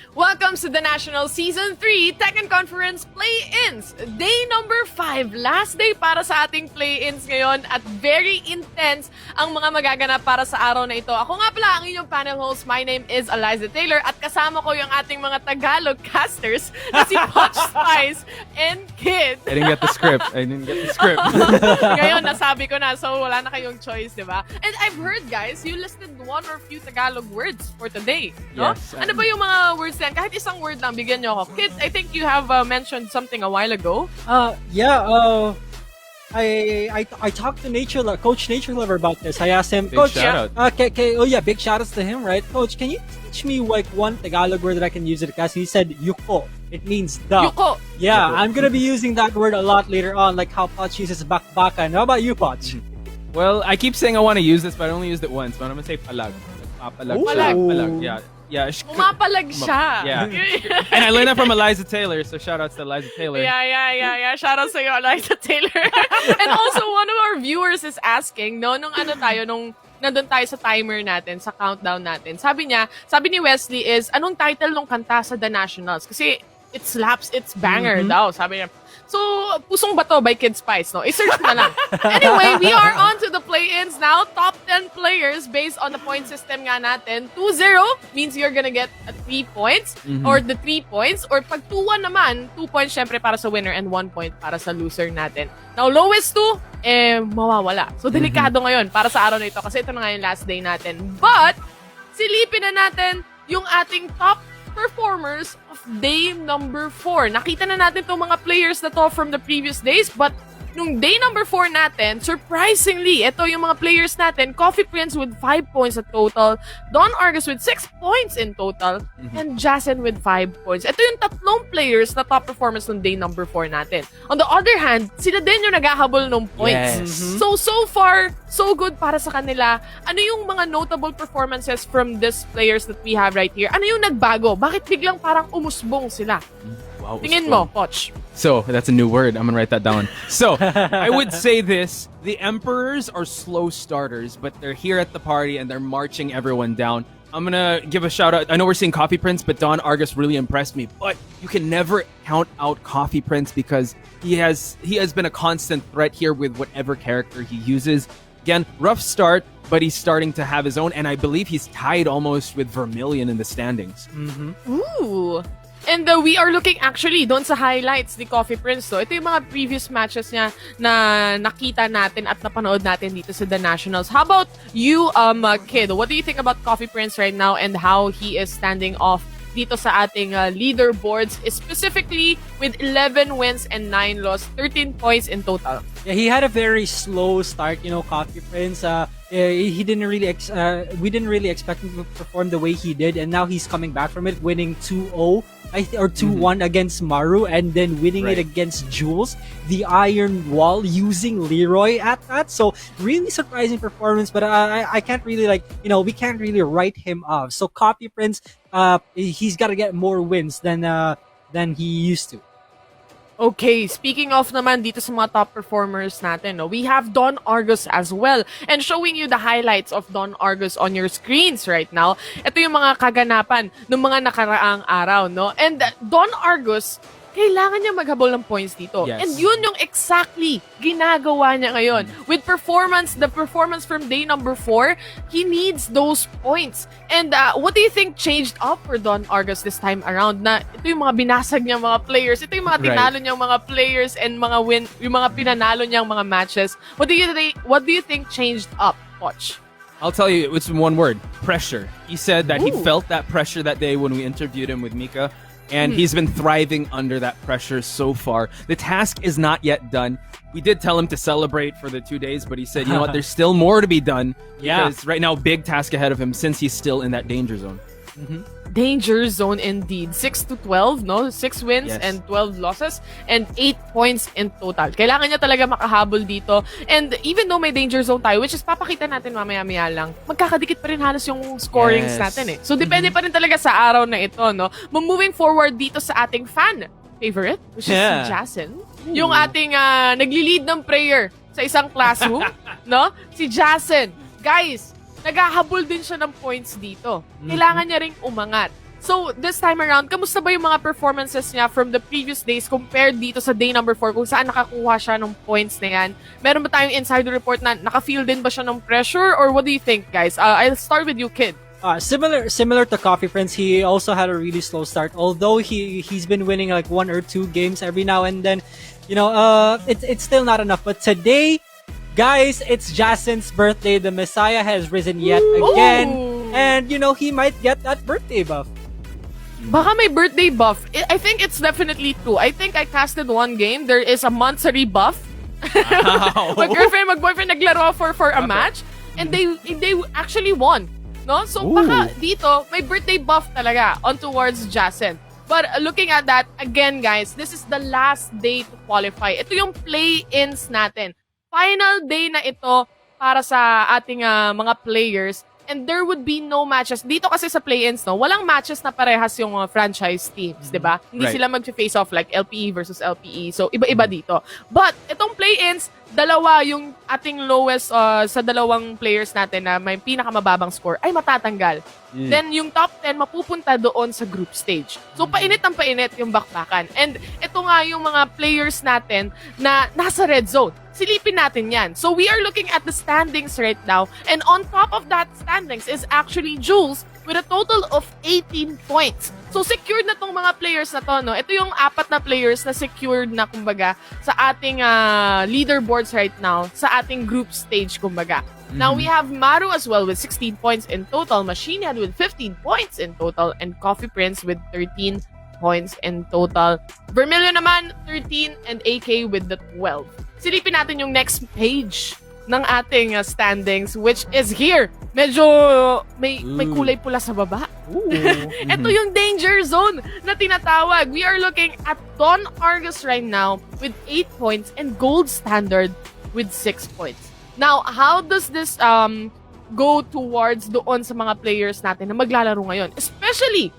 Welcome to the National Season 3 Tekken Conference Play-Ins. Day number 5. Last day para sa ating play-ins ngayon at very intense ang mga magaganap para sa araw na ito. Ako nga pala ang inyong panel host. My name is Eliza Taylor at kasama ko yung ating mga Tagalog casters na si Punch Spice and Kid. I didn't get the script. Ngayon, nasabi ko na, so wala na kayong choice, di ba? And I've heard, guys, you listed one or few Tagalog words for today, no? Yes. Ano ba yung mga words yan? Kahit isang word lang, bigyan nyo ako. Kid, I think you have mentioned something a while ago. I talked to Coach Nature Lover about this. I asked him, Big Coach, shout out. big shout outs to him, right? Coach, can you teach me like one Tagalog word that I can use it as? He said, yuko. It means duck. Yuko. Yeah, Yuko. I'm gonna be using that word a lot later on, like how Potch uses bakbakan. How about you, Potch? Well, I keep saying I want to use this, but I only used it once. But I'm gonna say palag. Palag. Palag. Palag. Yeah. Yeah. Umapalag siya. Yeah. And I learned that from Eliza Taylor, so shout outs to Eliza Taylor. Yeah. Shout out sa iyo, Eliza Taylor. And also, one of our viewers is asking, no, nung nandun tayo sa timer natin, sa countdown natin, sabi ni Wesley is, anong title ng kanta sa The Nationals? Kasi it slaps, it's banger daw, sabi niya. So, Pusong Bato by Kid Spice, no? I-search na lang. Anyway, we are on to the play-ins now. Top 10 players based on the point system nga natin. 2-0 means you're gonna get 3 points or the 3 points. Or pag 2-1 naman, 2 points syempre para sa winner and 1 point para sa loser natin. Now, lowest 2, mawawala. So, delikado ngayon para sa araw na ito kasi ito na nga yung last day natin. But, silipin na natin yung ating top performers of day number 4. Nakita na natin itong mga players na to from the previous days, but nung day number 4 natin, surprisingly, ito yung mga players natin, Coffee Prince with 5 points at total, Don Argus with 6 points in total, and Jason with 5 points. Ito yung tatlong players na top performers ng day number 4 natin. On the other hand, sila din yung naghahabol ng points. Yes. So far, so good para sa kanila. Ano yung mga notable performances from these players that we have right here? Ano yung nagbago? Bakit biglang parang umusbong sila? Wow, Tingin mo, Poch. So, that's a new word. I'm going to write that down. So, I would say this. The Emperors are slow starters, but they're here at the party and they're marching everyone down. I'm going to give a shout out. I know we're seeing Coffee Prince, but Don Argus really impressed me. But you can never count out Coffee Prince because he has been a constant threat here with whatever character he uses. Again, rough start, but he's starting to have his own. And I believe he's tied almost with Vermilion in the standings. Ooh. And we are looking actually doon sa highlights ni Coffee Prince. So, ito yung mga previous matches niya na nakita natin at napanood natin dito sa The Nationals. How about you, Kid? What do you think about Coffee Prince right now and how he is standing off dito sa ating leaderboards, specifically with 11 wins and 9 losses, 13 points in total? Yeah, he had a very slow start, Coffee Prince. He didn't really we didn't really expect him to perform the way he did, and now he's coming back from it, winning 2-0 or 2-1 against Maru, and then winning it against Jules, the Iron Wall, using Leroy at that. So really surprising performance, but I can't really we can't really write him off. So Coffee Prince, he's got to get more wins than he used to. Okay, speaking of naman dito sa mga top performers natin, no, we have Don Argus as well. And showing you the highlights of Don Argus on your screens right now. Ito yung mga kaganapan ng mga nakaraang araw, no? And Don Argus, kailangan niya maghabol ng points dito. Yes. And yun yung exactly ginagawa niya ngayon. With the performance from day number 4, he needs those points. And what do you think changed up for Don Argus this time around? Na ito yung mga binasag niyang mga players, ito yung mga tinalo niyang mga players and yung mga pinanalo niyang mga matches. What do you think changed up, Poch? I'll tell you, it's one word: pressure. He said that he felt that pressure that day when we interviewed him with Mika. And he's been thriving under that pressure so far. The task is not yet done. We did tell him to celebrate for the 2 days, but he said, you know what, there's still more to be done. Because right now, big task ahead of him since he's still in that danger zone. Danger zone indeed. 6-12, no? 6 wins and 12 losses and 8 points in total. Kailangan niya talaga makahabol dito. And even though may danger zone tayo, which is papakita natin mamaya-maya lang, magkakadikit pa rin halos yung scorings natin eh. So depende pa rin talaga sa araw na ito, no? Moving forward dito sa ating fan favorite, which is si Jason. Yung ating nagli-lead ng prayer sa isang classroom, no? Si Jason. Guys, naghahabol din siya ng points dito. Kailangan niya ring umangat. So, this time around, kamusta ba yung mga performances niya from the previous days compared dito sa day number 4 kung saan nakakuha siya ng points na yan? Meron ba tayong insider report na naka-feel din ba siya ng pressure or what do you think, guys? I'll start with you, Kid. Similar to Coffee Prince, he also had a really slow start. Although he's been winning like 1 or 2 games every now and then, it's still not enough. But today, guys, it's Jacen's birthday. The Messiah has risen yet again, and he might get that birthday buff. Baka may birthday buff. I think it's definitely true. I think I casted 1 game. There is a monthsary buff. Wow. Mag-boyfriend naglaro for a match, and they actually won. No? So baka dito may birthday buff talaga on towards Jacen. But looking at that, again guys, this is the last day to qualify. Ito yung play-ins natin. Final day na ito para sa ating mga players. And there would be no matches. Dito kasi sa play-ins, no, walang matches na parehas yung franchise teams, di ba? Hindi sila mag-face off like LPE versus LPE. So, iba-iba dito. But, itong play-ins, dalawa yung ating lowest sa dalawang players natin na may pinakamababang score ay matatanggal. Then, yung top 10 mapupunta doon sa group stage. So, painit ang painit yung bakbakan. And ito nga yung mga players natin na nasa red zone. Silipin natin yan. So, we are looking at the standings right now. And on top of that standings is actually Jules with a total of 18 points. So, secured na tong mga players na to, no? Ito yung 4 na players na secured na, kumbaga, sa ating leaderboards right now, sa ating group stage, kumbaga. Now, we have Maru as well with 16 points in total, Machinehead with 15 points in total, and Coffee Prince with 13 points in total. Vermilion naman, 13, and AK with the 12. Silipin natin yung next page ng ating standings, which is here. Medyo may kulay pula sa baba. Ito yung danger zone na tinatawag. We are looking at Don Argus right now with 8 points and Gold Standard with 6 points. Now, how does this go towards doon sa mga players natin na maglalaro ngayon? Especially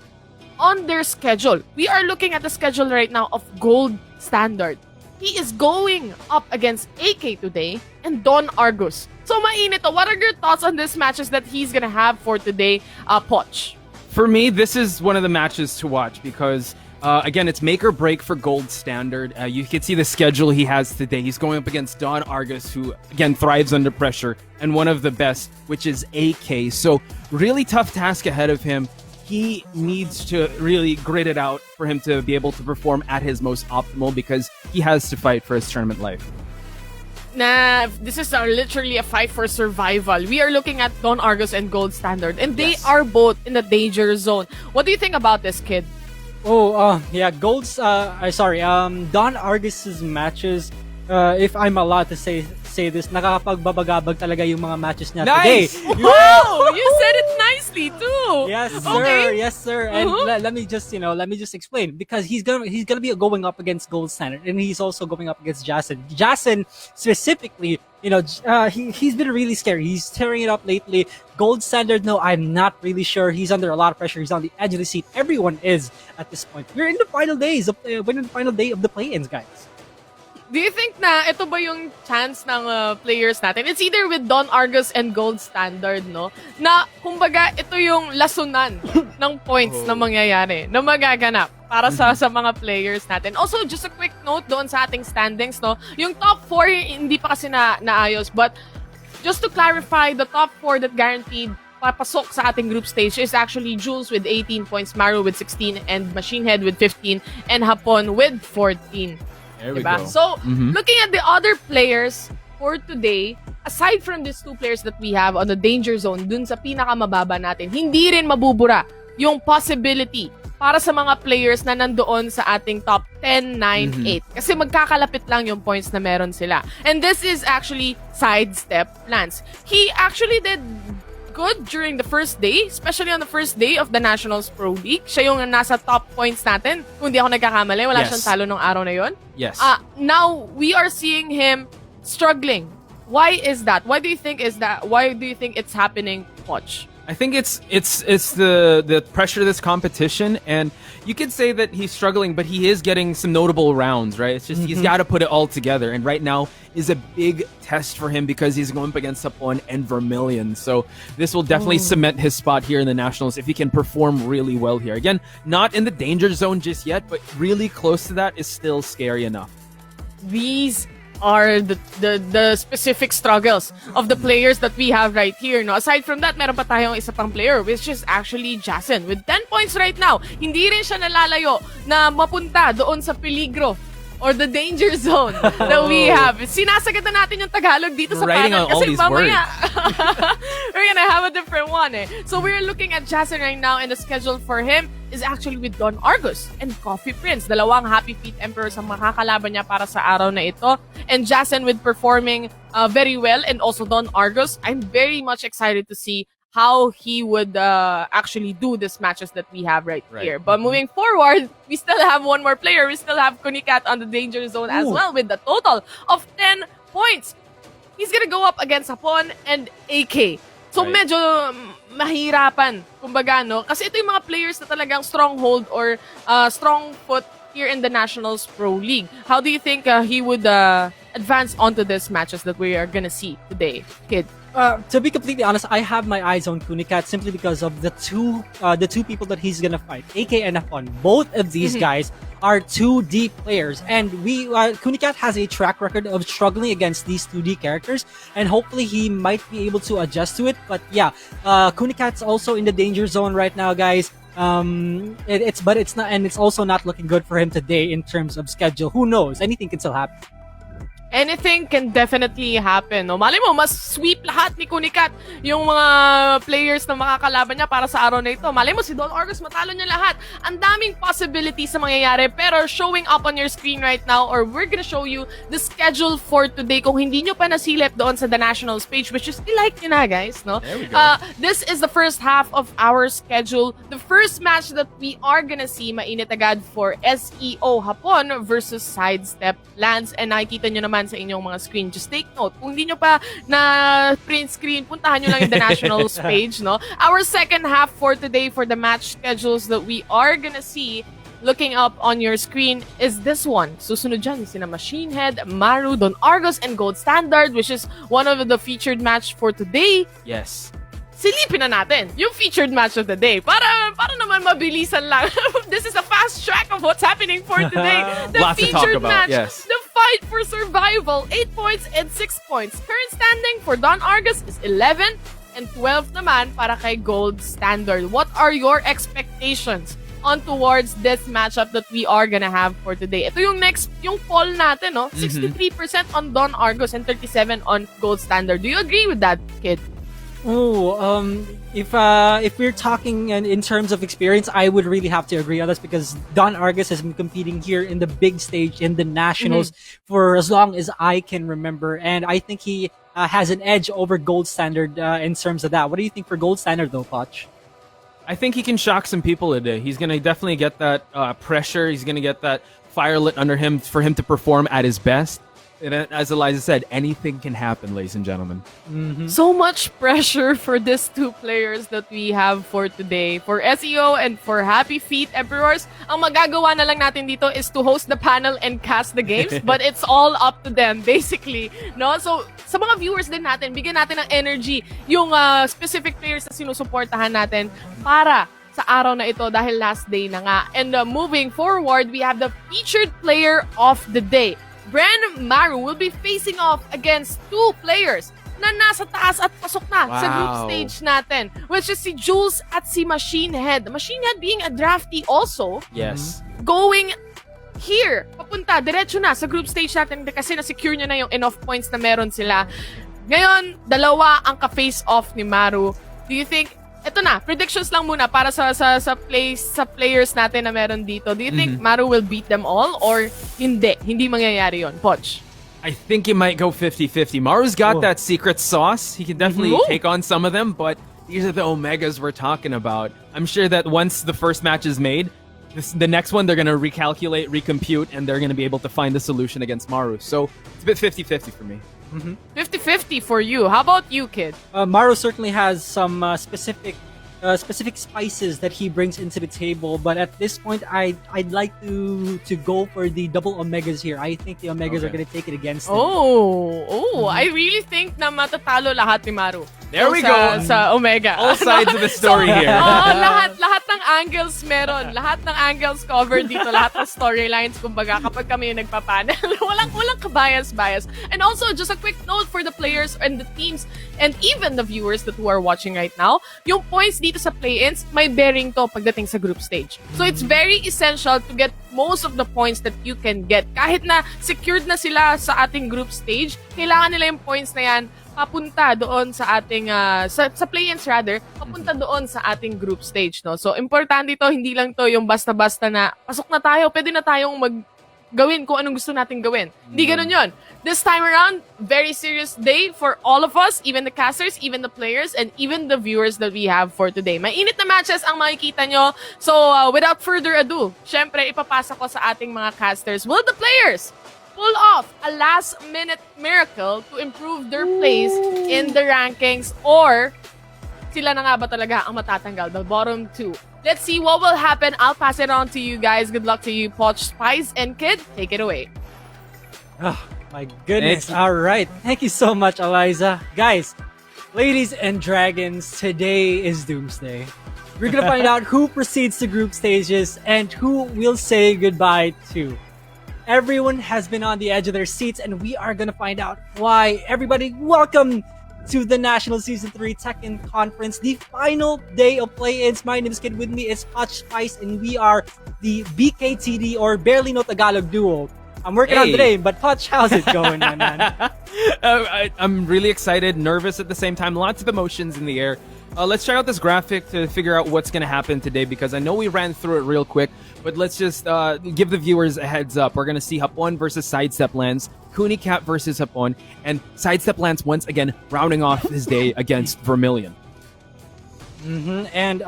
on their schedule. We are looking at the schedule right now of Gold Standard. He is going up against AK today and Don Argus. So mainit to. What are your thoughts on these matches that he's gonna have for today, Poch? For me, this is one of the matches to watch because, again, it's make or break for Gold Standard. You can see the schedule he has today. He's going up against Don Argus, who, again, thrives under pressure, and one of the best, which is AK. So really tough task ahead of him. He needs to really grit it out for him to be able to perform at his most optimal because he has to fight for his tournament life. This is literally a fight for survival. We are looking at Don Argus and Gold Standard, and they are both in the danger zone. What do you think about this, Kid? Don Argus's matches, if I'm allowed to say this, nakakapagbabagabag talaga yung mga matches niya today. Wow! You said it nicely too. Yes, sir. Okay. Yes, sir. And let me just explain, because he's gonna be going up against Gold Standard, and he's also going up against Jacen. Jacen specifically, he's been really scary. He's tearing it up lately. Gold Standard, no, I'm not really sure. He's under a lot of pressure. He's on the edge of the seat. Everyone is at this point. We're in the final days of the final day of the play-ins, guys. Do you think na ito ba yung chance ng players natin? It's either with Don Argus and Gold Standard, no? Na, kumbaga, ito yung lasunan ng points na mangyayari, na magaganap para sa mga players natin. Also, just a quick note doon sa ating standings, no? Yung top 4, hindi pa kasi naayos. But, just to clarify, the top 4 that guaranteed papasok sa ating group stage is actually Jules with 18 points, Maru with 16, and Machinehead with 15, and Hapon with 14. There we diba? go. So, looking at the other players for today, aside from these 2 players that we have on the danger zone, dun sa pinakamababa natin, hindi rin mabubura yung possibility para sa mga players na nandoon sa ating top 10, 9, 8. Kasi magkakalapit lang yung points na meron sila. And this is actually Sidesteplance. He actually did good during the first day, especially on the first day of the Nationals Pro League. Siya yung nasa top points natin. Kung di ako nagkakamali, wala siyang talo nung araw na yon. Yes. Now, we are seeing him struggling. Why is that? Why do you think it's happening, Poch? I think it's the pressure of this competition, and you could say that he's struggling, but he is getting some notable rounds, right? It's just he's got to put it all together, and right now is a big test for him because he's going up against Hapon and Vermilion. So this will definitely cement his spot here in the Nationals if he can perform really well here. Again, not in the danger zone just yet, but really close to that is still scary enough. These are the specific struggles of the players that we have right here. No? Aside from that, meron pa tayong isa pang player, which is actually Jason. With 10 points right now, hindi rin siya nalalayo na mapunta doon sa peligro or the danger zone that we have. Sinasagad na natin yung Tagalog dito sa panel kasi mamaya we're gonna have a different one eh. So we're looking at Jason right now, and the schedule for him is actually with Don Argus and Coffee Prince. Dalawang Happy Feet Emperors ang makakalaban niya para sa araw na ito. And Jason with performing very well, and also Don Argus. I'm very much excited to see how he would actually do these matches that we have right here. But moving forward, we still have one more player. We still have Kunicat on the danger zone as well with the total of 10 points. He's gonna go up against Hapon and AK. So medyo mahirapan, kumbaga, no? Kasi ito yung mga players na talagang stronghold or strong foot here in the Nationals Pro League. How do you think he would advance onto these matches that we are gonna see today, Kid? To be completely honest, I have my eyes on Kunicat simply because of the two people that he's gonna fight, AK and Hapon. Both of these guys are 2D players, and Kunicat has a track record of struggling against these 2D characters, and hopefully he might be able to adjust to it. But yeah, Kunicat's also in the danger zone right now, guys. It's also not looking good for him today in terms of schedule. Who knows? Anything can still happen. Anything can definitely happen. No? Malay mo, mas sweep lahat ni Kunicat yung mga players na makakalaban niya para sa araw na ito. Malay mo, si Don Argus matalo niya lahat. Ang daming possibilities sa mangyayari, pero showing up on your screen right now, or we're gonna show you the schedule for today. Kung hindi nyo pa nasilip doon sa The Nationals page, which is i-like nyo na, guys. No? There we go. This is the first half of our schedule. The first match that we are gonna see, mainit agad for SEO Hapon versus Sidesteplance. And nakikita nyo naman sa inyong mga screen. Just take note. Kung hindi nyo pa na print screen, puntahan nyo lang yung The Nationals page, no? Our second half for today for the match schedules that we are gonna see looking up on your screen is this one. Susunod dyan, sina Machinehead, Maru, Don Argus, and Gold Standard, which is one of the featured match for today. Yes. Silipin na natin yung featured match of the day. Para naman mabilisan lang. This is a fast track of what's happening for today. The Lots to talk featured about, match, yes. the fight for survival, 8 points and 6 points. Current standing for Don Argus is 11 and 12 naman para kay Gold Standard. What are your expectations on towards this matchup that we are gonna have for today? Ito yung poll natin, no? 63% on Don Argus and 37% on Gold Standard. Do you agree with that, Kid? If we're talking in terms of experience, I would really have to agree on this because Don Argus has been competing here in the big stage in the Nationals for as long as I can remember, and I think he has an edge over Gold Standard in terms of that. What do you think for Gold Standard though, Poch? I think he can shock some people today. He's going to definitely get that pressure. He's going to get that fire lit under him for him to perform at his best. And as Eliza said, anything can happen, ladies and gentlemen. So much pressure for these two players that we have for today. For SEO and for Happy Feet Emperors, ang magagawa na lang natin dito is to host the panel and cast the games. But it's all up to them, basically. No? So, sa mga viewers din natin, bigyan natin ng energy yung specific players na sinusuportahan natin para sa araw na ito dahil last day na nga. And moving forward, we have the featured player of the day. BRE Maru will be facing off against two players na nasa taas at pasok na sa group stage natin, which is si Jules at si Machinehead. Machinehead being a drafty also. Yes. Going here, papunta, diretso na sa group stage natin kasi na-secure nyo na yung enough points na meron sila. Ngayon, dalawa ang ka-face off ni Maru. Do you think ito na, predictions lang muna para sa players natin na meron dito. Do you think Maru will beat them all or hindi? Hindi mangyayari yon, Poch? I think it might go 50-50. Maru's got that secret sauce. He can definitely take on some of them, but these are the Omegas we're talking about. I'm sure that once the first match is made, the next one they're going to recalculate, recompute, and they're going to be able to find the solution against Maru. So it's a bit 50-50 for me. 50-50 for you. How about you, kid? Maru certainly has some specific spices that he brings into the table, but at this point, I'd like to go for the double omegas here. I think the omegas are going to take it against him. I really think na matatalo lahat ni Maru. There we go. Sa Omega. All sides of the story here. Lahat ng angles meron. Lahat ng angles covered dito. Lahat ng storylines, kumbaga, kapag kami yung nagpapanel. walang kabias-bias. And also, just a quick note for the players and the teams and even the viewers that who are watching right now, yung points dito sa play-ins, may bearing to pagdating sa group stage. So, it's very essential to get most of the points that you can get. Kahit na secured na sila sa ating group stage, kailangan nila yung points na yan papunta doon sa ating sa play-ins rather, papunta doon sa ating group stage, no. So importante ito, hindi lang to yung basta-basta na pasok na tayo, pwede na tayong gawin kung anong gusto nating gawin. Hindi ganoon 'yon. This time around, very serious day for all of us, even the casters, even the players, and even the viewers that we have for today. Mainit na matches ang makikita nyo. So without further ado, syempre ipapasa ko sa ating mga casters. Will the players pull off a last-minute miracle to improve their place in the rankings, or sila na nga ba talaga ang matatanggal, the bottom two? Let's see what will happen. I'll pass it on to you guys. Good luck to you, Poch, Spice, and Kid. Take it away. Oh, my goodness. All right. Thank you so much, Eliza. Guys, ladies and dragons, today is Doomsday. We're going to find out who proceeds to group stages and who we'll say goodbye to. Everyone has been on the edge of their seats, and we are going to find out why. Everybody, welcome to the National Season 3 Tekken Conference, the final day of play-ins. My name is Kid. With me is Poch Spice, and we are the BKTD, or Barely No Tagalog duo. I'm working on the name, but Poch, how's it going, my man? I'm really excited, nervous at the same time, lots of emotions in the air. Let's check out this graphic to figure out what's going to happen today, because I know we ran through it real quick, but let's just give the viewers a heads up. We're going to see Hapon versus Sidesteplance, Kunicat versus Hapon, and Sidesteplance once again rounding off his day against Vermilion. And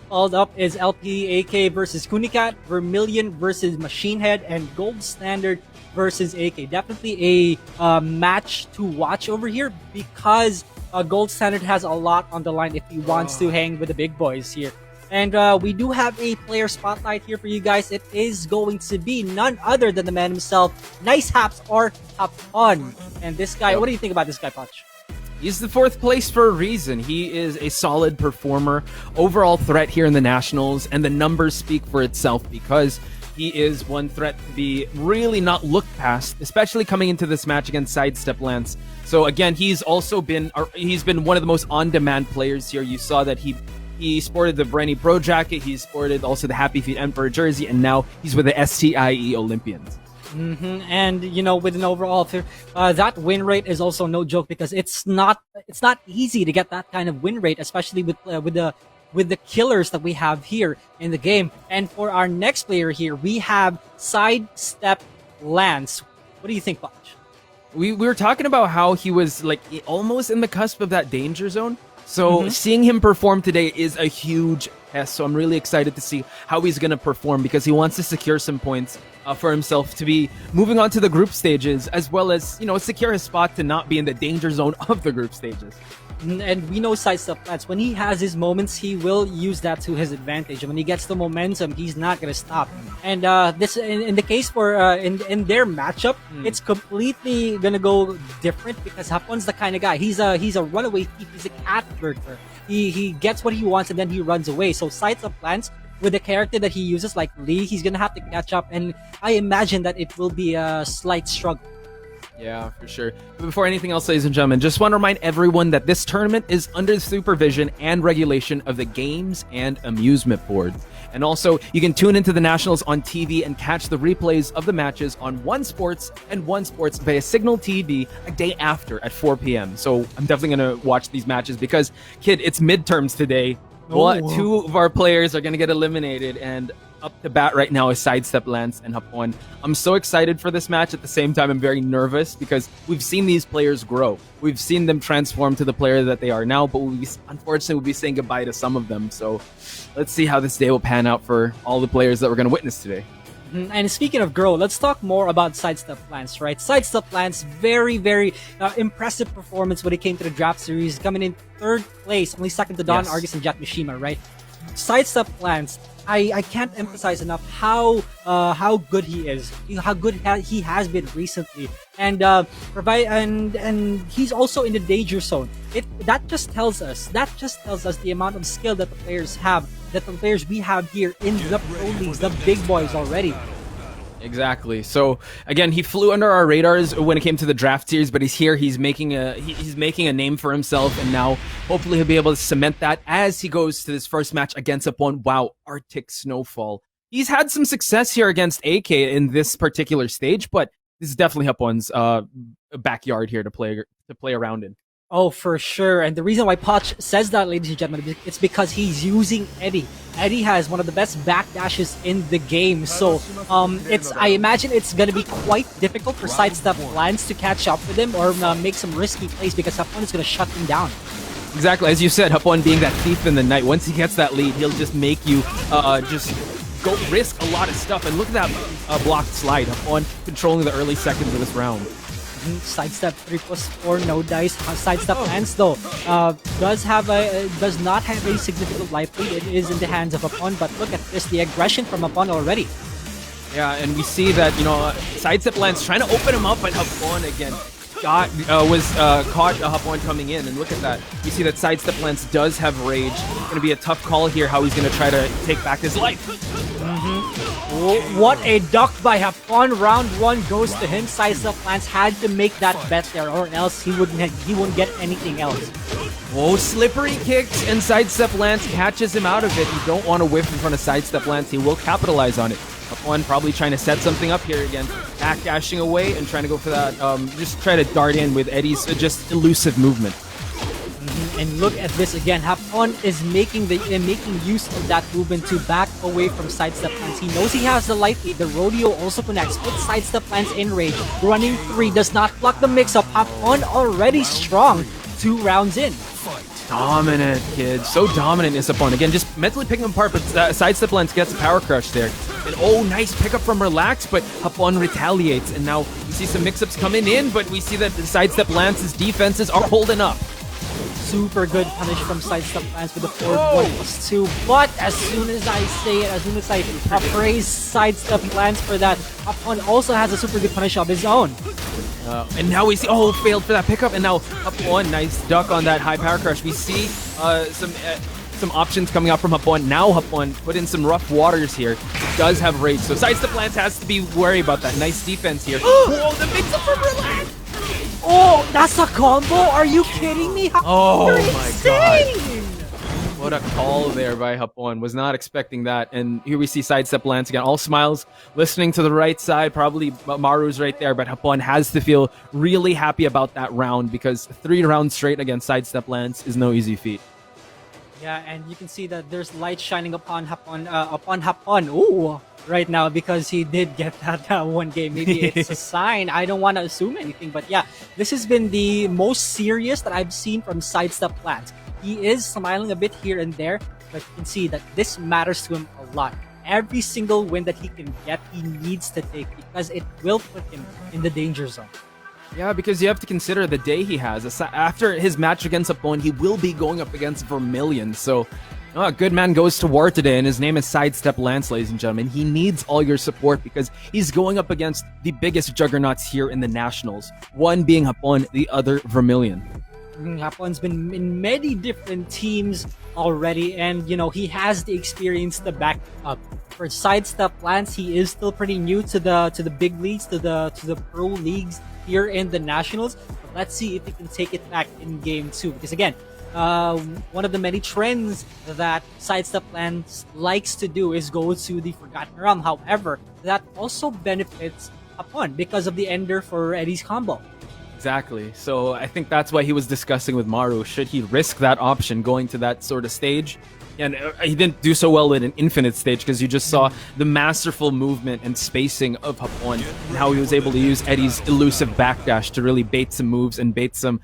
called up is LPE AK versus Kunicat, Vermilion versus Machinehead, and Gold Standard versus AK. Definitely a match to watch over here, because Gold Standard has a lot on the line if he wants to hang with the big boys here. And we do have a player spotlight here for you guys. It is going to be none other than the man himself, Nice Haps or Hapon. And this guy, what do you think about this guy, Poch? He's the fourth place for a reason. He is a solid performer, overall threat here in the Nationals, and the numbers speak for itself, because he is one threat to be really not looked past, especially coming into this match against Sidesteplance. So again, he's been one of the most on-demand players here. You saw that he sported the BRE Pro jacket, he sported also the Happy Feet Emperor jersey, and now he's with the STIE Olympians. And you know, with an overall, that win rate is also no joke, because it's not easy to get that kind of win rate, especially with the killers that we have here in the game. And for our next player here, we have Sidesteplance. What do you think, Poch? We were talking about how he was like almost in the cusp of that danger zone. So seeing him perform today is a huge test. So I'm really excited to see how he's going to perform, because he wants to secure some points for himself to be moving on to the group stages, as well as, you know, secure his spot to not be in the danger zone of the group stages. And we know Sidesteplance, when he has his moments, he will use that to his advantage. And when he gets the momentum, he's not gonna stop. And this, in the case for in their matchup, it's completely gonna go different, because Hapon's the kind of guy. He's a runaway thief. He's a cat burglar. He gets what he wants and then he runs away. So Sidesteplance, with the character that he uses like Lee, he's gonna have to catch up, and I imagine that it will be a slight struggle. Yeah, for sure. But before anything else, ladies and gentlemen, just want to remind everyone that this tournament is under the supervision and regulation of the Games and Amusement Board. And also, you can tune into the Nationals on TV and catch the replays of the matches on One Sports and One Sports via Signal TV a day after at 4 p.m. So I'm definitely going to watch these matches, because, kid, it's midterms today. Two of our players are going to get eliminated, and up to bat right now is Sidesteplance and Hapon. I'm so excited for this match. At the same time, I'm very nervous, because we've seen these players grow. We've seen them transform to the player that they are now, but unfortunately, we'll be saying goodbye to some of them. So let's see how this day will pan out for all the players that we're going to witness today. And speaking of grow, let's talk more about Sidesteplance, right? Sidesteplance, very, very impressive performance when it came to the draft series, coming in 3rd place, only second to Don Yes. Argus and Jet Mishima, right? Sidesteplance, I can't emphasize enough how good he is, how good he has been recently, and and he's also in the danger zone. That just tells us the amount of skill that the players have, that the players we have here in the pro leagues, the big boys already. Exactly. So again, he flew under our radars when it came to the draft series, but he's here. He's making a name for himself, and now hopefully he'll be able to cement that as he goes to this first match against Hapon. Wow, Arctic Snowfall. He's had some success here against AK in this particular stage, but this is definitely Hapon's backyard here to play around in. Oh, for sure. And the reason why Poch says that, ladies and gentlemen, it's because he's using Eddie. Eddie has one of the best backdashes in the game. So, I imagine it's going to be quite difficult for Sidesteplance to catch up with him or make some risky plays, because Hapon is going to shut him down. Exactly. As you said, Hapon being that thief in the night, once he gets that lead, he'll just make you just go risk a lot of stuff. And look at that blocked slide. Hapon controlling the early seconds of this round. Sidestep 3+4, no dice. Sidesteplance though does not have a significant life lead. It is in the hands of Hapon, but look at this, the aggression from Hapon already. Yeah, and we see that, Sidesteplance trying to open him up, but Hapon again was caught Hapon coming in, and look at that. You see that Sidesteplance does have rage. It's going to be a tough call here how he's going to try to take back his life. What a duck by Hapon. Round 1 goes to him. Sidesteplance had to make that bet there, or else he wouldn't get anything else. Whoa, slippery kicks, and Sidesteplance catches him out of it. You don't want to whiff in front of Sidesteplance. He will capitalize on it. Hapon probably trying to set something up here again. Backdashing away and trying to go for that, just try to dart in with Eddie's just elusive movement. And look at this again. Hapon is making use of that movement to back away from Sidesteplance. He knows he has the light lead. The rodeo also connects. Puts Sidesteplance in rage. Running 3 does not block the mix-up. Hapon already strong. 2 rounds in. Dominant, kid. So dominant is Hapon. Again, just mentally picking him apart, but Sidesteplance gets a power crush there. And oh, nice pickup from Relax, but Hapon retaliates. And now we see some mix-ups coming in, but we see that Sidesteplance's defenses are holding up. Super good punish from Sidesteplance with the forward 1+2. But as soon as I say it, as soon as I praise Sidesteplance for that, Hapon also has a super good punish of his own. And now we see, failed for that pickup, and now Hapon, nice duck on that high power crush. We see some options coming out from Hapon. Now Hapon put in some rough waters here. He does have rage, so Sidesteplance has to be worried about that. Nice defense here. Whoa, the mix-up from Relax! Oh, that's a combo? Are you kidding me? Oh You're my insane! god. What a call there by Hapon. Was not expecting that. And here we see Sidesteplance again. All smiles, listening to the right side. Probably Maru's right there, but Hapon has to feel really happy about that round, because 3 rounds straight against Sidesteplance is no easy feat. Yeah, and you can see that there's light shining upon Hapon. Ooh, right now, because he did get that one game. Maybe it's a sign. I don't want to assume anything, but yeah, this has been the most serious that I've seen from Sidesteplance. He is smiling a bit here and there, but you can see that this matters to him a lot. Every single win that he can get, he needs to take, because it will put him in the danger zone. Yeah, because you have to consider the day he has. After his match against Hapon, he will be going up against Vermilion. So, a good man goes to war today, and his name is Sidesteplance, ladies and gentlemen. He needs all your support because he's going up against the biggest juggernauts here in the Nationals. One being Hapon, the other Vermilion. Hapon's been in many different teams already, and he has the experience to back up. For Sidesteplance, he is still pretty new to the big leagues, to the pro leagues here in the Nationals. But let's see if he can take it back in game 2, because again, one of the many trends that Sidesteplance likes to do is go to the Forgotten Realm. However, that also benefits Hapon because of the ender for Eddie's combo. Exactly. So I think that's why he was discussing with Maru. Should he risk that option going to that sort of stage? And he didn't do so well with an infinite stage, because you just saw the masterful movement and spacing of Hapon and how he was able to use Eddie's elusive backdash to really bait some moves and bait some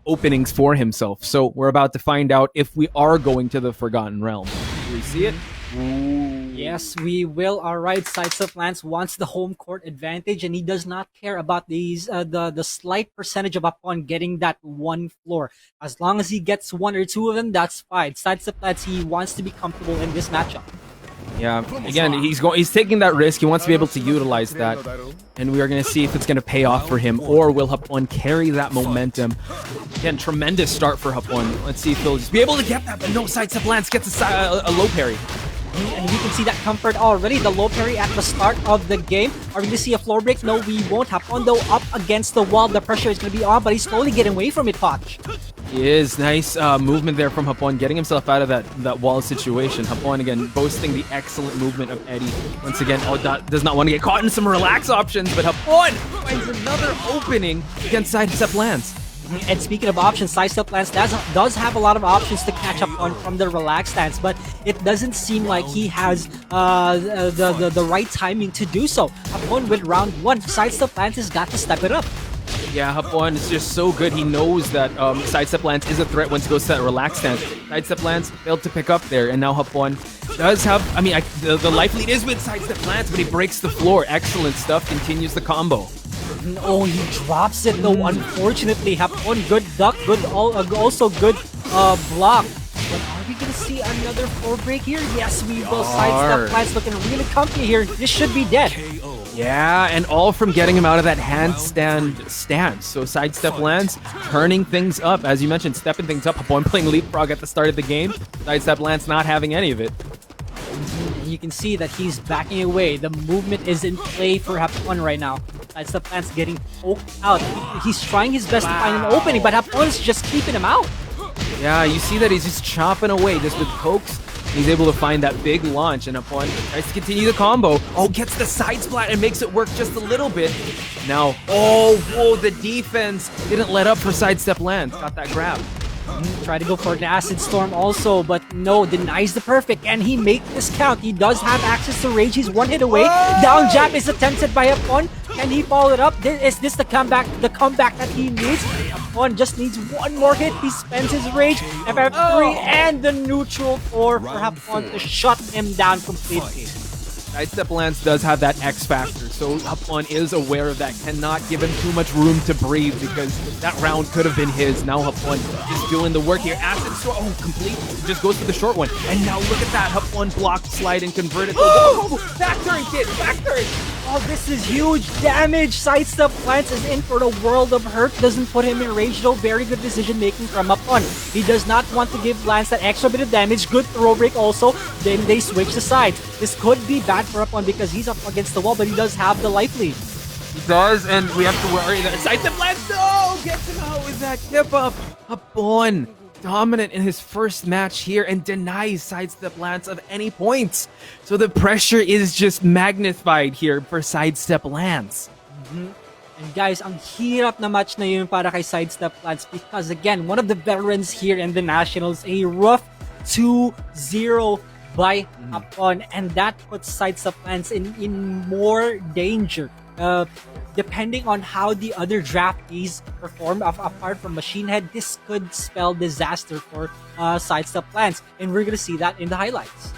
openings for himself. So we're about to find out if we are going to the Forgotten Realm. Do we see it? Ooh. Yes, we will. All right, Sidesteplance wants the home court advantage, and he does not care about these the slight percentage of Hapon getting that one floor. As long as he gets one or two of them, that's fine. Sidesteplance, he wants to be comfortable in this matchup. Yeah, again, he's taking that risk. He wants to be able to utilize that. And we are going to see if it's going to pay off for him, or will Hapon carry that momentum. Again, tremendous start for Hapon. Let's see if he'll just be able to get that, but no, Sidesteplance gets a low parry. And we can see that comfort already. The low parry at the start of the game. Are we going to see a floor break? No, we won't. Hapon, though, up against the wall. The pressure is going to be on, but he's slowly getting away from it, Potch. He is. Nice movement there from Hapon, getting himself out of that wall situation. Hapon, again, boasting the excellent movement of Eddie. Once again, does not want to get caught in some relax options, but Hapon finds another opening against Sidesteplance. And speaking of options, Sidesteplance does have a lot of options to catch up on from the relaxed stance, but it doesn't seem like he has the right timing to do so. Hapon with round one, Sidesteplance has got to step it up. Yeah, Hapon is just so good. He knows that Sidesteplance is a threat once he goes to that relaxed stance. Sidesteplance failed to pick up there, and now Hapon does have... I mean, the life lead is with Sidesteplance, but he breaks the floor. Excellent stuff. Continues the combo. Oh, he drops it though, unfortunately. Hapon, good duck, also good block. But are we going to see another floor break here? Yes, we will. Sidesteplance looking really comfy here. This should be dead. Yeah, and all from getting him out of that handstand stance. So Sidesteplance turning things up. As you mentioned, stepping things up. Hapon playing leapfrog at the start of the game. Sidesteplance not having any of it. You can see that he's backing away. The movement is in play for Hapon right now. Sidesteplance getting poked out. He's trying his best to find an opening, but Hapon's just keeping him out. Yeah, you see that he's just chopping away just with pokes. He's able to find that big launch, and Hapon tries to continue the combo. Oh, gets the side splat and makes it work just a little bit. Now, whoa, the defense didn't let up for Sidesteplance. Got that grab. Try to go for an acid storm also, but no, denies the perfect, and he makes this count. He does have access to rage. He's one hit away. Down jab is attempted by Hapon. Can he follow it up? Is this the comeback that he needs? Hapon just needs one more hit. He spends his rage. FF3 and the neutral 4 for Hapon to shut him down completely. Sidesteplance does have that X factor, so Hapon is aware of that. Cannot give him too much room to breathe because that round could have been his. Now Hapon is doing the work here. Acid storm, complete. Just goes for the short one. And now look at that. Hapon blocked, slide, and converted. Back turn, kid, back turn. Oh, this is huge damage. Sidesteplance is in for the world of hurt. Doesn't put him in rage though. Very good decision making from Hapon. He does not want to give Lance that extra bit of damage. Good throw break also. Then they switch the sides. This could be bad for Hapon because he's up against the wall, but he does have the life lead. He does, and we have to worry that Sidesteplance, no, gets him out with that tip up. Hapon dominant in his first match here and denies Sidesteplance of any points. So the pressure is just magnified here for Sidesteplance. And guys, ang hirap na match na yun para kay Sidesteplance because again, one of the veterans here in the Nationals, a rough 2-0 by Hapon, and that puts Sidesteplance in more danger. Depending on how the other draftees perform, apart from Machinehead, this could spell disaster for Sidesteplance, and we're gonna see that in the highlights.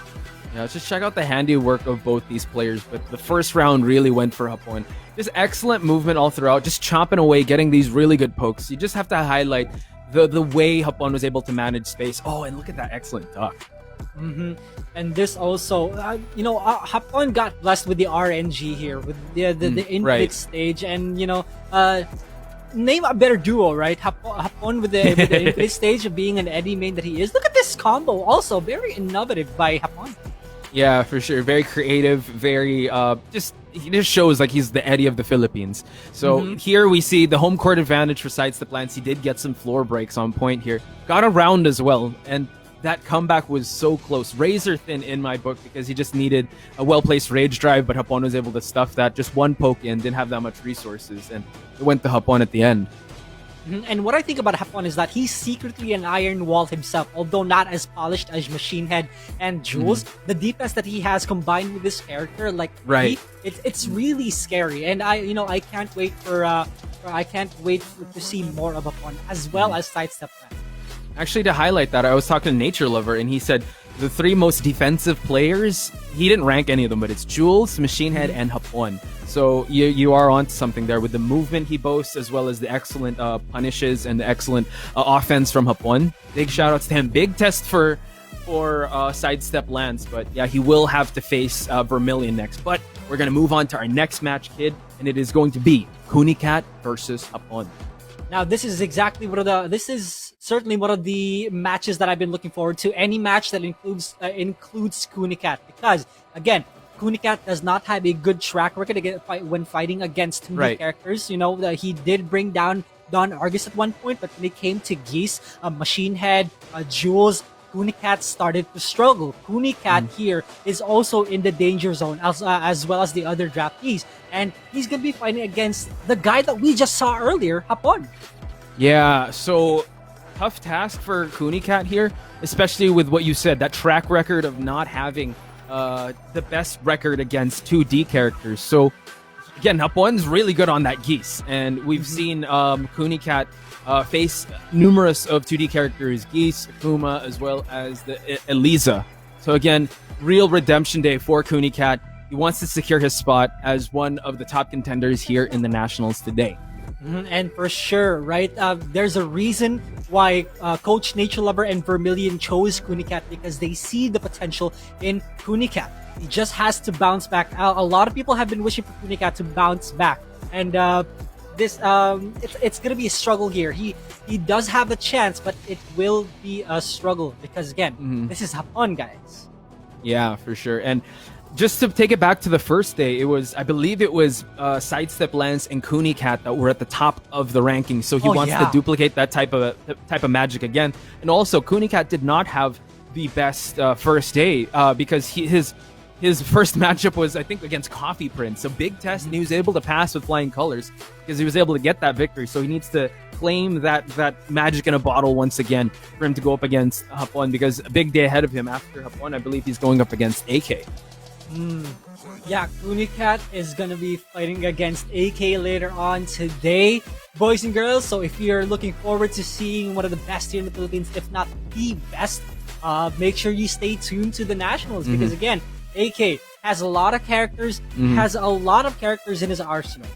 Yeah, let's just check out the handiwork of both these players, but the first round really went for Hapon. Just excellent movement all throughout, just chopping away, getting these really good pokes. You just have to highlight the way Hapon was able to manage space. Oh, and look at that excellent duck. And this also, Hapon got blessed with the RNG here, with the infinite right stage, and name a better duo, right? Hapon with the infinite stage of being an Eddie main that he is. Look at this combo, also very innovative by Hapon. Yeah, for sure. Very creative, very he just shows like he's the Eddie of the Philippines. So here we see the home court advantage for Sidesteplance. He did get some floor breaks on point here. Got around as well, and that comeback was so close. Razor thin in my book because he just needed a well-placed rage drive, but Hapon was able to stuff that. Just one poke in, didn't have that much resources, and it went to Hapon at the end. And what I think about Hapon is that he's secretly an iron wall himself, although not as polished as Machinehead and Jules. The defense that he has combined with this character, it's really scary. And I can't wait to see more of Hapon as well as Sidesteplance. Actually, to highlight that, I was talking to Nature Lover, and he said the three most defensive players, he didn't rank any of them, but it's Jules, Machinehead, and Hapon. So you are onto something there with the movement he boasts, as well as the excellent punishes and the excellent offense from Hapon. Big shout outs to him. Big test for Sidesteplance, but yeah, he will have to face Vermilion next. But we're going to move on to our next match, kid, and it is going to be Kunicat versus Hapon. Now, this is certainly one of the matches that I've been looking forward to. Any match that includes Kunicat, because again, Kunicat does not have a good track record when fighting against new characters. You know, he did bring down Don Argus at one point, but when it came to Geese, Machinehead, Jules, Kunicat started to struggle. Kunicat here is also in the danger zone as well as the other draftees. And he's going to be fighting against the guy that we just saw earlier, Hapon. Yeah, so tough task for Kunicat here, especially with what you said, that track record of not having the best record against 2D characters. So again, Hapon's really good on that Geese. And we've seen Kunicat face numerous of 2D characters, Geese, Akuma, as well as the Eliza. So again, real redemption day for Kunicat. He wants to secure his spot as one of the top contenders here in the Nationals today. And for sure, right? There's a reason why Coach Nature Lover and Vermilion chose Kunicat, because they see the potential in Kunicat. He just has to bounce back. A lot of people have been wishing for Kunicat to bounce back, and it's gonna be a struggle here. He does have a chance, but it will be a struggle because again, this is Hapon, guys. Yeah, for sure. And just to take it back to the first day, I believe it was Sidesteplance and Kunicat that were at the top of the ranking. So he wants to duplicate that type of magic again. And also, Kunicat did not have the best first day because his first matchup was, I think, against Coffee Prince. So big test, and he was able to pass with flying colors because he was able to get that victory. So he needs to claim that magic in a bottle once again for him to go up against Hapon, because a big day ahead of him after Hapon, I believe he's going up against AK. Yeah, Kunicat is gonna be fighting against AK later on today, boys and girls. So if you're looking forward to seeing one of the best here in the Philippines, if not the best, make sure you stay tuned to the Nationals, because again, AK has a lot of characters, has a lot of characters in his arsenal,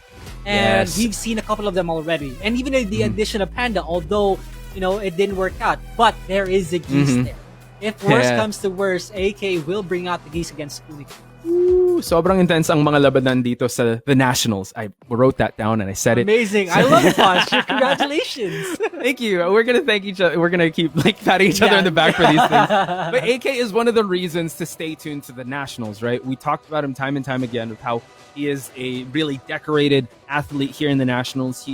and we've seen a couple of them already. And even the addition of Panda, although it didn't work out, but there is a Geese there. If worse comes to worse, AK will bring out the Geese against Kunicat. Ooh, sobrang intense ang mga labanan dito sa the Nationals. I wrote that down and I said Amazing. I love it, Posture. Congratulations. Thank you. We're going to thank each other. We're going to keep patting each other in the back for these things. But AK is one of the reasons to stay tuned to the Nationals, right? We talked about him time and time again of how he is a really decorated athlete here in the Nationals.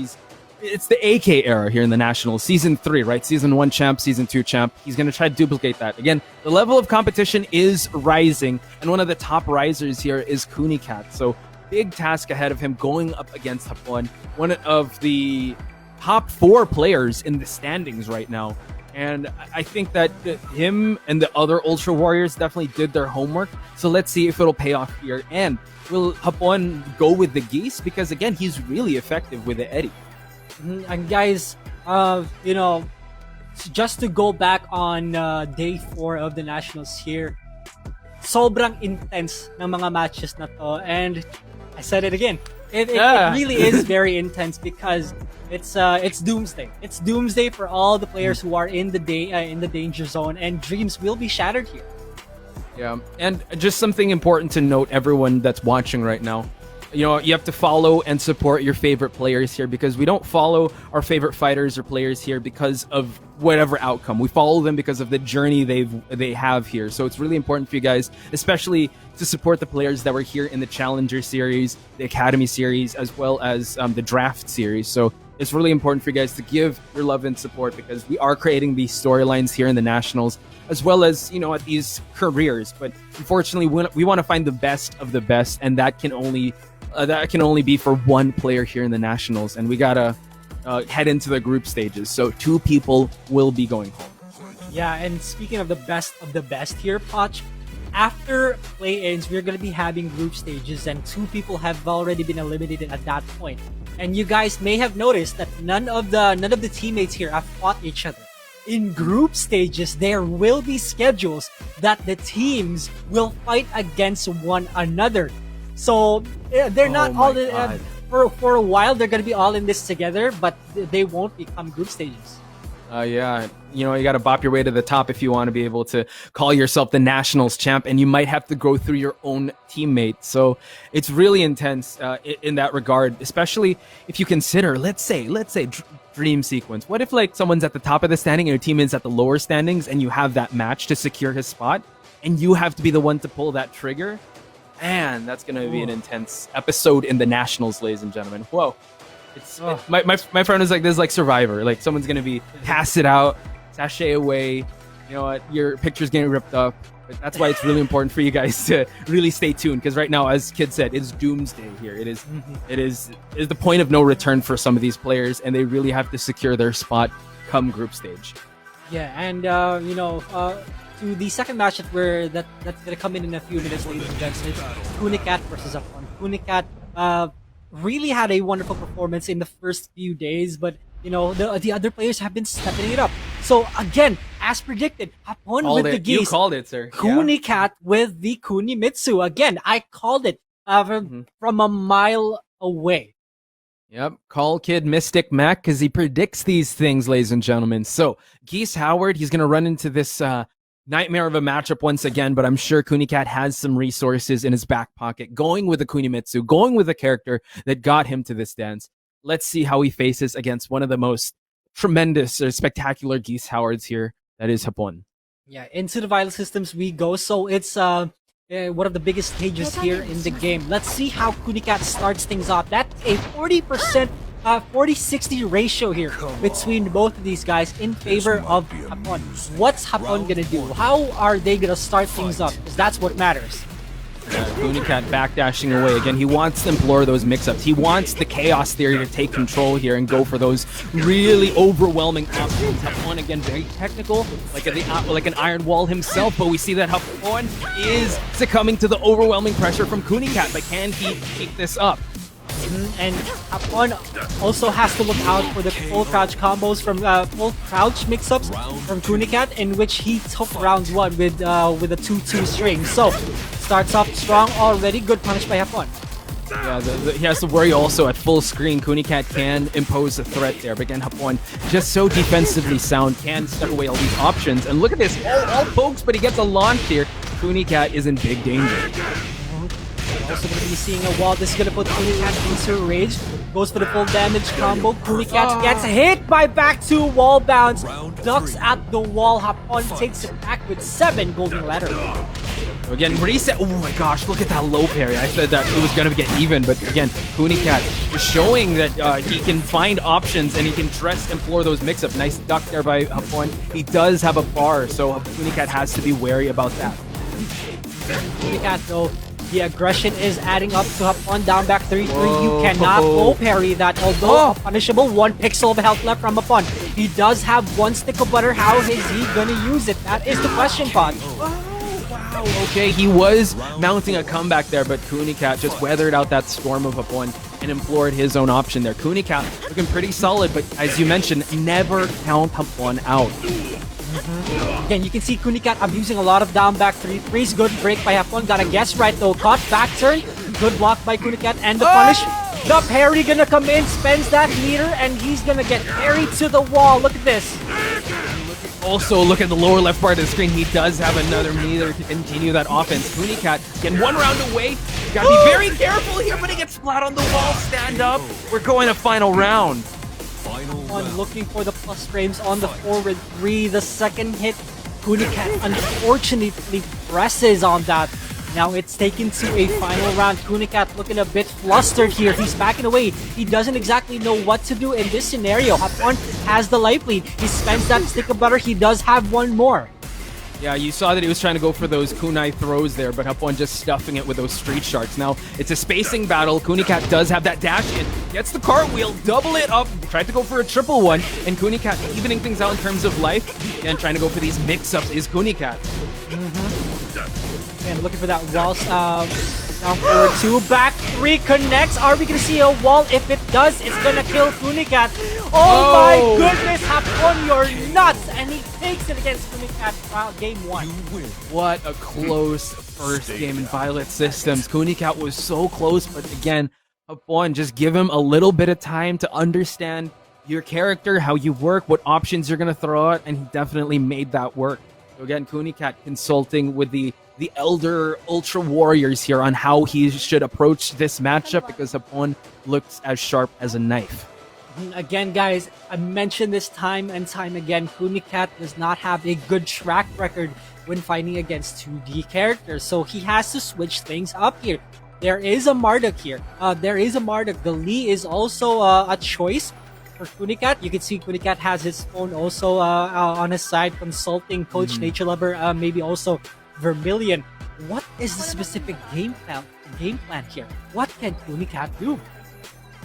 It's the AK era here in the Nationals. Season 3, right? Season 1 champ, Season 2 champ. He's going to try to duplicate that. Again, the level of competition is rising, and one of the top risers here is Kunicat. So, big task ahead of him going up against Hapon, one of the top 4 players in the standings right now. And I think that him and the other Ultra Warriors definitely did their homework. So, let's see if it'll pay off here. And will Hapon go with the Geese? Because, again, he's really effective with the Eddie. And guys, just to go back on day 4 of the Nationals here, sobrang intense ng mga matches na to, and I said it again. It really is very intense because it's doomsday. It's doomsday for all the players who are in the danger zone, and dreams will be shattered here. Yeah, and just something important to note, everyone that's watching right now. You have to follow and support your favorite players here, because we don't follow our favorite fighters or players here because of whatever outcome. We follow them because of the journey they have here. So it's really important for you guys, especially to support the players that were here in the Challenger Series, the Academy Series, as well as the Draft Series. So it's really important for you guys to give your love and support, because we are creating these storylines here in the Nationals, as well as, at these careers. But unfortunately, we want to find the best of the best, and that can only be for one player here in the Nationals, and we gotta head into the group stages. So 2 people will be going home. Yeah, and speaking of the best here, Poch, after play-ins, we're gonna be having group stages, and 2 people have already been eliminated at that point. And you guys may have noticed that none of the teammates here have fought each other. in group stages, there will be schedules that the teams will fight against one another. So they're not all in, for a while. They're gonna be all in this together, but they won't become group stages. Yeah, you know, you got to bop your way to the top if you want to be able to call yourself the Nationals champ, and you might have to go through your own teammate. So it's really intense in that regard, especially if you consider, let's say, dream sequence. What if like someone's at the top of the standing and your team is at the lower standings, and you have that match to secure his spot, and you have to be the one to pull that trigger? Man, that's going to be an intense episode in the Nationals, ladies and gentlemen. Whoa. My friend was like, this is like Survivor. Like someone's gonna be pass it out, sashay away. You know what? Your picture's getting ripped up. But that's why it's really important for you guys to really stay tuned. Because right now, as Kid said, it's doomsday here. It is the point of no return for some of these players, and they really have to secure their spot come group stage. Yeah, and to the second match that's gonna come in a few minutes, ladies and gents, it's Kunicat versus Hapon. Kunicat really had a wonderful performance in the first few days, but you know the other players have been stepping it up. So again, as predicted, Hapon with the geese. You called it, sir. Kunicat with the Kunimitsu. Again, I called it from a mile away. Yep, call Kid Mystic Mac because he predicts these things, ladies and gentlemen. So Geese Howard, he's gonna run into this nightmare of a matchup once again, but I'm sure Kunicat has some resources in his back pocket, going with the Kunimitsu, going with a character that got him to this dance. Let's see how he faces against one of the most tremendous or spectacular Geese Howards here, that is Hapon. Yeah, into the vital systems we go. So it's one of the biggest stages here in the game. Let's see how Kunicat starts things off. That's a 40%, 40-60 ratio here between both of these guys in favor of Hapon. What's Hapon gonna do? How are they gonna start things up? Because that's what matters. Kunicat backdashing away. Again, he wants to implore those mix-ups. He wants the chaos theory to take control here and go for those really overwhelming options. Hapon, again, very technical, like an iron wall himself, but we see that Hapon is succumbing to the overwhelming pressure from Kunicat, but can he keep this up? And Hapon also has to look out for the full crouch combos from full crouch mix-ups from Kunicat, in which he took round one with a 2-2 string. So starts off strong already. Good punish by Hapon. Yeah, he has to worry also at full screen. Kunicat can impose a threat there, but again, Hapon just so defensively sound, can step away all these options. And look at this, all pokes, but he gets a launch here. Kunicat is in big danger. Also going to be seeing a wall. This is going to put Kunicat into rage. Goes for the full damage combo. Kunicat gets hit by back two wall bounce. Ducks at the wall. Hapon takes it back with 7 golden letter. Again, reset. Oh my gosh, look at that low parry. I said that it was going to get even, but again, Kunicat is showing that he can find options and he can implore those mix-ups. Nice duck there by Hapon. He does have a bar, so Kunicat has to be wary about that. Kunicat, though, the aggression is adding up to Hapon down back 3-3. You cannot low parry that, although punishable. 1 pixel of health left from Hapon. He does have 1 stick of butter. How is he gonna use it? That is the question, Pod. Wow, okay, he was mounting a comeback there, but Kunicat just weathered out that storm of Hapon and implored his own option there. Kunicat looking pretty solid, but as you mentioned, never count Hapon out. Again, you can see Kunicat abusing a lot of down back 3-3s. Good break by Hapon. Got a guess right though. Caught back turn. Good block by Kunicat and the punish. The parry gonna come in, spends that meter, and he's gonna get parried to the wall. Look at this. Also, look at the lower left part of the screen. He does have another meter to continue that offense. Kunicat getting 1 round away. You gotta be very careful here, but he gets flat on the wall. Stand up. We're going to final round. Looking for the plus frames on the forward 3. The second hit, Kunicat unfortunately presses on that. Now it's taken to a final round. Kunicat looking a bit flustered here. He's backing away. He doesn't exactly know what to do in this scenario. Hapon has the life lead. He spends that stick of butter. He does have 1 more. Yeah, you saw that he was trying to go for those kunai throws there, but Hapon just stuffing it with those street sharks. Now, it's a spacing battle. Kunicat does have that dash in. Gets the cartwheel, double it up, tried to go for a triple one, and Kunicat evening things out in terms of life, and trying to go for these mix-ups is Kunicat. And looking for that wall. Down forward 2, back 3 connects. Are we gonna see a wall? If it does, it's gonna kill Kunicat. Oh my goodness, Hapon, you're nuts! and he takes it against Kunicat game 1. What a close first game in Violet Systems. Kunicat was so close, but again, Hapon, just give him a little bit of time to understand your character, how you work, what options you're going to throw out, and he definitely made that work. So again, Kunicat consulting with the elder Ultra Warriors here on how he should approach this matchup because Hapon looks as sharp as a knife. Again, guys, I mentioned this time and time again, Kunicat does not have a good track record when fighting against 2D characters, so he has to switch things up here. There is a Marduk here. The Lee is also a choice for Kunicat. You can see Kunicat has his phone also on his side, consulting Coach Nature Lover, maybe also Vermilion. What is the specific game plan here? What can Kunicat do?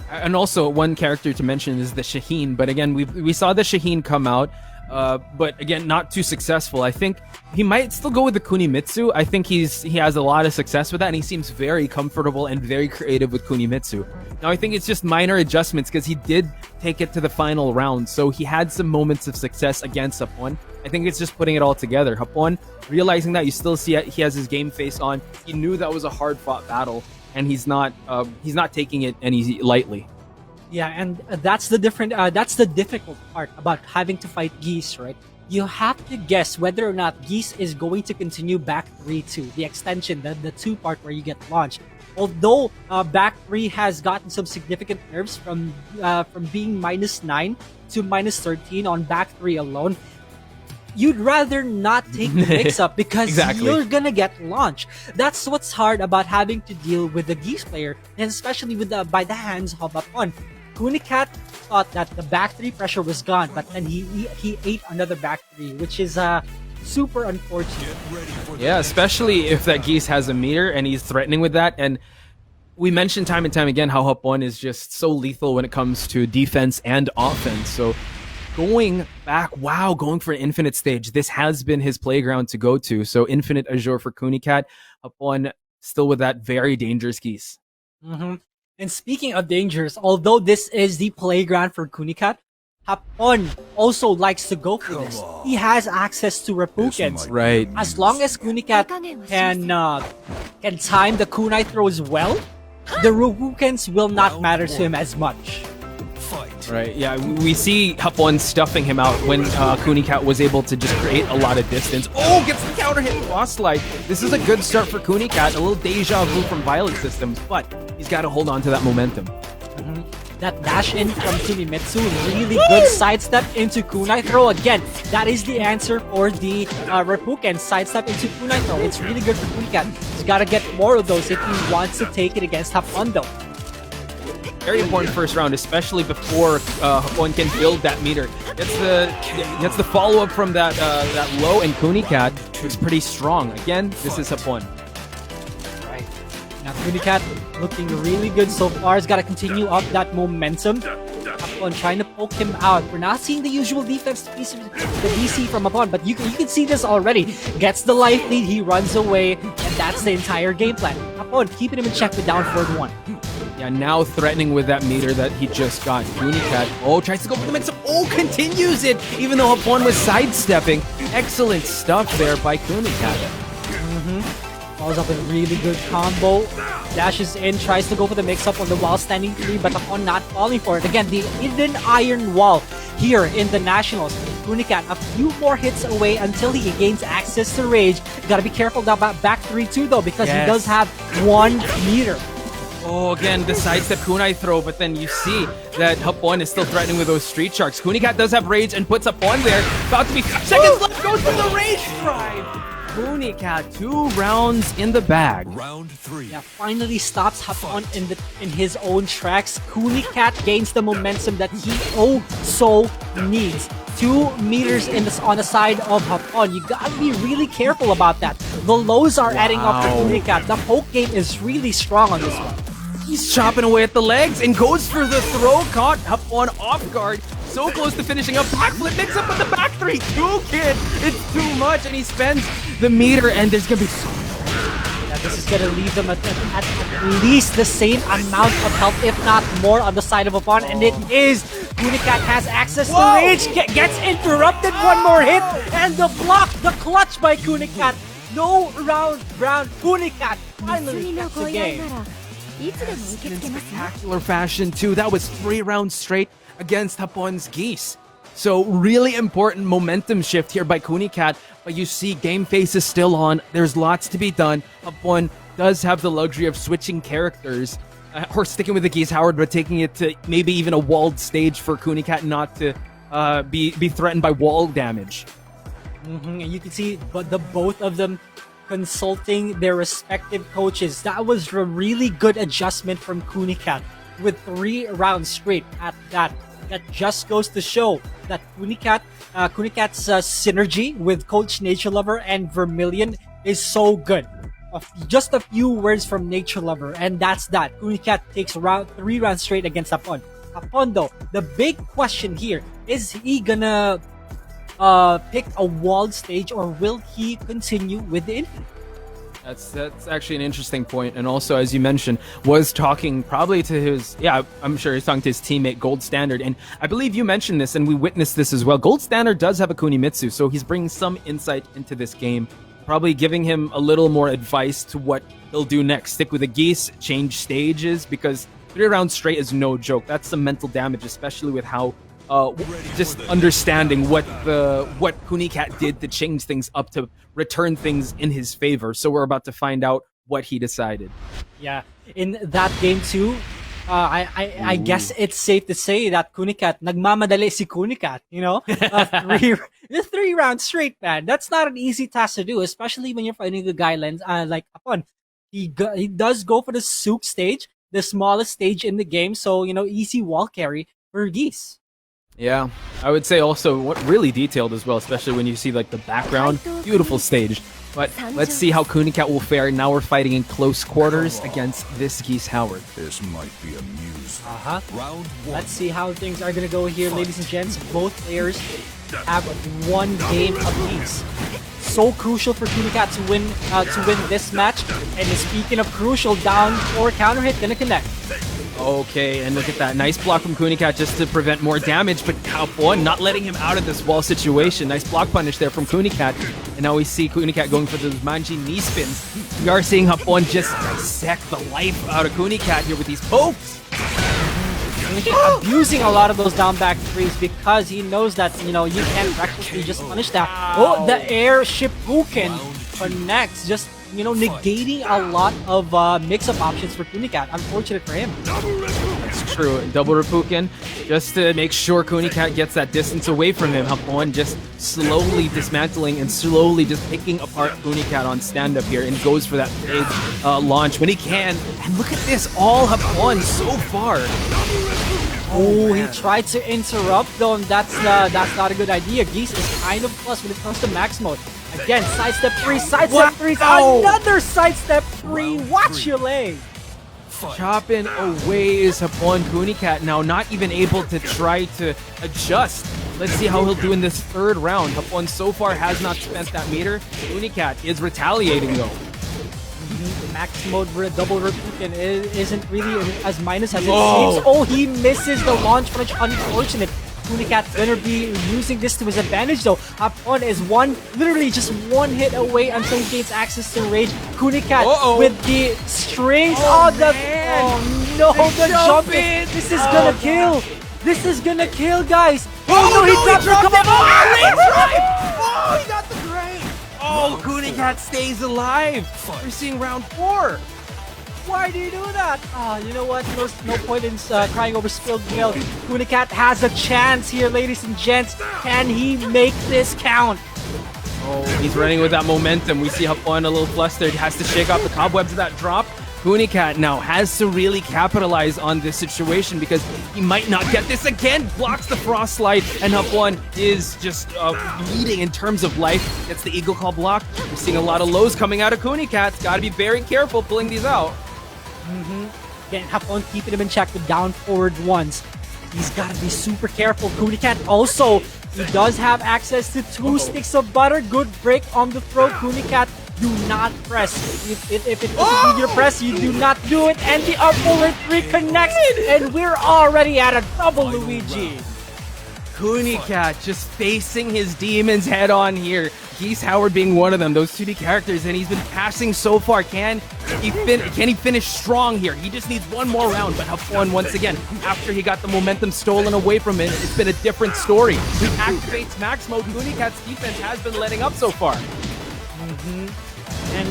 And also, one character to mention is the Shaheen. But again, we saw the Shaheen come out, but again, not too successful. I think he might still go with the Kunimitsu. I think he has a lot of success with that, and he seems very comfortable and very creative with Kunimitsu. Now, I think it's just minor adjustments because he did take it to the final round, so he had some moments of success against Hapon. I think it's just putting it all together. Hapon, realizing that, you still see he has his game face on. He knew that was a hard-fought battle, and he's not taking it any lightly. Yeah, and that's the difficult part about having to fight Geese, right? You have to guess whether or not Geese is going to continue back 3-2, the extension, the 2 part where you get launched. Although back 3 has gotten some significant nerfs from being -9 to -13 on back 3 alone, you'd rather not take the mix-up because Exactly. you're gonna get launched. That's what's hard about having to deal with the Geese player, and especially with by the hands of Hapon. Kunicat thought that the back 3 pressure was gone, but then he ate another back 3, which is super unfortunate. Yeah, especially if that Geese has a meter and he's threatening with that. And we mentioned time and time again how Hapon is just so lethal when it comes to defense and offense. So going back, going for an infinite stage. This has been his playground to go to. So infinite Azure for Kunicat. Hapon still with that very dangerous Geese. And speaking of dangers, although this is the playground for Kunicat, Hapon also likes to go for this. He has access to Repukens. Right. As long as Kunicat can time the kunai throws well, the Repukens will not matter to him as much. Right, yeah, we see Hapon stuffing him out when Kunicat was able to just create a lot of distance. Oh, gets the counter hit Lost Light. This is a good start for Kunicat, a little deja vu from Violet Systems, but he's got to hold on to that momentum. That dash in from Kunimitsu, really good sidestep into kunai throw. Again, that is the answer for the Reppuken, sidestep into kunai throw. It's really good for Kunicat. He's got to get more of those if he wants to take it against Hapon though. Very important first round, especially before Hapon can build that meter. Gets the follow-up from that low, and Kunicat is pretty strong. Again, this is Hapon. Right. Now Kunicat looking really good so far. He's got to continue up that momentum. Hapon trying to poke him out. We're not seeing the usual defense the DC from Hapon, but you can see this already. Gets the life lead, he runs away, and that's the entire game plan. Hapon keeping him in check with down forward 1. Yeah, now threatening with that meter that he just got. Kunicat, tries to go for the mix-up. Continues it, even though Hapon was sidestepping. Excellent stuff there by Kunicat. Follows up with a really good combo. Dashes in, tries to go for the mix-up on the wall standing 3, but Hapon not falling for it. Again, the hidden iron wall here in the Nationals. Kunicat a few more hits away until he gains access to Rage. You gotta be careful about back 3-2 though, because he does have 1 meter. Again, the sidestep kunai throw, but then you see that Hapon is still threatening with those Street Sharks. Kunicat does have Rage and puts Hapon there. About to be seconds left, goes for the Rage Drive. Kunicat, 2 rounds in the bag. Round 3. Yeah, finally stops Hapon in his own tracks. Kunicat gains the momentum that he so needs. 2 meters on the side of Hapon. You gotta be really careful about that. The lows are adding up for Kunicat. The poke game is really strong on this one. He's chopping away at the legs and goes for the throw. Caught Hapon off guard. So close to finishing up. Backflip mix up with the back 3-2 kid. It's too much, and he spends the meter, and there's gonna be so much. Yeah, this is gonna leave them at least the same amount of health, if not more, on the side of Hapon, and it is Kunicat has access to rage, gets interrupted, one more hit, and the block, the clutch by Kunicat. No round, Kunicat finally gets the game. In Spectacular fashion too. That was 3 rounds straight against Hapon's Geese. So really important momentum shift here by Kunicat, but you see game face is still on. There's lots to be done. Hapon does have the luxury of switching characters, or sticking with the Geese Howard, but taking it to maybe even a walled stage for Kunicat not to be threatened by wall damage. And you can see the both of them consulting their respective coaches. That was a really good adjustment from Kunicat with 3 rounds straight at that. That just goes to show that Kunicat's synergy with Coach Nature Lover and Vermilion is so good. Just a few words from Nature Lover, and that's that. Kunicat takes 3 rounds straight against Hapon. Hapon, though, the big question here, is he gonna pick a walled stage, or will he continue with the infinite? That's actually an interesting point, and also, as you mentioned, was talking probably to his, I'm sure he's talking to his teammate Gold Standard, and I believe you mentioned this, and we witnessed this as well. Gold Standard does have a Kunimitsu, so he's bringing some insight into this game, probably giving him a little more advice to what he'll do next. Stick with the Geese, change stages, because 3 rounds straight is no joke. That's some mental damage, especially with how just understanding what Kunicat did to change things up, to return things in his favor. So we're about to find out what he decided. Yeah, in that game too, I guess it's safe to say that Kunicat, nagmamadali si Kunicat, you know? 3 rounds straight, man. That's not an easy task to do, especially when you're fighting a guy like Hapon. He does go for the Souk stage, the smallest stage in the game, so, you know, easy wall carry for Geese. Yeah, I would say also what really detailed as well, especially when you see like the background. Beautiful stage. But let's see how Kunicat will fare. Now we're fighting in close quarters against this Geese Howard. This might be amusing. Round 1. Let's see how things are gonna go here, ladies and gents. Both players have 1 game apiece. So crucial for Kunicat to win this match. And speaking of crucial, down 4 counter hit, gonna connect. Okay, and look at that. Nice block from Kunicat just to prevent more damage, but Hapon not letting him out of this wall situation. Nice block punish there from Kunicat. And now we see Kunicat going for those Manji knee spins. We are seeing Hapon just dissect the life out of Kunicat here with these pokes. Kunicat abusing a lot of those down back threes because he knows that, you know, you can't recklessly just punish that. Oh, the airship Puken connects, just, you know, negating a lot of mix-up options for Kunicat. Unfortunate for him. That's true. Double Rapuken just to make sure Kunicat gets that distance away from him. Hapon just slowly dismantling and slowly just picking apart Kunicat on stand-up here, and goes for that big launch when he can. And look at this, all Hapon so far. Oh, he tried to interrupt though, and that's not a good idea. Geese is kind of plus when it comes to max mode. Again, sidestep 3, sidestep 3, another sidestep 3. Watch your leg. Chopping away is Hapon. Kunicat now not even able to try to adjust. Let's see how he'll do in this 3rd round. Hapon so far has not spent that meter. Kunicat is retaliating though. The max mode double Rapuken isn't really as minus as it seems. Oh, he misses the launch punch. Unfortunate. Kunicat's gonna be using this to his advantage though. Hapon is literally just 1 hit away until he gains access to rage. Kunicat with the strings. Oh no, the jump in. This is gonna kill. This is gonna kill, guys. Oh no, he dropped the Oh, he got the grave. Oh, Kunicat stays alive. We're seeing round 4. Why do you do that? You know what? No point in crying over spilled milk. Kunicat has a chance here, ladies and gents. Can he make this count? Oh, he's running with that momentum. We see Hapon a little flustered. Has to shake off the cobwebs of that drop. Kunicat now has to really capitalize on this situation because he might not get this again. Blocks the frost slide, and Hapon is just bleeding in terms of life. Gets the eagle claw block. We're seeing a lot of lows coming out of Kunicat. Got to be very careful pulling these out. Again, Hapon keeping him in check with down forward ones. He's got to be super careful. Kunicat also, he does have access to 2 sticks of butter. Good break on the throw. Kunicat do not press. If it doesn't need your press, you do not do it. And the up over 3 connects, and we're already at a double Luigi. Kunicat just facing his demons head on here. Geese Howard being one of them, those 2D characters, and he's been passing so far. Can he finish strong here? He just needs one more round, but Hapon once again, after he got the momentum stolen away from him, it's been a different story. He activates max mode. Kunicat's defense has been letting up so far. And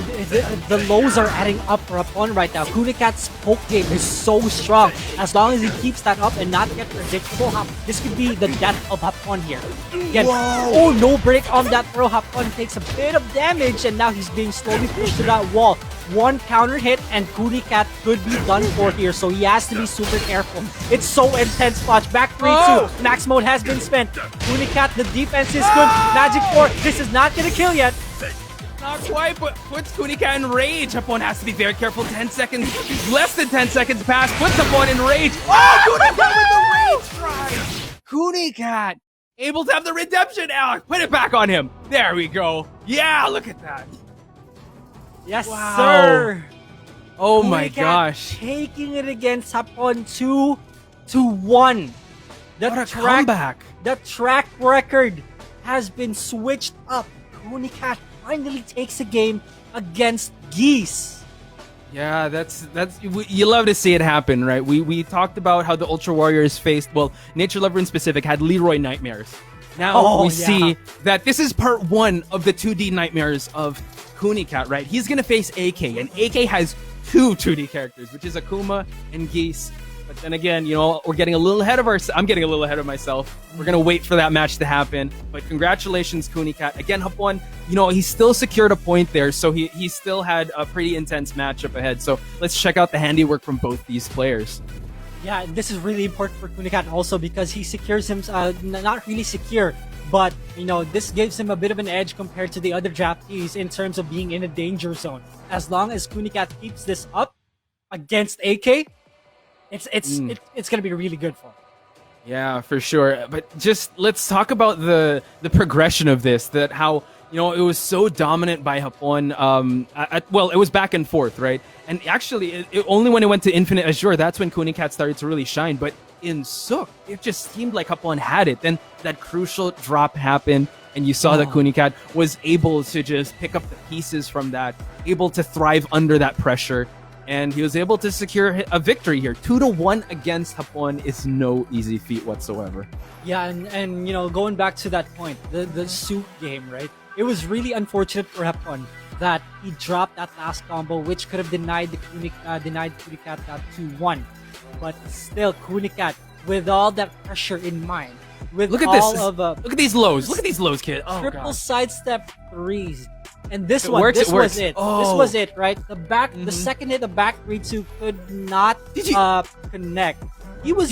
the lows are adding up for Hapon right now. Kunicat's poke game is so strong. As long as he keeps that up and not get predictable, this could be the death of Hapon here. Again, oh, no break on that throw. Hapon takes a bit of damage, and now he's being slowly pushed to that wall. One counter hit, and Kunicat could be done for here, so he has to be super careful. It's so intense, Watch. Back 3-2. Max mode has been spent. Kunicat, the defense is good. Magic 4. This is not gonna kill yet. Not quite, but puts Kunicat in rage. Hapon has to be very careful. 10 seconds, less than 10 seconds pass, puts Hapon in rage. Oh, Kunicat with the rage drive. Kunicat able to have the redemption. Alex, put it back on him. There we go. Yeah, look at that. Yes, Wow. sir. Oh my Kunicat gosh. taking it against Hapon 2-1. What a comeback. The track record has been switched up. Kunicat finally takes a game against Geese. Yeah, you love to see it happen, right? We talked about how the Ultra Warriors faced, well, Nature Lover in specific had Leroy nightmares. Now we see that this is part 1 of the 2D nightmares of Kunicat, right? He's gonna face AK, and AK has 2 2D characters, which is Akuma and Geese. But then again, we're getting a little ahead of I'm getting a little ahead of myself. We're gonna wait for that match to happen. But congratulations, Kunicat. Again, Hapon, he still secured a point there, so he still had a pretty intense matchup ahead. So let's check out the handiwork from both these players. Yeah, this is really important for Kunicat also because he secures him, not really secure, but this gives him a bit of an edge compared to the other Japanese in terms of being in a danger zone. As long as Kunicat keeps this up against AK, it's gonna be really good for him. Yeah, for sure. But just let's talk about the progression of this. That how it was so dominant by Hapon. Well, it was back and forth, right? And actually, only when it went to Infinite Azure, that's when Kunicat started to really shine. But in Sook, it just seemed like Hapon had it. Then that crucial drop happened, and you saw that Kunicat was able to just pick up the pieces from that, able to thrive under that pressure. And he was able to secure a victory here. 2-1 against Hapon is no easy feat whatsoever. Yeah, and going back to that point, the suit game, right? It was really unfortunate for Hapon that he dropped that last combo, which could have denied Kunicat that 2-1. But still, Kunicat, with all that pressure in mind, with look at these lows. Look at these lows, kid. Oh, triple God. sidestep 3s. And this It one, works, this it was works. it. Oh. This was it, right? The second hit, the back 3-2 could not connect. He was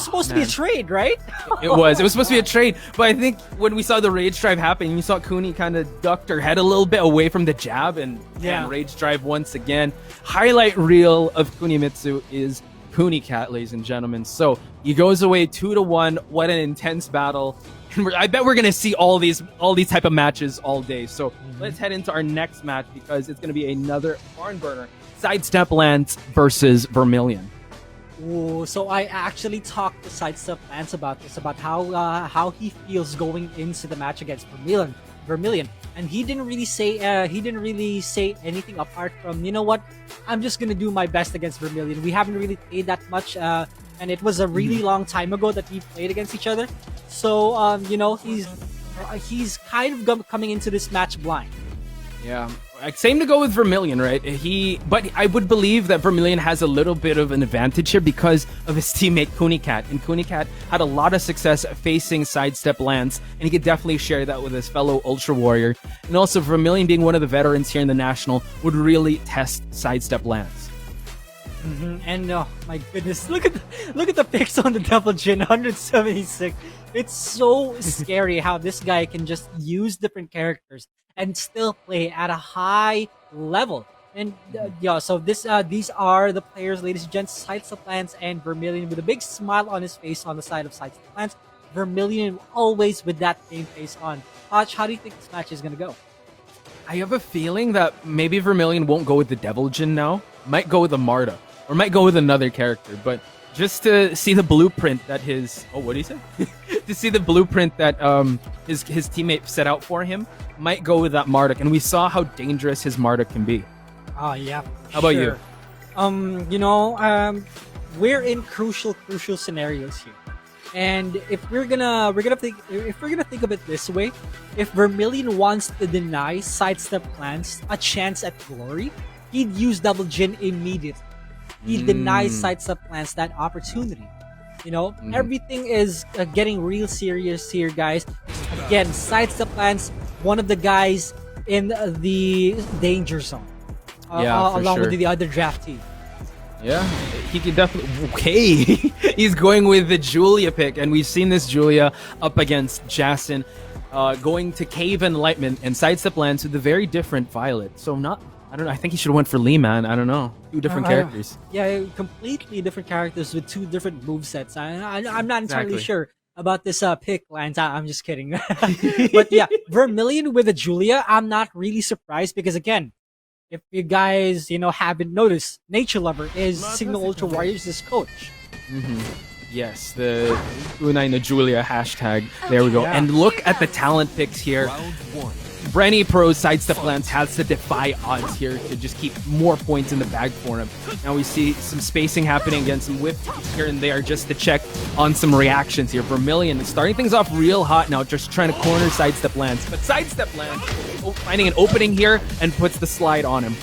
supposed to be a trade, right? It was supposed to be a trade, but I think when we saw the rage drive happen, you saw Kuni kind of ducked her head a little bit away from the jab, and rage drive once again. Highlight reel of Kunimitsu is Kunicat, ladies and gentlemen. So he goes away 2-1. What an intense battle! And I bet we're gonna see all these type of matches all day. So let's head into our next match because it's gonna be another barn burner. Sidesteplance versus Vermilion. Ooh, so I actually talked to Sidesteplance about this, about how he feels going into the match against Vermilion, and he didn't really say anything apart from, I'm just gonna do my best against Vermilion. We haven't really played that much, and it was a really long time ago that we played against each other. So he's kind of coming into this match blind. Yeah, same to go with Vermilion, right? But I would believe that Vermilion has a little bit of an advantage here because of his teammate Kunicat. And Kunicat had a lot of success facing Sidesteplance, and he could definitely share that with his fellow Ultra Warrior. And also, Vermilion being one of the veterans here in the National would really test Sidesteplance. And oh my goodness, look at the picks on the double chin, 176. It's so scary how this guy can just use different characters and still play at a high level. And so these are the players, ladies and gents, Sidesteplance and Vermilion, with a big smile on his face on the side of Sidesteplance. Vermilion always with that same face on. Hotch, how do you think this match is gonna go? I have a feeling that maybe Vermilion won't go with the Devil Jin now. Might go with the Marta. Or might go with another character. But just to see the blueprint that his... Oh, what did he say? To see the blueprint that his teammate set out for him, might go with that Marduk. And we saw how dangerous his Marduk can be. Oh, yeah. How about you? We're in crucial scenarios here. And if we're gonna think of it this way, if Vermilion wants to deny Sidesteplance a chance at glory, he'd use Double Jin immediately. He denies Sidesteplance that opportunity. Everything is getting real serious here, guys. Again, Sidesteplance, one of the guys in the danger zone. Along with the other draftee. Yeah, he can definitely... Okay, he's going with the Julia pick, and we've seen this Julia up against Jason, going to Cave Enlightenment and Sidesteplance with a very different Violet. So I don't know, I think he should have went for Lee, man. I don't know. Two different characters. Yeah, completely different characters with two different movesets. I'm not entirely sure about this pick, Lance. I'm just kidding. But yeah, Vermilion with a Julia, I'm not really surprised because, again, if you guys, haven't noticed, Nature Lover is Signal Ultra Warriors' coach. Yes, the Unai na Julia hashtag. There we go. Yeah. And look at the talent picks here. Round 1. BRE Pro's Sidesteplance has to defy odds here to just keep more points in the bag for him. Now we see some spacing happening against some whiff here and there just to check on some reactions here. Vermilion is starting things off real hot now, just trying to corner Sidesteplance. But Sidesteplance finding an opening here and puts the slide on him.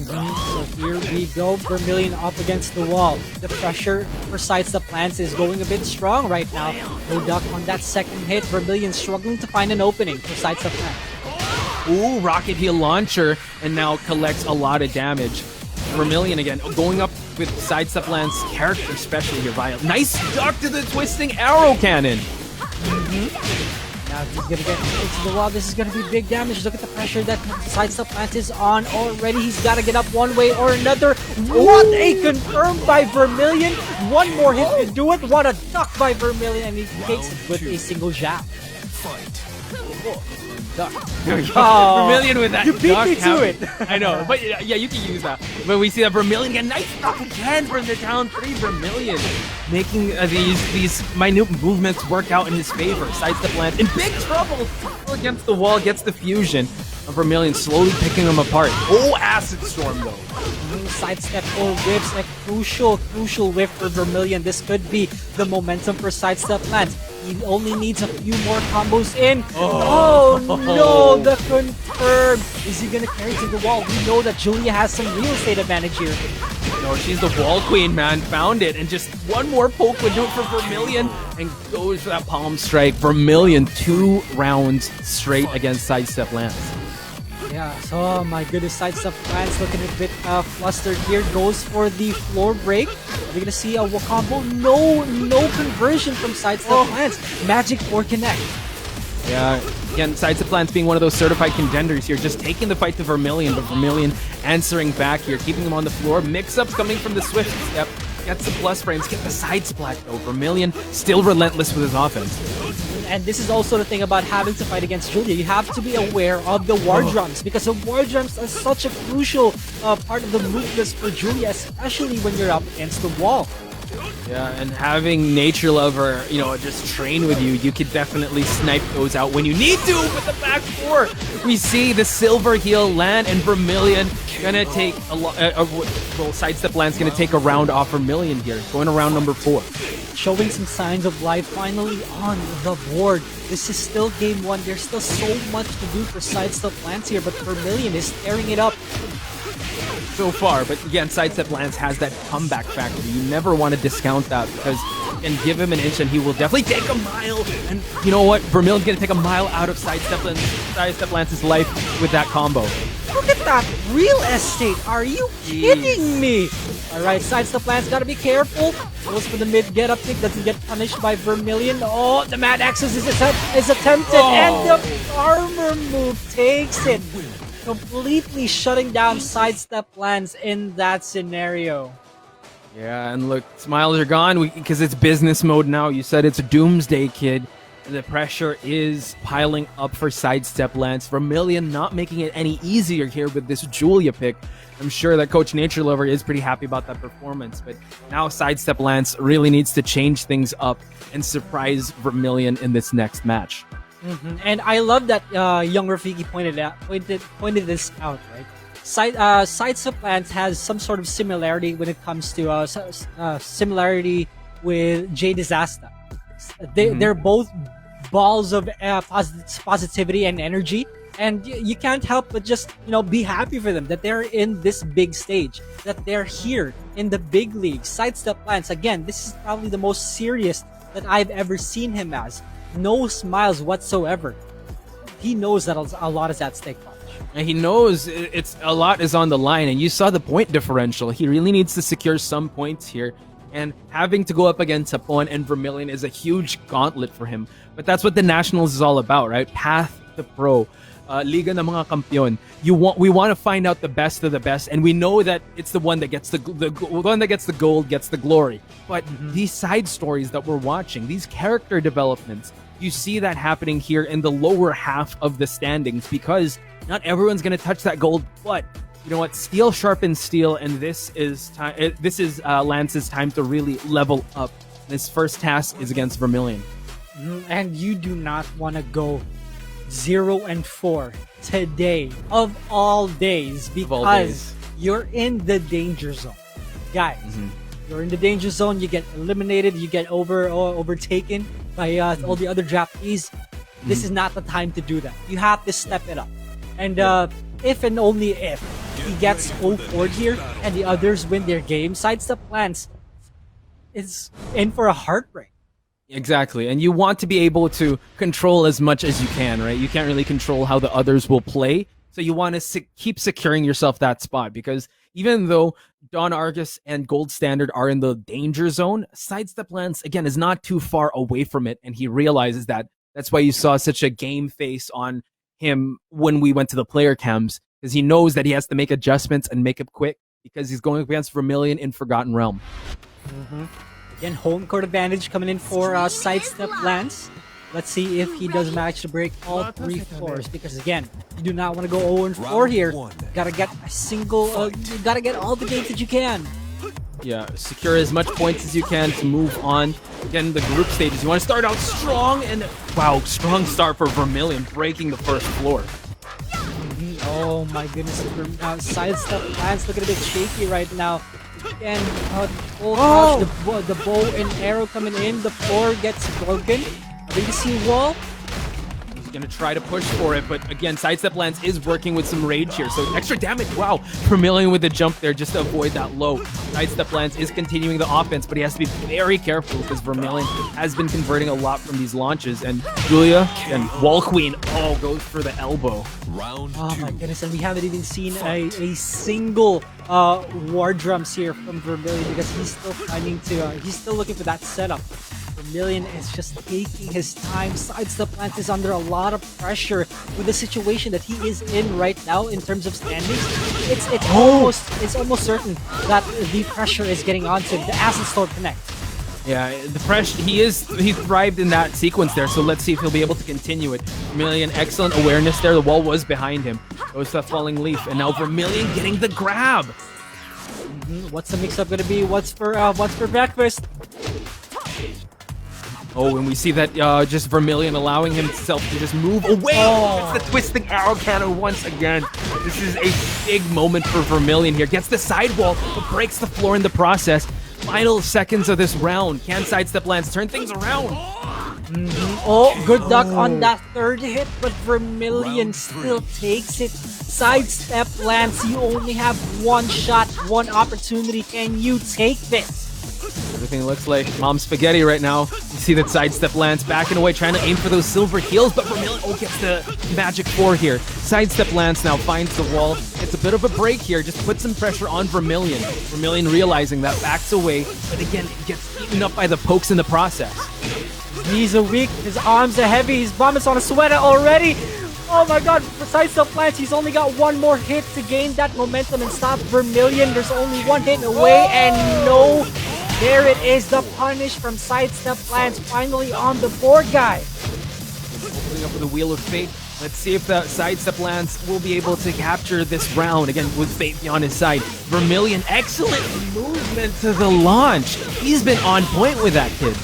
So here we go, Vermilion up against the wall. The pressure for Sidesteplance is going a bit strong right now. No duck on that second hit. Vermilion struggling to find an opening for Sidesteplance. Ooh, rocket heel launcher, and now collects a lot of damage. Vermilion again, going up with Sidesteplance character special here, Violet. Nice duck to the twisting arrow cannon. Now he's gonna get into the wall. This is gonna be big damage. Look at the pressure that Sidesteplance is on already. He's gotta get up one way or another. What a confirm by Vermilion. One more hit to do it. What a duck by Vermilion, and he takes it with a single jab. Fight. Duck. Oh, Vermilion with that you beat duck me to habit. it. I know, but yeah, you can use that. But we see that Vermilion again. Nice duck again from the down 3. Vermilion making these minute movements work out in his favor. Sidesteplance in big trouble against the wall, gets the fusion. Vermilion slowly picking them apart. Oh, Acid Storm though. Sidestep or whips, a crucial whiff for Vermilion. This could be the momentum for Sidesteplance. He only needs a few more combos in. Oh no, the confirm. Is he gonna carry to the wall? We know that Julia has some real estate advantage here. No, she's the wall queen, man. Found it, and just one more poke would do it for Vermilion, and goes for that palm strike. Vermilion 2 rounds straight against Sidesteplance. Yeah, so oh my goodness, Sidesteplance looking a bit flustered here. Goes for the floor break. Are we gonna see a combo? No conversion from Sidesteplance. Magic or connect. Yeah, again, Sidesteplance being one of those certified contenders here, just taking the fight to Vermilion, but Vermilion answering back here, keeping him on the floor. Mix-ups coming from the Swift step, gets the plus frames, get the side splat though. Vermilion still relentless with his offense. And this is also the thing about having to fight against Julia. You have to be aware of the war drums, because the war drums are such a crucial part of the movements for Julia, especially when you're up against the wall. Yeah, and having Nature Lover, just train with you, you could definitely snipe those out when you need to with the back 4. We see the silver heel land, and Vermilion gonna take a lot. Sidesteplance gonna take a round off Vermilion here, going to round number 4. Showing some signs of life finally on the board. This is still game 1. There's still so much to do for Sidesteplance here, but Vermilion is tearing it up so far. But again, Sidesteplance has that comeback factor. You never want to discount that, because and give him an inch and he will definitely take a mile. And you know what? Vermilion's gonna take a mile out of Sidesteplance's life with that combo. Look at that real estate. Are you kidding me? Alright, Sidesteplance gotta be careful. Goes for the mid get up kick, doesn't get punished by Vermilion. Oh, the Mad Axis is attempted, and the armor move takes it. Completely shutting down Sidesteplance in that scenario. Yeah, and look, smiles are gone because it's business mode now. You said it's a Doomsday Kid. The pressure is piling up for Sidesteplance. Vermilion not making it any easier here with this Julia pick. I'm sure that Coach Nature Lover is pretty happy about that performance, but now Sidesteplance really needs to change things up and surprise Vermilion in this next match. And I love that young Rafiki pointed this out, right? Sidesteplance has some sort of similarity when it comes to similarity with J Disaster. They're both balls of positivity and energy, and you can't help but just be happy for them that they're in this big stage, that they're here in the big league. Sidesteplance, again, this is probably the most serious that I've ever seen him as. No smiles whatsoever. He knows that a lot is at stake. And he knows it's a lot is on the line, and you saw the point differential. He really needs to secure some points here. And having to go up against Hapon and Vermilion is a huge gauntlet for him. But that's what the Nationals is all about, right? Path to Pro. Liga ng mga Kampiyon. We want to find out the best of the best, and we know that it's the one that gets the one that gets the gold gets the glory. But these side stories that we're watching, these character developments, you see that happening here in the lower half of the standings, because not everyone's going to touch that gold. But you know what? Steel sharpens steel, and this is time. This is Lance's time to really level up. His first task is against Vermilion, and you do not want to go 0-4 today of all days, because you're in the danger zone, guys. You're in the danger zone. You get eliminated. You get overtaken by all the other Japanese. This is not the time to do that. You have to step it up. And if and only if he gets 0-4 here and the others win their game, Sidesteplance is in for a heartbreak. Exactly, and you want to be able to control as much as you can, right? You can't really control how the others will play, so you want to keep securing yourself that spot, because even though Don Argus and Gold Standard are in the danger zone, Sidesteplance, again, is not too far away from it, and he realizes that. That's why you saw such a game face on him when we went to the player cams, because he knows that he has to make adjustments and make it quick, because he's going against Vermilion in Forgotten Realm. Again, home court advantage coming in for Sidesteplance. Let's see if he does manage to break all 3 floors, because again, you do not want to go 0-4 here. Gotta get a single, you gotta get all the games that you can. Yeah, secure as much points as you can to move on. Again, the group stages, you want to start out strong, and wow, strong start for Vermilion, breaking the first floor. Oh my goodness, Sidesteplance looking a bit shaky right now. And the bow and arrow coming in, the floor gets broken. Do you see wall? He's going to try to push for it, but again, Sidesteplance is working with some rage here, so extra damage. Wow, Vermilion with the jump there just to avoid that low. Sidesteplance is continuing the offense, but he has to be very careful, because Vermilion has been converting a lot from these launches, and Julia and Wall Queen goes for the elbow. Oh my goodness, and we haven't even seen a single war drums here from Vermilion, because he's still planning to, he's still looking for that setup. Vermilion is just taking his time. Sidesteplance is under a lot of pressure with the situation that he is in right now in terms of standings. It's almost certain that the pressure is getting onto him. The Acid Storm connect. Yeah, the pressure, he thrived in that sequence there, so let's see if he'll be able to continue it. Vermilion, excellent awareness there. The wall was behind him. Goes to Falling Leaf, and now Vermilion getting the grab. What's the mix-up gonna be? What's for breakfast? Oh, and we see that just Vermilion allowing himself to just move away. It's the twisting arrow cannon once again. This is a big moment for Vermilion here. Gets the sidewall, but breaks the floor in the process. Final seconds of this round. Can Sidesteplance turn things around? Oh, good luck on that third hit, but Vermilion still takes it. Sidesteplance, you only have one shot, one opportunity. Can you take this? Everything looks like Mom Spaghetti right now. You see that Sidesteplance backing away, trying to aim for those silver heels, but Vermilion gets the magic 4 here. Sidesteplance now finds the wall. It's a bit of a break here, just put some pressure on Vermilion. Vermilion realizing that, backs away, but again, gets eaten up by the pokes in the process. His knees are weak, his arms are heavy, his bum is on a sweater already. Oh my god, for Sidesteplance, he's only got one more hit to gain that momentum and stop Vermilion. There's only one hit away, and no. There it is, the punish from Sidesteplance, finally on the board, guys. coming up with the Wheel of Fate. Let's see if the Sidesteplance will be able to capture this round. Again, with Fate on his side. Vermilion, excellent movement to the launch. He's been on point with that kid.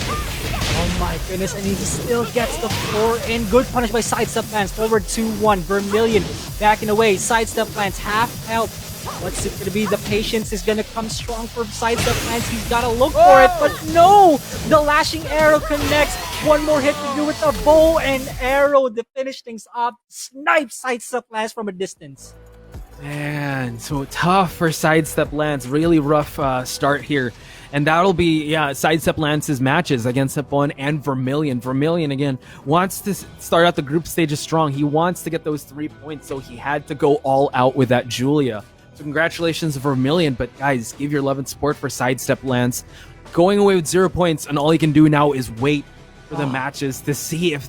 Oh my goodness, and he still gets the 4 in. Good punish by Sidesteplance. Forward 2-1. Vermilion backing away. Sidesteplance half help. What's it going to be? The patience is going to come strong for Sidesteplance. He's got to look for it, but no! The lashing arrow connects. One more hit to do with the bow and arrow to finish things off. Snipe Sidesteplance from a distance. Man, so tough for Sidesteplance. Really rough start here. And that'll be, Sidesteplance's matches against Hapon and Vermilion. Vermilion, again, wants to start out the group stages strong. He wants to get those 3 points, so he had to go all out with that Julia. So congratulations, Vermilion. But guys, give your love and support for Sidesteplance. Going away with 0 points, and all he can do now is wait for the matches to see if,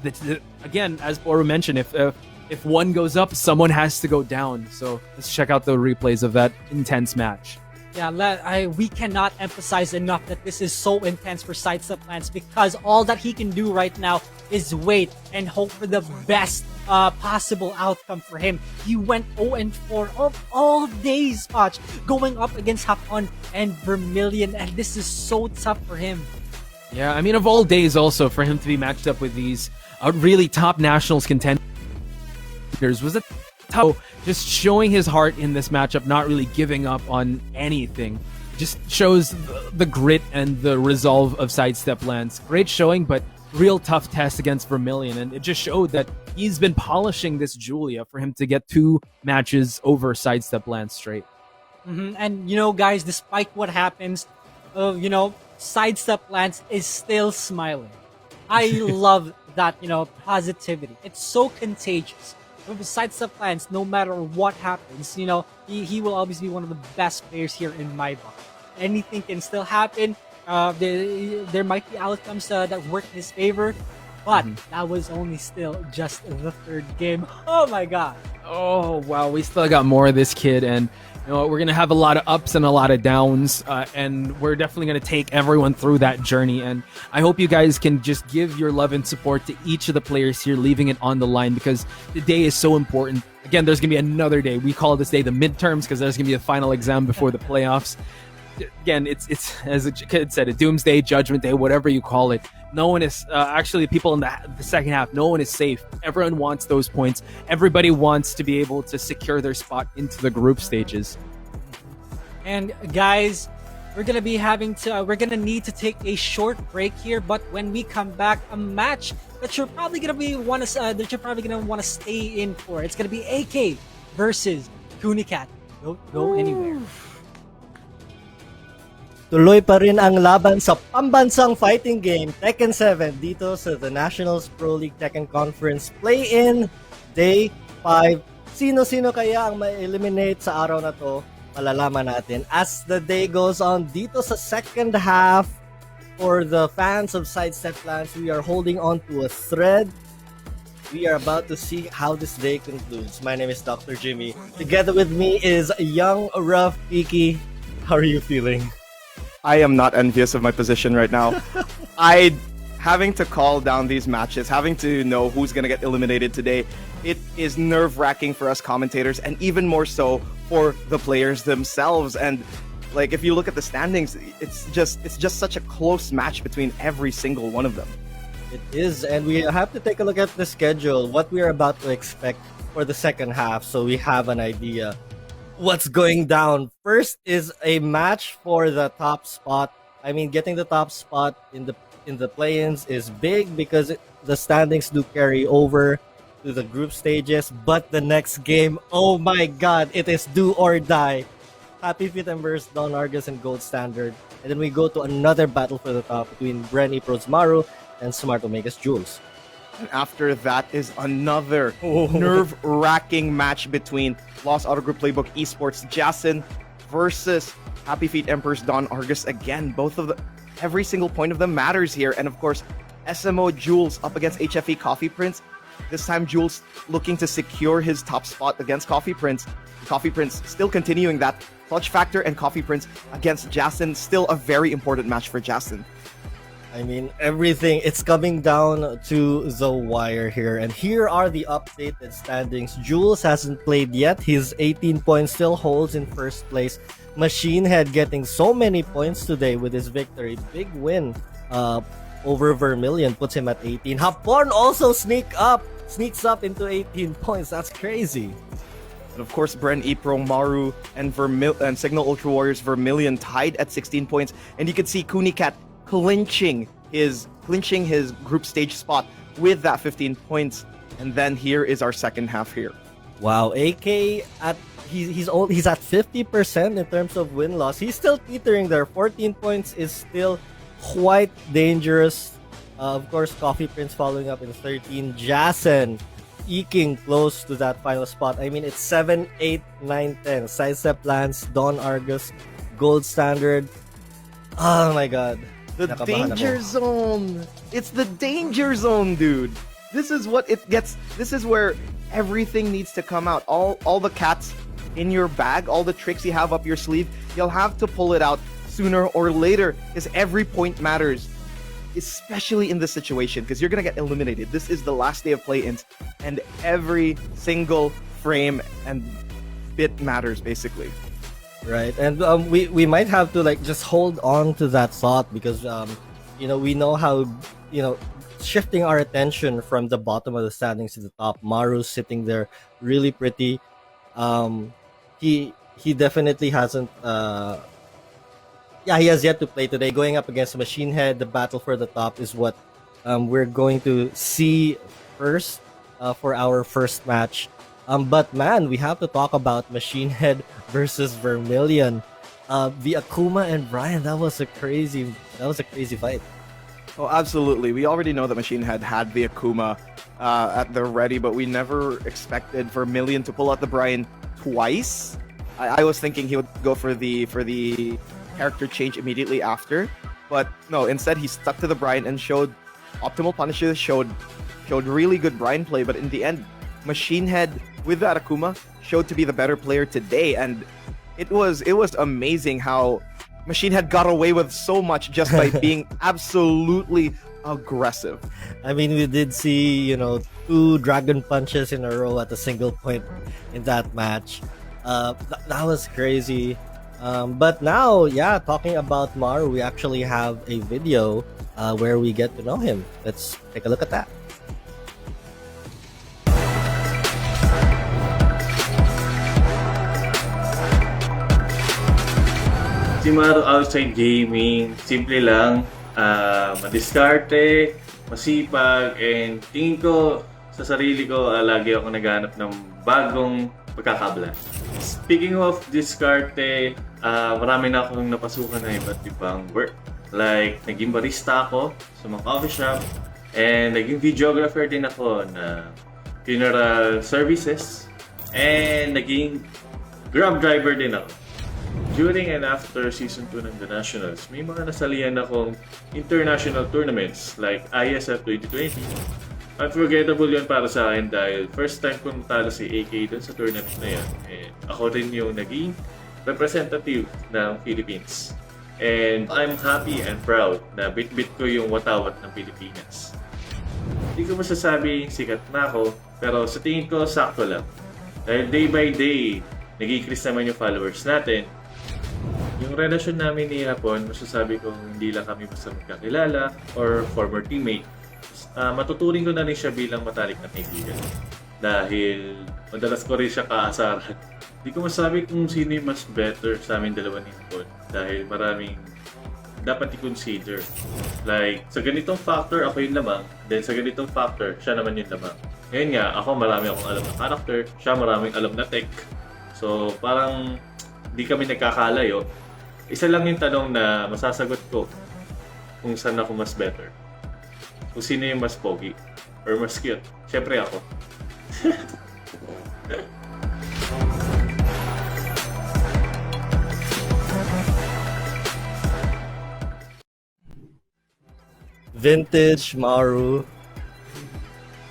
again, as Boru mentioned, if one goes up, someone has to go down. So let's check out the replays of that intense match. Yeah, we cannot emphasize enough that this is so intense for Sidesteplance because all that he can do right now is wait and hope for the best possible outcome for him. He went 0-4 of all days match going up against Hapon and Vermilion, and this is so tough for him. Yeah, I mean, of all days also, for him to be matched up with these really top nationals contenders was a tough. Just showing his heart in this matchup, not really giving up on anything. Just shows the grit and the resolve of Sidesteplance. Great showing, but real tough test against Vermilion. And it just showed that he's been polishing this Julia for him to get 2 matches over Sidesteplance straight. And, guys, despite what happens, Sidesteplance is still smiling. I love that, positivity. It's so contagious. Sidesteplance, no matter what happens, he will always be one of the best players here in my book. Anything can still happen. There might be outcomes that work in his favor, but that was only still just the 3rd game. Oh my god. Oh wow, we still got more of this kid, and we're gonna have a lot of ups and a lot of downs, and we're definitely gonna take everyone through that journey. And I hope you guys can just give your love and support to each of the players here, leaving it on the line, because the day is so important. Again, there's gonna be another day. We call this day the midterms because there's gonna be a final exam before the playoffs. Again, it's as the kid said, a doomsday, judgment day, whatever you call it. No one is actually, people in the second half, no one is safe. Everyone wants those points. Everybody wants to be able to secure their spot into the group stages. And guys, we're gonna need to take a short break here. But when we come back, a match that you're probably gonna want to stay in for. It's gonna be AK versus Kunicat. Don't go anywhere. Tuloy pa rin ang laban sa pambansang fighting game Tekken 7 dito sa the Nationals Pro League Tekken Conference Play-In Day 5. Sino-sino kaya ang ma-eliminate sa araw na to? Malalaman natin as the day goes on dito sa second half. For the fans of Sidesteplance, we are holding on to a thread. We are about to see how this day concludes. My name is Dr. Jimmy. Together with me is young, rough, Peaky. How are you feeling? I am not envious of my position right now. Having to call down these matches, having to know who's going to get eliminated today, it is nerve-wracking for us commentators, and even more so for the players themselves. And like, if you look at the standings, it's just such a close match between every single one of them. It is, and we have to take a look at the schedule, what we are about to expect for the second half, so we have an idea what's going down. First is a match for the top spot. I mean, getting the top spot in the play-ins is big because the standings do carry over to the group stages. But the next game, oh my god, it is do or die. Happy Feet versus Don Argus and Gold Standard. And then we go to another battle for the top between BRE Maru and Smart Omega's Jules. And after that is another nerve-wracking match between Lost Auto Group Playbook Esports Jason versus Happy Feet Emperor's Don Argus again. Every single point of them matters here. And of course, SMO Jules up against HFE Coffee Prince. This time, Jules looking to secure his top spot against Coffee Prince. Coffee Prince still continuing that clutch factor, and Coffee Prince against Jason. Still a very important match for Jason. I mean, everything, it's coming down to the wire here. And here are the updated standings. Jules hasn't played yet. His 18 points still holds in first place. Machinehead getting so many points today with his victory. Big win over Vermilion, puts him at 18. Hapon also sneaks up into 18 points. That's crazy. And of course, BRE Maru and Signal Ultra Warriors Vermilion tied at 16 points. And you can see Kunicat clinching his group stage spot with that 15 points. And then here is our second half here. Wow, AK he's at 50% in terms of win-loss. He's still teetering there. 14 points is still quite dangerous. Of course, Coffee Prince following up in 13. Jason eking close to that final spot. I mean, it's 7, 8, 9, 10. Sidesteplance, Don Argus, Gold Standard. Oh my god. The Nakabahan danger ako. zone. It's the danger zone, dude. This is what it gets. This is where everything needs to come out. All the cats in your bag, all the tricks you have up your sleeve, you'll have to pull it out sooner or later, because every point matters, especially in this situation, because you're gonna get eliminated. This is the last day of play-ins, and every single frame and bit matters, basically. Right, and we might have to like just hold on to that thought, because we know how shifting our attention from the bottom of the standings to the top. Maru's sitting there really pretty. He definitely hasn't he has yet to play today. Going up against Machinehead, the battle for the top is what we're going to see first for our first match. But man, we have to talk about Machinehead versus Vermilion. The Akuma and Brian, that was a crazy fight. Oh, absolutely. We already know that Machinehead had the Akuma at the ready, but we never expected Vermilion to pull out the Brian twice. I was thinking he would go for the character change immediately after, but no, instead he stuck to the Brian and showed optimal punishes, showed really good Brian play, but in the end, Machinehead with that Akuma showed to be the better player today, and it was amazing how Machinehead got away with so much just by being absolutely aggressive. I mean, we did see, 2 dragon punches in a row at a single point in that match. That was crazy. But now, talking about Maru, we actually have a video where we get to know him. Let's take a look at that. Si Maru outside gaming, simple lang, madiskarte, masipag, and tingin ko sa sarili ko, lagi ako naghanap ng bagong pagkakabla. Speaking of diskarte, marami na akong napasukan na iba't ibang work. Like, naging barista ako sa mga coffee shop, and naging videographer din ako na funeral services, and naging grab driver din ako. During and after Season 2 ng The Nationals, may mga nasalihan akong international tournaments like ISF 2020. Unforgettable yun para sa akin dahil first time ko natalo si AK dun sa tournament na yan. And ako rin yung naging representative ng Philippines. And I'm happy and proud na bit-bit ko yung watawat ng Pilipinas. Hindi ko masasabing sikat na ako, pero sa tingin ko sakto lang. Dahil day by day, nag-increase naman yung followers natin. Yung relasyon namin ni Hapon, masasabi ko hindi lang kami basta magkakilala or former teammate. Matuturing ko na rin siya bilang matalik na kaibigan. Dahil madalas ko rin siya kaasaran. Hindi ko masabi kung sino yung mas better sa amin dalawa ni Hapon. Dahil maraming dapat i-consider. Like, sa ganitong factor, ako yung lamang. Then sa ganitong factor, siya naman yung lamang. Ngayon nga, ako marami akong alam na character. Siya maraming alam na tech. So, parang hindi kami nagkakalayo. Isa lang yung tanong na masasagot ko kung saan ako mas better. Kung sino yung mas pogi or mas cute. Siyempre ako. Vintage Maru.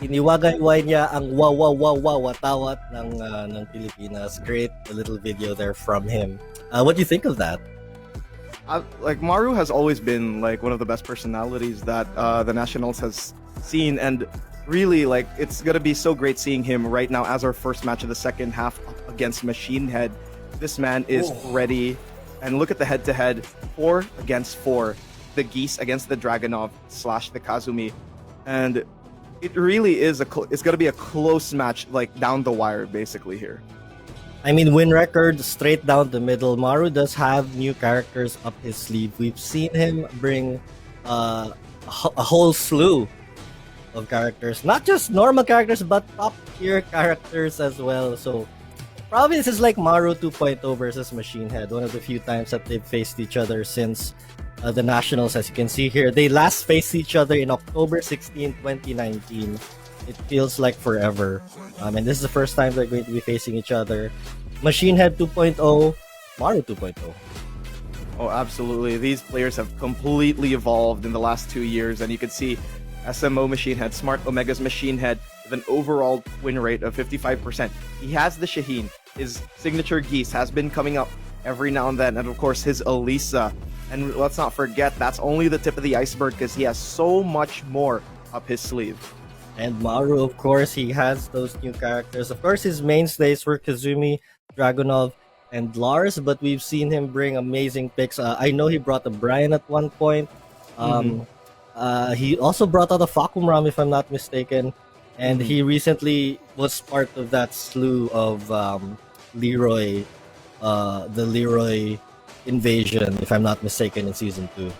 Iniwagay-way niya ang watawat ng Pilipinas. Great little video there from him. What do you think of that? like Maru has always been like one of the best personalities that the Nationals has seen, and really like it's gonna be so great seeing him right now as our first match of the second half up against Machinehead. This man is ready, and look at the head-to-head, 4 against 4, the Geese against the Dragonov / the Kazumi, and it really is it's gonna be a close match, like down the wire basically here. I mean, win record straight down the middle. Maru does have new characters up his sleeve. We've seen him bring a whole slew of characters, not just normal characters, but top tier characters as well. So probably this is like Maru 2.0 versus Machinehead, one of the few times that they've faced each other since the Nationals. As you can see here, they last faced each other in October 16, 2019. It feels like forever. And this is the first time they're going to be facing each other. Machinehead 2.0, Maru 2.0. Oh, absolutely. These players have completely evolved in the last 2 years, and you can see SMO Machinehead, Smart Omega's Machinehead, with an overall win rate of 55%. He has the Shaheen. His signature Geese has been coming up every now and then, and of course his Elisa. And let's not forget, that's only the tip of the iceberg because he has so much more up his sleeve. And Maru, of course, he has those new characters. Of course, his mainstays were Kazumi, Dragonov, and Lars, but we've seen him bring amazing picks. I know he brought a Brian at one point. He also brought out a Fakumram, if I'm not mistaken. And he recently was part of that slew of Leroy, the Leroy invasion, if I'm not mistaken, in Season 2.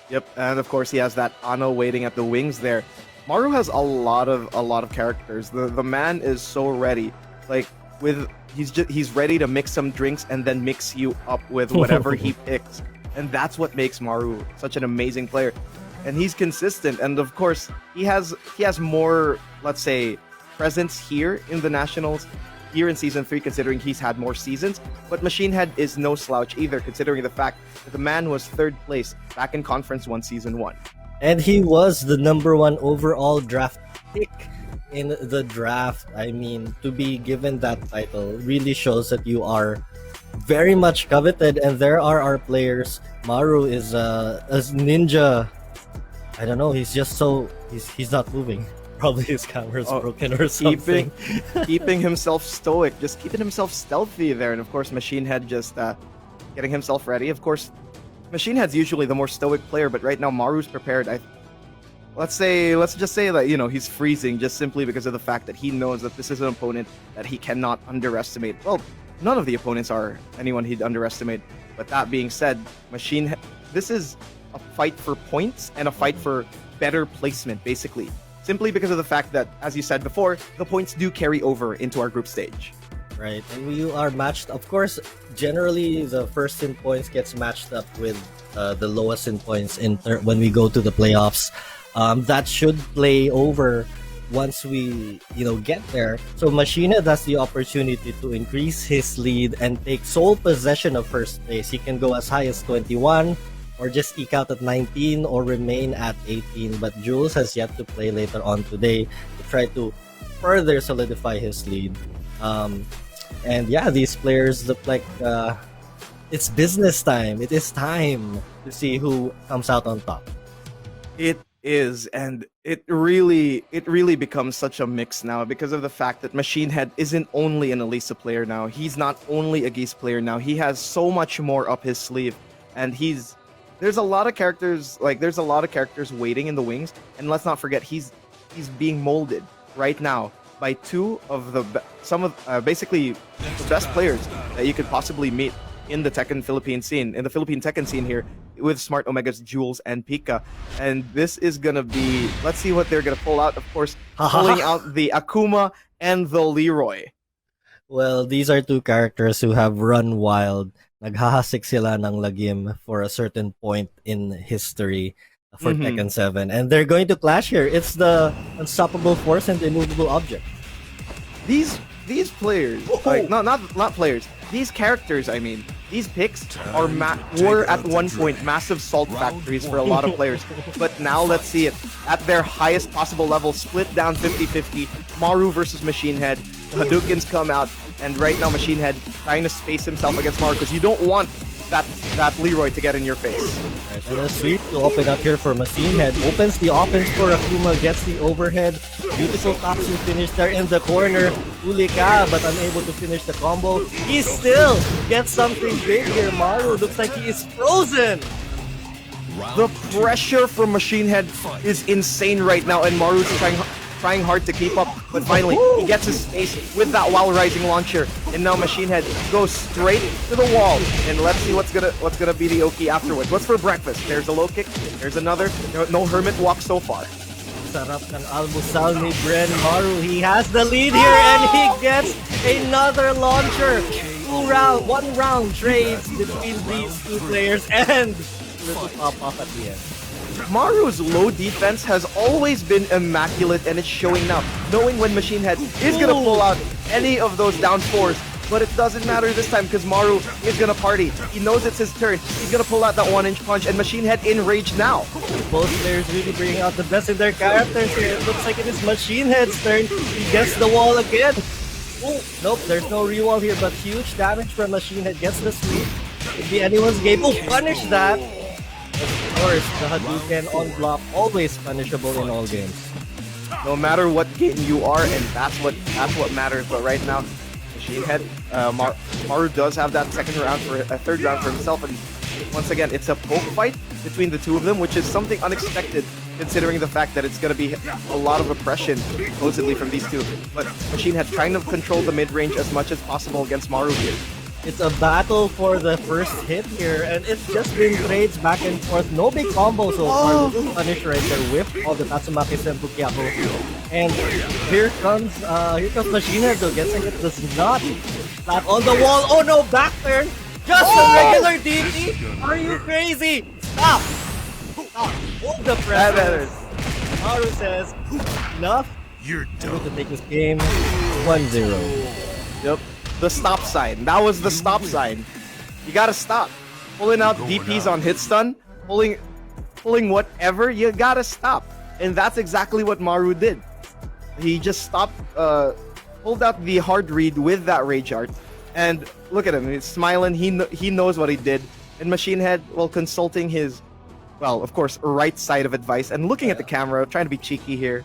Yep, and of course he has that Ano waiting at the wings there. Maru has a lot of characters. The man is so ready. Like he's ready to mix some drinks and then mix you up with whatever he picks. And that's what makes Maru such an amazing player. And he's consistent, and of course he has more, let's say, presence here in the Nationals here in Season 3, considering he's had more seasons. But Machinehead is no slouch either, considering the fact that the man was 3rd place back in Conference 1 Season 1. And he was the #1 overall draft pick in the draft. I mean, to be given that title really shows that you are very much coveted. And there are our players. Maru is a ninja. I don't know. He's just so he's not moving. Probably his camera's broken or something. Keeping himself stoic, just keeping himself stealthy there. And of course, Machinehead just getting himself ready. Of course, Machinehead's usually the more stoic player, but right now Maru's prepared. Let's just say that, you know, he's freezing just simply because of the fact that he knows that this is an opponent that he cannot underestimate. Well, none of the opponents are anyone he'd underestimate. But that being said, Machinehead, this is a fight for points and a fight for better placement, basically. Simply because of the fact that, as you said before, the points do carry over into our group stage. Right, and we are matched. Of course, generally the first in points gets matched up with the lowest in points when we go to the playoffs. That should play over once we, get there. So Machinehead has the opportunity to increase his lead and take sole possession of first place. He can go as high as 21, or just eke out at 19, or remain at 18. But Jules has yet to play later on today to try to further solidify his lead. And yeah, these players look like it's business time. It is time to see who comes out on top. It is, and it really becomes such a mix now because of the fact that Machinehead isn't only an Elisa player now. He's not only a Geese player now. He has so much more up his sleeve, and there's a lot of characters waiting in the wings. And let's not forget, he's being molded right now by two of the basically the best players that you could possibly meet in the Tekken Philippine scene, in the Philippine Tekken scene here, with Smart Omega's Jules and Pika. And this is gonna be, let's see what they're gonna pull out. Of course, pulling out the Akuma and the Leroy. Well, these are two characters who have run wild. Naghahasik sila ng lagim for a certain point in history for Tekken 7. And they're going to clash here. It's the unstoppable force and the immovable object. These players, like not players, these characters, I mean, these picks were at one point massive salt factories for a lot of players. But now let's see it at their highest possible level, split down 50-50. Maru versus Machinehead. The Hadoukens come out, and right now Machinehead trying to space himself against Maru because you don't want that Leroy to get in your face. Right, and a sweep to open up here for Machinehead. Opens the offense for Akuma, gets the overhead. Beautiful Katsu finish there in the corner. Ulika, but unable to finish the combo. He still gets something big here. Maru looks like he is frozen. The pressure from Machinehead is insane right now, and Maru's trying hard to keep up, but finally he gets his space with that while rising launcher, and now Machinehead goes straight to the wall. And let's see what's gonna be the Oki afterwards. What's for breakfast? There's a low kick. There's another. No hermit walk so far. Sarap ng almusal ni Bren Maru. He has the lead here and he gets another launcher. One round trades between these two players and little pop-off at the end. Maru's low defense has always been immaculate, and it's showing now. Knowing when Machinehead is gonna pull out any of those down fours, but it doesn't matter this time because Maru is gonna party. He knows it's his turn. He's gonna pull out that 1-inch punch, and Machinehead enraged now. Both players really bringing out the best in their characters here. It looks like it is Machinehead's turn. He gets the wall again. Oh, nope, there's no rewall here, but huge damage from Machinehead. Gets the sweep. Could be anyone's game. Oh, punish that. Of course, the Hadouken on block, always punishable in all games. No matter what game you are, and that's what matters. But right now, Machinehead, Maru does have that second round for a third round for himself, and once again, it's a poke fight between the two of them, which is something unexpected considering the fact that it's going to be a lot of oppression supposedly from these two. But Machinehead trying to control the mid range as much as possible against Maru here. It's a battle for the first hit here, and it's just been trades back and forth. No big combo so far. Little punish right there, whip of the Tatsumaki Senpukyako. And here comes Machinehead though, gets it, does not flat on the wall. Oh no, back turn! Just a regular DP? Are you crazy? Stop! Stop! Hold the pressure. Maru says, enough. You're I'm done. going to take this game 1-0. Yep. The stop sign. That was the stop sign. You gotta stop. Pulling out DPs on hit stun, pulling whatever, you gotta stop. And that's exactly what Maru did. He just stopped, pulled out the hard read with that rage art. And look at him, he's smiling, he knows what he did. And Machinehead, while consulting his, well, of course, right side of advice and looking at the camera, trying to be cheeky here.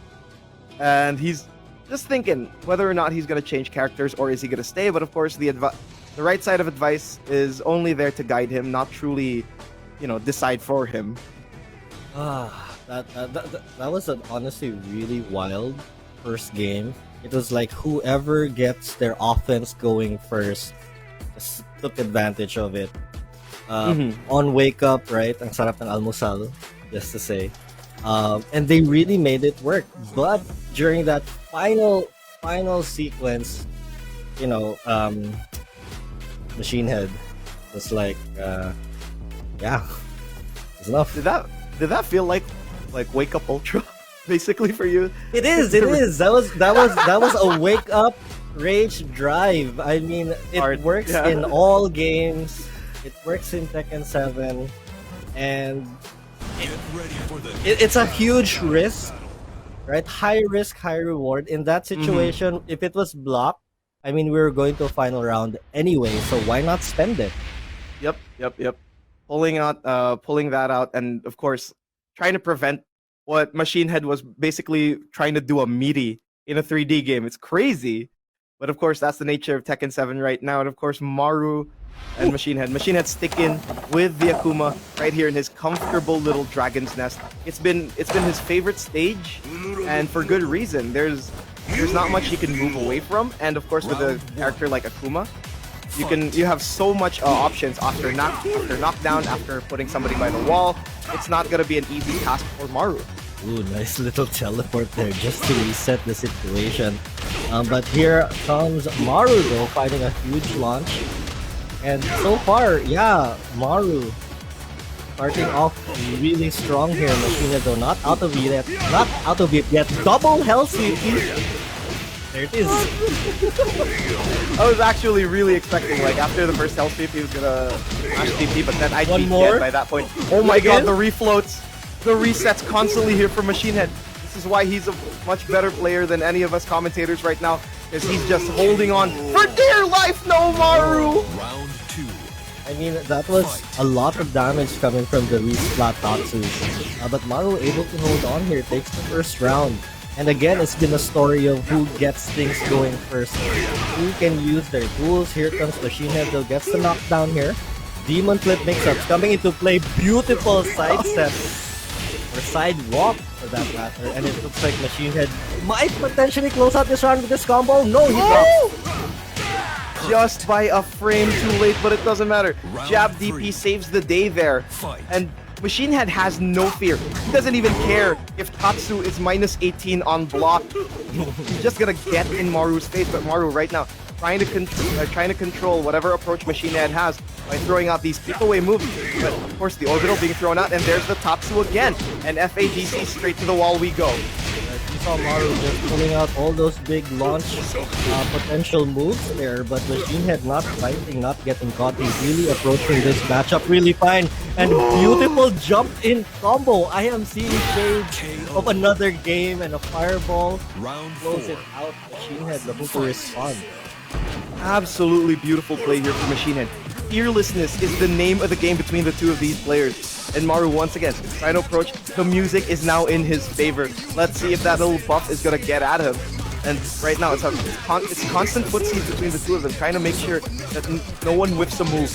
And he's just thinking whether or not he's going to change characters or is he going to stay. But of course, the right side of advice is only there to guide him, not truly, decide for him. That was an honestly really wild first game. It was like whoever gets their offense going first just took advantage of it. On wake up, right? Ang sarap ng almusal, just to say. And they really made it work. But during that final sequence, Machinehead was like, yeah, it's enough. Did that feel like Wake Up Ultra, basically for you? It is. That was a wake up rage drive. I mean, it works in all games. It works in Tekken 7, and it's a huge risk, right? High risk, high reward. In that situation, if it was blocked, I mean, we were going to a final round anyway, so why not spend it? Yep. Pulling that out, and of course, trying to prevent what Machinehead was basically trying to do a meaty in a 3D game. It's crazy, but of course, that's the nature of Tekken 7 right now. And of course, Maru and Machinehead sticking with the Akuma right here in his comfortable little dragon's nest. It's been his favorite stage, and for good reason. There's not much he can move away from, and of course with a character like Akuma, you have so much options after knockdown, after putting somebody by the wall. It's not gonna be an easy task for Maru. Ooh, nice little teleport there just to reset the situation. But here comes Maru though, fighting a huge launch. And so far, yeah, Maru starting off really strong here. Machinehead though, not out of it yet. Double hell sweep. There it is. I was actually really expecting, like, after the first hell sweep, he was gonna mash DP, but then I'd be dead by that point. Oh my god, the refloats, the resets constantly here for Machinehead. This is why he's a much better player than any of us commentators right now, because he's just holding on for dear life. No, Maru! Round 2. I mean, that was a lot of damage coming from the re-splat Tatsu. But Maru able to hold on here, takes the first round. And again, it's been a story of who gets things going first. Who can use their tools. Here comes Machine Head, though, gets the knockdown here. Demon Flip mix-ups coming into play. Beautiful sidestep. Or sidewalk, for that matter. And it looks like Machine Head might potentially close out this round with this combo. No, he drops. Just by a frame too late, but it doesn't matter. Jab DP saves the day there. And Machine Head has no fear. He doesn't even care if Tatsu is minus 18 on block. He's just gonna get in Maru's face, but Maru right now trying to control whatever approach Machine Head has by throwing out these keep-away moves. But of course, the orbital being thrown out, and there's the Tatsu again. And FADC straight to the wall we go. You saw Maru just pulling out all those big launch potential moves there, but Machine Head not fighting, not getting caught. He's really approaching this matchup really fine. And beautiful jump in combo. I am seeing shades of another game and a fireball. Close it out. Machine Head looking to respond. Absolutely beautiful play here for Machine Head. Fearlessness is the name of the game between the two of these players. And Maru once again trying to approach. The music is now in his favor. Let's see if that little buff is gonna get at him. And right now it's constant footsies between the two of them, trying to make sure that no one whiffs a move,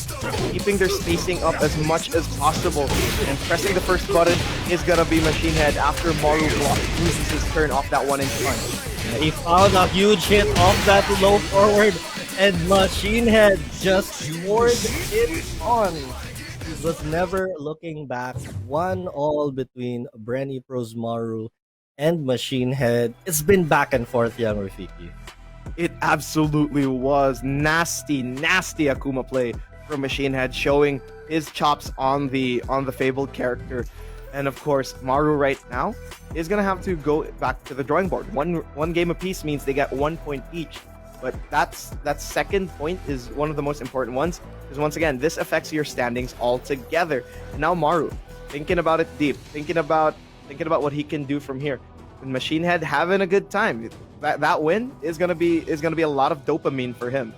keeping their spacing up as much as possible. And pressing the first button is gonna be Machine Head after Maru loses his turn off that 1-inch punch. He found a huge hit off that low forward, and Machine Head just poured it on. He was never looking back. 1-all between BRE Pros Maru and Machine Head. It's been back and forth, young Rafiki. It absolutely was. Nasty Akuma play from Machine Head, showing his chops on the fabled character. And of course, Maru right now is gonna have to go back to the drawing board. One game apiece means they get 1 point each. But that second point is one of the most important ones, because once again, this affects your standings altogether. And now Maru, thinking about it deep, thinking about what he can do from here. And Machine Head having a good time. That win is gonna be a lot of dopamine for him.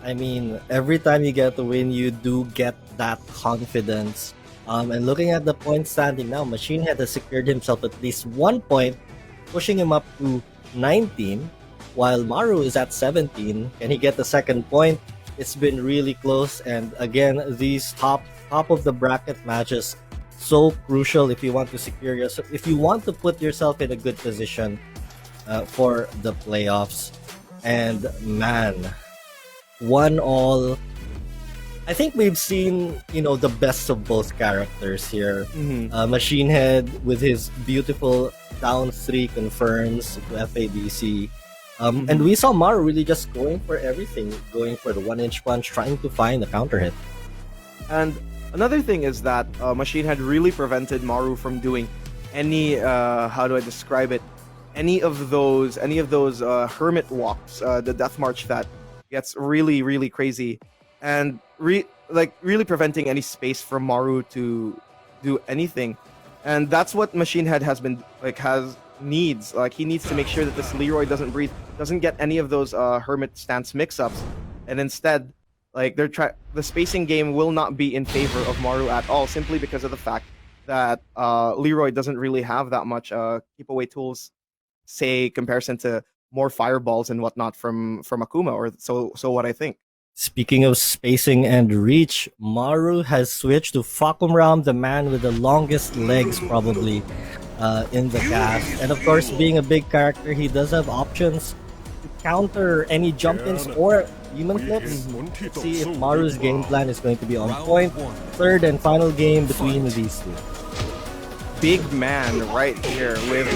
I mean, every time you get the win, you do get that confidence. And looking at the point standing now, Machine Head has secured himself at least 1 point, pushing him up to 19. While Maru is at 17. Can he get the second point? It's been really close, and again, these top of the bracket matches, so crucial if you want to secure yourself, if you want to put yourself in a good position for the playoffs. And man, 1-all. I think we've seen, the best of both characters here. Machine Head with his beautiful down 3 confirms to FADC. And we saw Maru really just going for everything, going for the 1-inch punch, trying to find a counter hit. And another thing is that Machine Head really prevented Maru from doing any how do I describe it? Any of those hermit walks, the death march that gets really crazy, and really preventing any space for Maru to do anything. And that's what Machine Head has needs. He needs to make sure that this Leroy doesn't breathe, doesn't get any of those hermit stance mix-ups, and instead the spacing game will not be in favor of Maru at all, simply because of the fact that Leroy doesn't really have that much keep away tools, say comparison to more fireballs and whatnot from Akuma, or so what I think. Speaking of spacing and reach, Maru has switched to Fakumram, the man with the longest legs probably in the cast. And of course, being a big character, he does have options to counter any jump-ins or demon flips. Let's see if Maru's game plan is going to be on point. Third and final game between these two. Big man right here with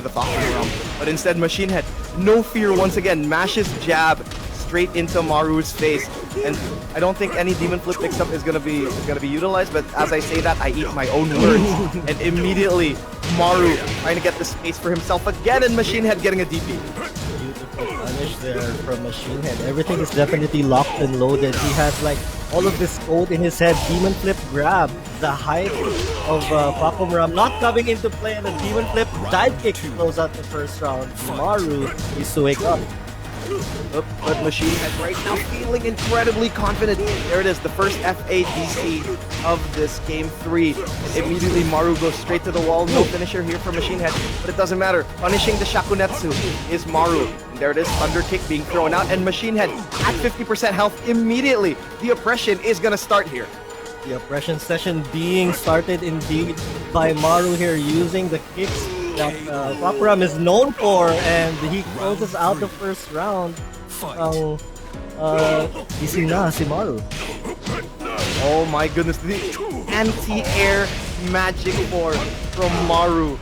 the Fakumram, but instead Machine Head, no fear once again, mashes jab straight into Maru's face, and I don't think any demon flip mix-up is gonna be utilized. But as I say that, I eat my own words, and immediately Maru trying to get the space for himself again, and Machine Head getting a DP. Beautiful punish there from Machine Head. Everything is definitely locked and loaded. He has all of this code in his head. Demon flip grab, the height of Fakumram not coming into play, and the demon flip dive kick to close out the first round. Maru needs to wake up. But Machine Head right now feeling incredibly confident. There it is, the first FADC of this game 3. Immediately Maru goes straight to the wall. No finisher here for Machine Head, but it doesn't matter. Punishing the Shakunetsu is Maru. And there it is, Thunder Kick being thrown out, and Machine Head at 50% health immediately. The oppression is gonna start here. The oppression session being started indeed by Maru here, using the kicks that Pakuram is known for, and he closes out the first round. Easy na si Maru. Oh my goodness, the anti-air magic force from Maru.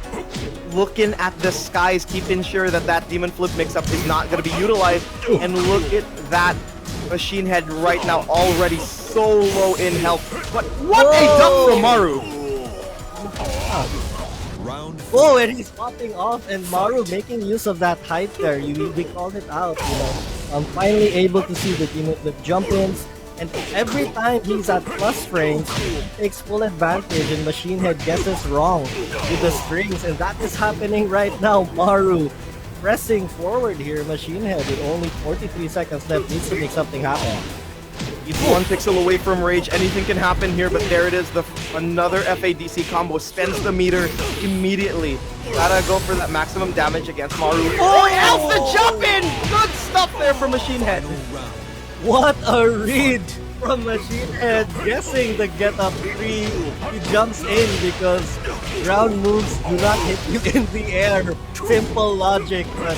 Looking at the skies, keeping sure that that Demon Flip mix-up is not going to be utilized. And look at that Machine Head right now, already so low in health. But what a dump from Maru! Oh, and he's popping off, and Maru making use of that height there. We called it out, you know. I'm finally able to see the jump-ins, and every time he's at plus frames, he takes full advantage, and Machine Head guesses wrong with the strings, and that is happening right now. Maru pressing forward here. Machine Head with only 43 seconds left needs to make something happen. He's 1 pixel away from rage. Anything can happen here, but there it is. Another FADC combo spends the meter immediately. Gotta go for that maximum damage against Maru. Oh, else the jump in! Good stuff there from Machine Head. What a read from Machine Head, guessing the get up 3. He jumps in because ground moves do not hit you in the air. Simple logic, but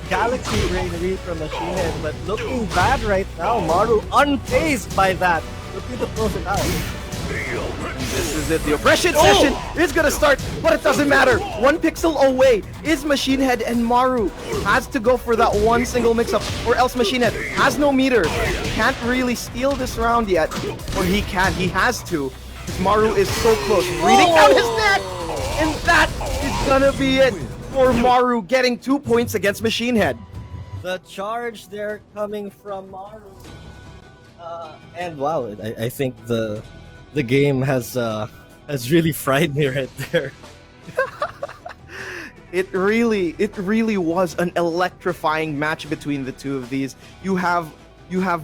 galaxy brain read from Machine Head, but looking bad right now. Maru unfazed by that. Looking to close it out. This is it. The oppression session is gonna start, but it doesn't matter. 1 pixel away is Machine Head, and Maru has to go for that one single mix-up, or else Machine Head has no meter. Can't really steal this round yet, or he can. He has to, because Maru is so close, reading down his neck, and that is gonna be it for Maru, getting 2 points against Machine Head. The charge there coming from Maru, and wow, I think the game has really fried me right there. It really was an electrifying match between the two of these. You have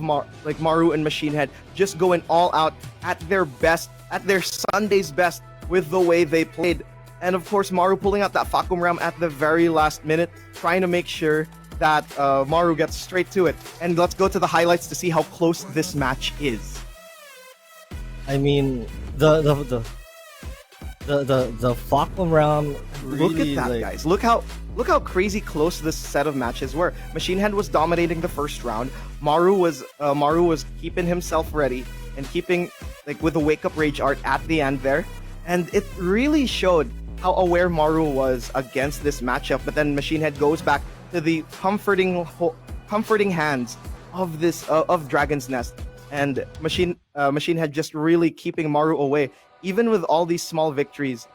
Maru and Machine Head just going all out at their best, at their Sunday's best with the way they played. And of course, Maru pulling out that Fakum Ram at the very last minute, trying to make sure that Maru gets straight to it. And let's go to the highlights to see how close this match is. I mean, the Fakum Ram. Look at that, guys. Look how crazy close this set of matches were. Machine Head was dominating the first round. Maru was keeping himself ready and keeping with the wake up rage art at the end there, and it really showed how aware Maru was against this matchup. But then Machine Head goes back to the comforting hands of this of Dragon's Nest, and Machine Head just really keeping Maru away. Even with all these small victories,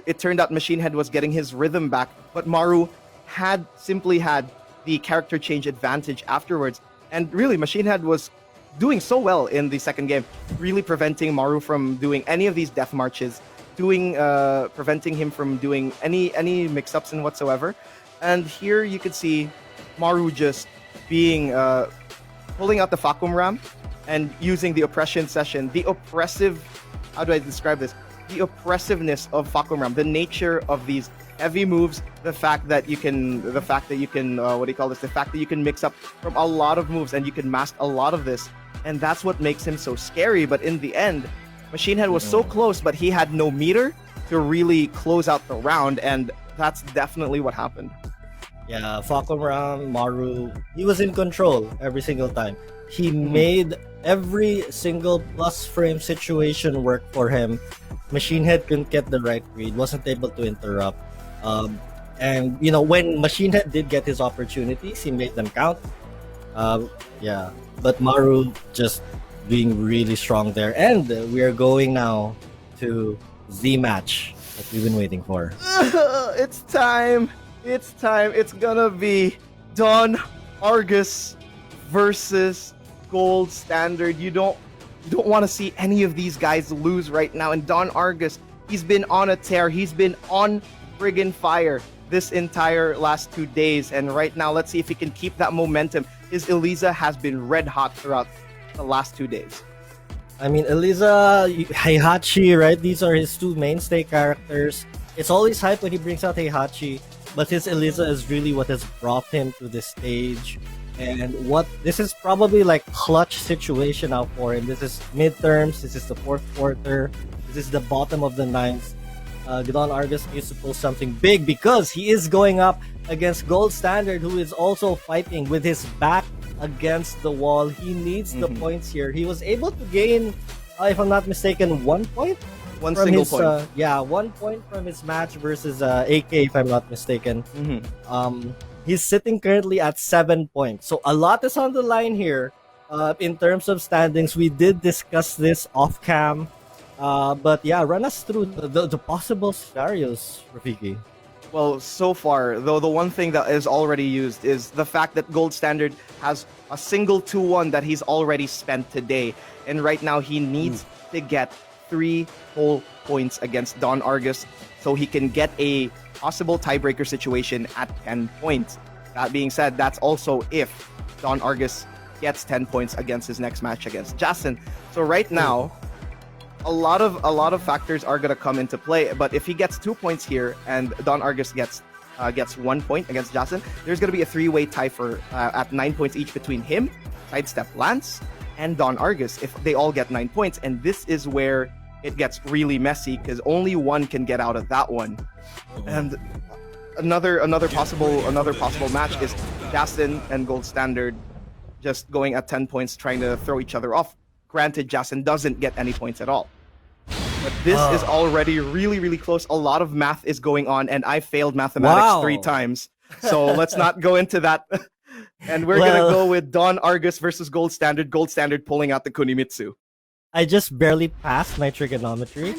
it turned out Machine Head was getting his rhythm back, but Maru simply had the character change advantage afterwards. And really, Machine Head was doing so well in the second game, really preventing Maru from doing any of these death marches, preventing him from doing any mix-ups and whatsoever. And here you could see Maru just being pulling out the Fakum Ram and using the oppression session, the oppressive. How do I describe this? The oppressiveness of Fakum Ram, the nature of these heavy moves, the fact that you can mix up from a lot of moves and you can mask a lot of this, and that's what makes him so scary. But in the end, Machine Head was so close, but he had no meter to really close out the round, and that's definitely what happened. Yeah, Fakum Ram, Maru, he was in control every single time. He made every single plus frame situation work for him. Machine Head couldn't get the right read, wasn't able to interrupt. And you know, when Machine Head did get his opportunities, he made them count. Yeah, but Maru just being really strong there. And we are going now to the match that we've been waiting for. It's time. It's time. It's gonna be Don Argus versus Gold Standard. You don't want to see any of these guys lose right now. And Don Argus, he's been on a tear. He's been on friggin' fire. this entire last 2 days. And right now, let's see if he can keep that momentum. His Eliza has been red hot throughout the last 2 days. I mean, Eliza, Heihachi, right? These are his two mainstay characters. It's always hype when he brings out Heihachi, but his Eliza is really what has brought him to this stage. And this is probably like clutch situation now for him. This is midterms. This is the fourth quarter. This is the bottom of the ninth. Don Argus needs to pull something big because he is going up against Gold Standard, who is also fighting with his back against the wall. He needs the points here. He was able to gain, if I'm not mistaken, 1 point. One single point. 1 point from his match versus AK, if I'm not mistaken. He's sitting currently at 7 points. So a lot is on the line here. In terms of standings, we did discuss this off cam. But yeah, run us through the possible scenarios, Rafiki. Well, so far, though, the one thing that is already used is the fact that Gold Standard has a single 2-1 that he's already spent today. And right now, he needs to get 3 whole points against Don Argus so he can get a possible tiebreaker situation at 10 points. That being said, that's also if Don Argus gets 10 points against his next match against Jason. So right now, a lot of factors are gonna come into play. But if he gets 2 points here and Don Argus gets 1 point against Jason, there's gonna be a 3-way tie for at 9 points each between him, Sidesteplance, and Don Argus if they all get 9 points. And this is where it gets really messy because only one can get out of that one. And another possible match is Jason and Gold Standard just going at 10 points, trying to throw each other off. Granted, Jason doesn't get any points at all. But this is already really, really close. A lot of math is going on, and I failed mathematics 3 times. So let's not go into that. And we're going to go with Don Argus versus Gold Standard. Gold Standard pulling out the Kunimitsu. I just barely passed my trigonometry.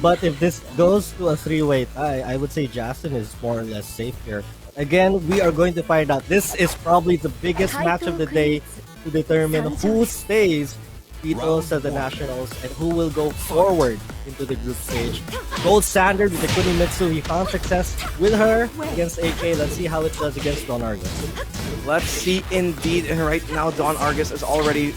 But if this goes to a 3-way tie, I would say Jason is more or less safe here. Again, we are going to find out. This is probably the biggest match of the day to determine who stays Beatles at the Nationals and who will go forward into the group stage. Gold Standard with the Kunimitsu, he found success with her against AK. Let's see how it does against Don Argus. Let's see indeed. And right now, Don Argus is already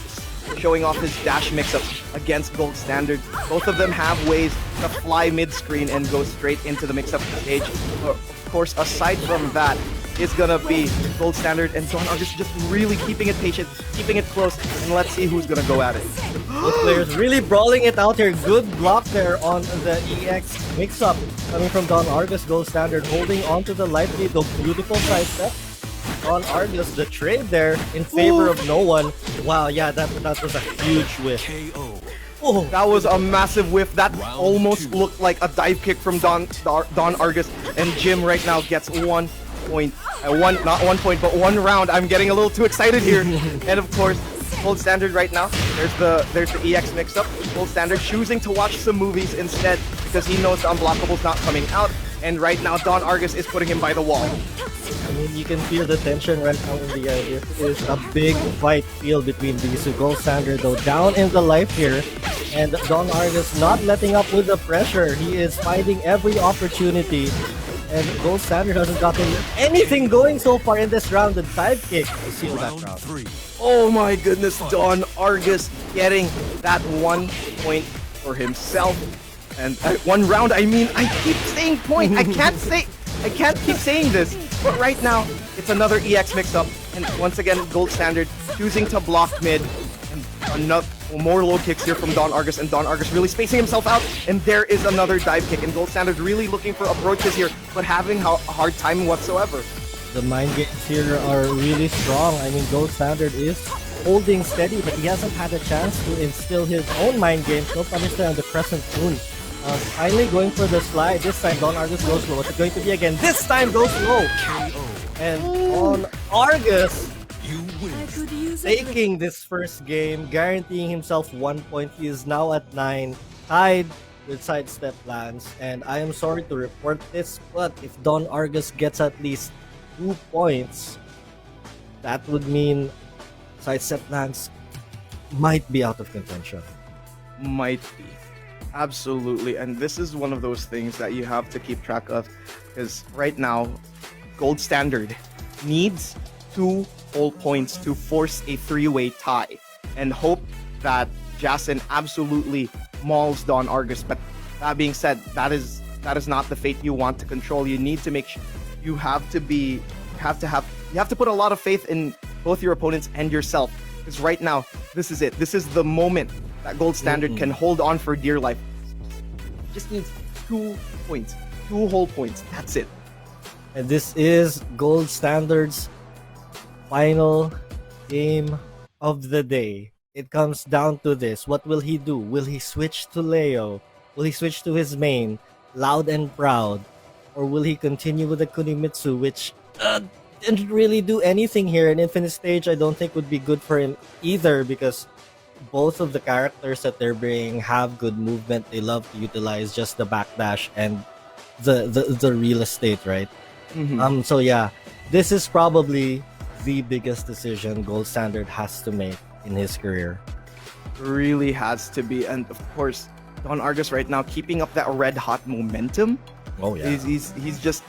showing off his dash mix-up against Gold Standard. Both of them have ways to fly mid-screen and go straight into the mix-up stage. Of course, aside from that, is gonna be Gold Standard and Don Argus just really keeping it patient, keeping it close, and let's see who's gonna go at it. Both players really brawling it out here. Good block there on the EX mix-up coming from Don Argus. Gold Standard holding onto the life lead, though beautiful sidestep. Don Argus, the trade there in favor of no one. Wow, yeah, that was a huge whiff. Oh, that was a massive whiff. That almost looked like a dive kick from Don Argus, and Jim right now gets 1 point. Not 1 point, but 1 round. I'm getting a little too excited here. And of course, Gold Standard right now. There's the EX mix-up. Gold Standard choosing to watch some movies instead because he knows the unblockable's not coming out. And right now, Don Argus is putting him by the wall. I mean, you can feel the tension right now in the air. It is a big fight field between these two. Gold Standard, though, down in the life here. And Don Argus not letting up with the pressure. He is finding every opportunity. And Gold Standard hasn't gotten anything going so far in this round. The dive kick to seal that round. Oh my goodness, Don Argus getting that 1 point for himself. And 1 round, I mean, I keep saying point. I can't keep saying this. But right now, it's another EX mix-up. And once again, Gold Standard choosing to block mid. And another more low kicks here from Don Argus, and Don Argus really spacing himself out. And there is another dive kick. And Gold Standard really looking for approaches here, but having a hard time whatsoever. The mind games here are really strong. I mean, Gold Standard is holding steady, but he hasn't had a chance to instill his own mind games. No punish there on the Crescent Moon. Finally going for the slide. This time, Don Argus goes low. What's it going to be again? This time goes low. And Don Argus taking this first game, guaranteeing himself 1 point. He is now at 9, tied with Sidesteplance. And I am sorry to report this, but if Don Argus gets at least 2 points, that would mean Sidesteplance might be out of contention. Might be. Absolutely, and this is one of those things that you have to keep track of, because right now, Gold Standard needs 2 whole points to force a 3-way tie, and hope that Jason absolutely mauls Don Argus. But that being said, that is not the fate you want to control. You need to make sure you have to put a lot of faith in both your opponents and yourself, because right now, this is it. This is the moment that Gold Standard can hold on for dear life. Just needs 2 points, 2 whole points. That's it. And this is Gold Standard's final game of the day. It comes down to this. What will he do? Will he switch to Leo? Will he switch to his main, Loud and Proud? Or will he continue with the Kunimitsu, which didn't really do anything here? An Infinite Stage I don't think would be good for him either, because both of the characters that they're bringing have good movement. They love to utilize just the backdash and the real estate, right? So yeah, this is probably the biggest decision Gold Standard has to make in his career. Really has to be. And of course, Don Argus right now keeping up that red hot momentum. Oh yeah. He's just,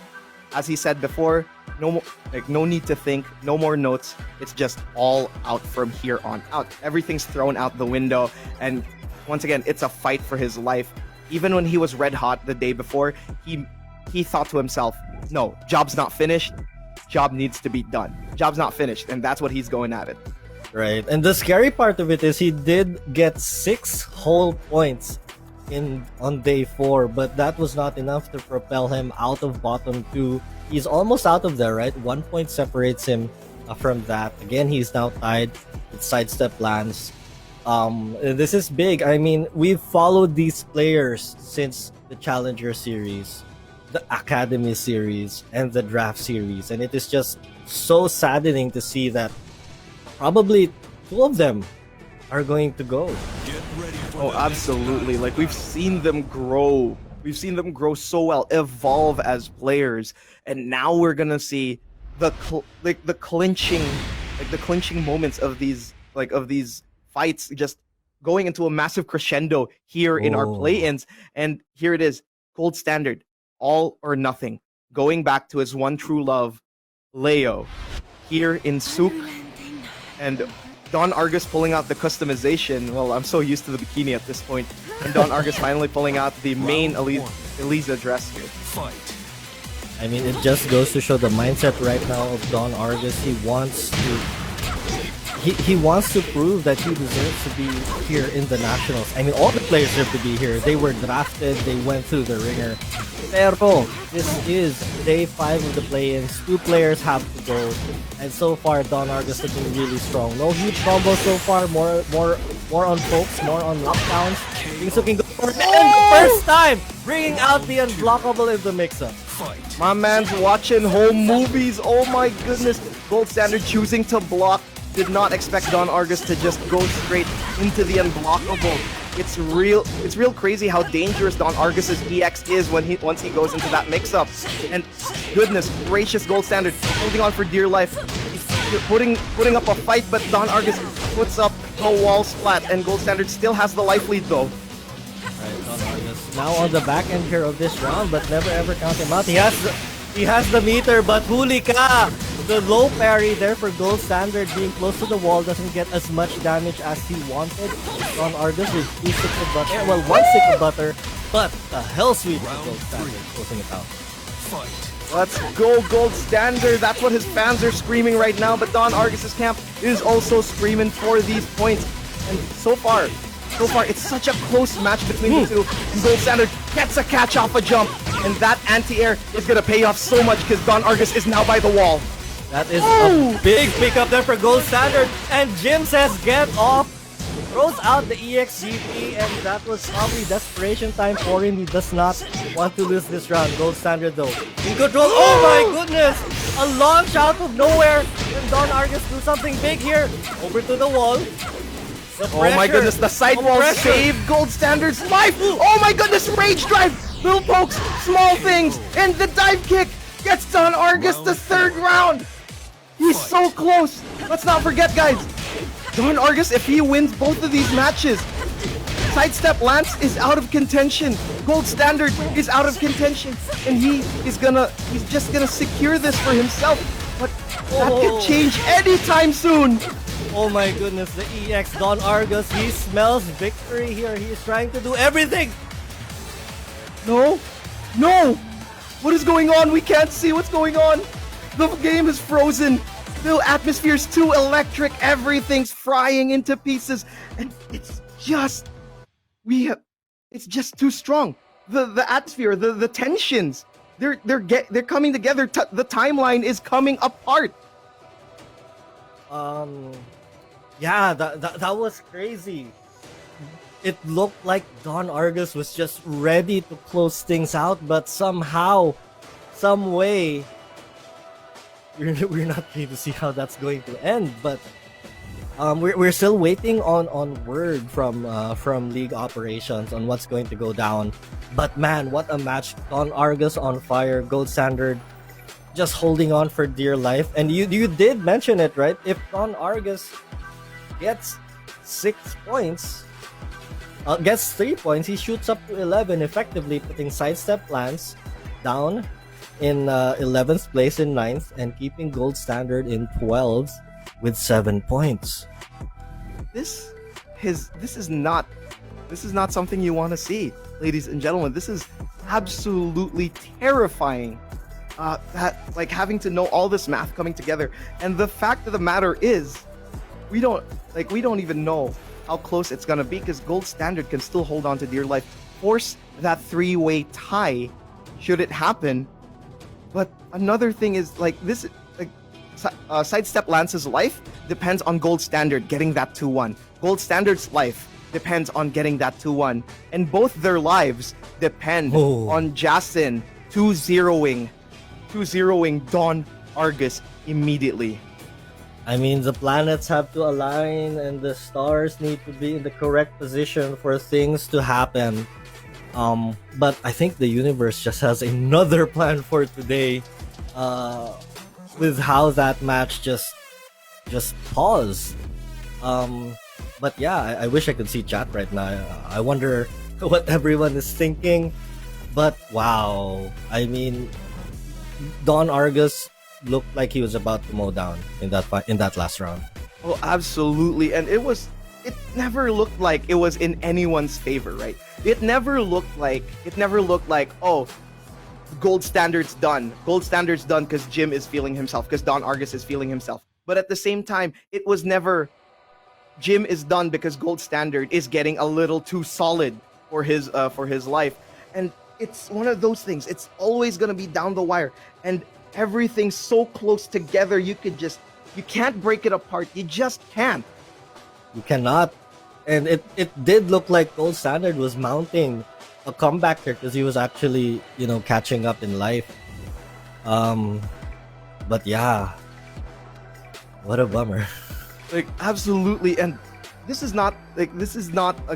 as he said before, no need to think, no more notes. It's just all out from here on out. Everything's thrown out the window, and once again, it's a fight for his life. Even when he was red hot the day before, he thought to himself, no, job's not finished. Job needs to be done. Job's not finished, and that's what he's going at it. Right. And the scary part of it is he did get 6 whole points on day 4, but that was not enough to propel him out of bottom 2. He's almost out of there, right? 1 point separates him from that. Again, he's now tied with Sidesteplance. This is big. I mean, we've followed these players since the Challenger Series, the Academy Series, and the Draft Series, and it is just so saddening to see that probably 2 of them are going to go. Oh, absolutely. Like, we've seen them grow. We've seen them grow so well, evolve as players, and now we're gonna see the clinching moments of these fights just going into a massive crescendo here in our play-ins. And here it is, Gold Standard, all or nothing, going back to his one true love, Leo, here in Souk, and Don Argus pulling out the customization. Well, I'm so used to the bikini at this point. And Don Argus finally pulling out the main Elisa dress here. Fight. I mean, it just goes to show the mindset right now of Don Argus. He wants to prove that he deserves to be here in the Nationals. I mean, all the players deserve to be here. They were drafted, they went through the ringer. Pero this is day 5 of the play-ins. 2 players have to go, and so far Don Argus looking really strong. No huge combos so far. More on pokes, more on lockdowns. Things looking good for him. First time bringing out the unblockable in the mix-up. My man's watching home movies. Oh my goodness. Gold Standard choosing to block. Did not expect Don Argus to just go straight into the unblockable. It's real crazy how dangerous Don Argus's EX is once he goes into that mix-up. And goodness gracious, Gold Standard holding on for dear life. He's putting up a fight, but Don Argus puts up a wall splat, and Gold Standard still has the life lead though. Right, Don Argus now on the back end here of this round, but never ever count him out. He has the meter, but huli ka! The low parry there for Gold Standard, being close to the wall, doesn't get as much damage as he wanted. Don Argus with 2 sticks of butter, well, 1 stick of butter, but the hell sweep for Gold Standard, closing it out. Let's go, Gold Standard. That's what his fans are screaming right now, but Don Argus's camp is also screaming for these points. And so far, it's such a close match between the two. And Gold Standard gets a catch off a jump, and that anti-air is going to pay off so much because Don Argus is now by the wall. That is a big pickup there for Gold Standard, and Jim says get off. Throws out the EXGP, and that was probably desperation time for him. He does not want to lose this round. Gold Standard though in control. Oh my goodness! A launch out of nowhere, and Don Argus do something big here. Over to the wall. Oh my goodness, the sidewall saved Gold Standard's life! Oh my goodness, rage drive! Little pokes, small things, and the dive kick gets Don Argus the 3rd round! He's so close! Let's not forget, guys, Don Argus, if he wins both of these matches, Sidesteplance is out of contention. Gold Standard is out of contention, and he's just gonna secure this for himself. But that could change anytime soon. Oh my goodness, the EX Don Argus, he smells victory here. He is trying to do everything. No, no. What is going on? We can't see what's going on. The game is frozen. The atmosphere's too electric. Everything's frying into pieces, and it's just too strong. The atmosphere, the tensions, they're coming together. The timeline is coming apart. Yeah, that was crazy. It looked like Don Argus was just ready to close things out, but somehow, some way, we're not ready to see how that's going to end. But we're still waiting on word from League Operations on what's going to go down. But man, what a match! Don Argus on fire, Gold Standard just holding on for dear life. And you did mention it, right? If Don Argus gets 6 points, gets 3 points, he shoots up to 11, effectively putting Sidesteplance down in 11th place in 9th and keeping Gold Standard in 12th with 7 points. This is not something you want to see, ladies and gentlemen. This is absolutely terrifying. That having to know all this math coming together, and the fact of the matter is, we don't even know how close it's gonna be, because Gold Standard can still hold on to dear life, force that 3-way tie should it happen. But another thing is Sidesteplance's life depends on Gold Standard getting that 2-1. Gold Standard's life depends on getting that 2-1, and both their lives depend on Jason 2-0ing Don Argus immediately. I mean, the planets have to align and the stars need to be in the correct position for things to happen. But I think the universe just has another plan for today, with how that match just paused. But yeah, I wish I could see chat right now. I wonder what everyone is thinking. But wow, I mean, Don Argus looked like he was about to mow down in that last round. Oh, absolutely. And it never looked like it was in anyone's favor, right? It never looked like, oh, Gold Standard's done. Gold Standard's done because Jim is feeling himself, because Don Argus is feeling himself. But at the same time, it was never Jim is done because Gold Standard is getting a little too solid for his life. And it's one of those things. It's always going to be down the wire. And everything's so close together, you can't break it apart. You just can't. You cannot. And it did look like Gold Standard was mounting a comeback there, because he was actually, catching up in life. But yeah, what a bummer. Absolutely. And this is not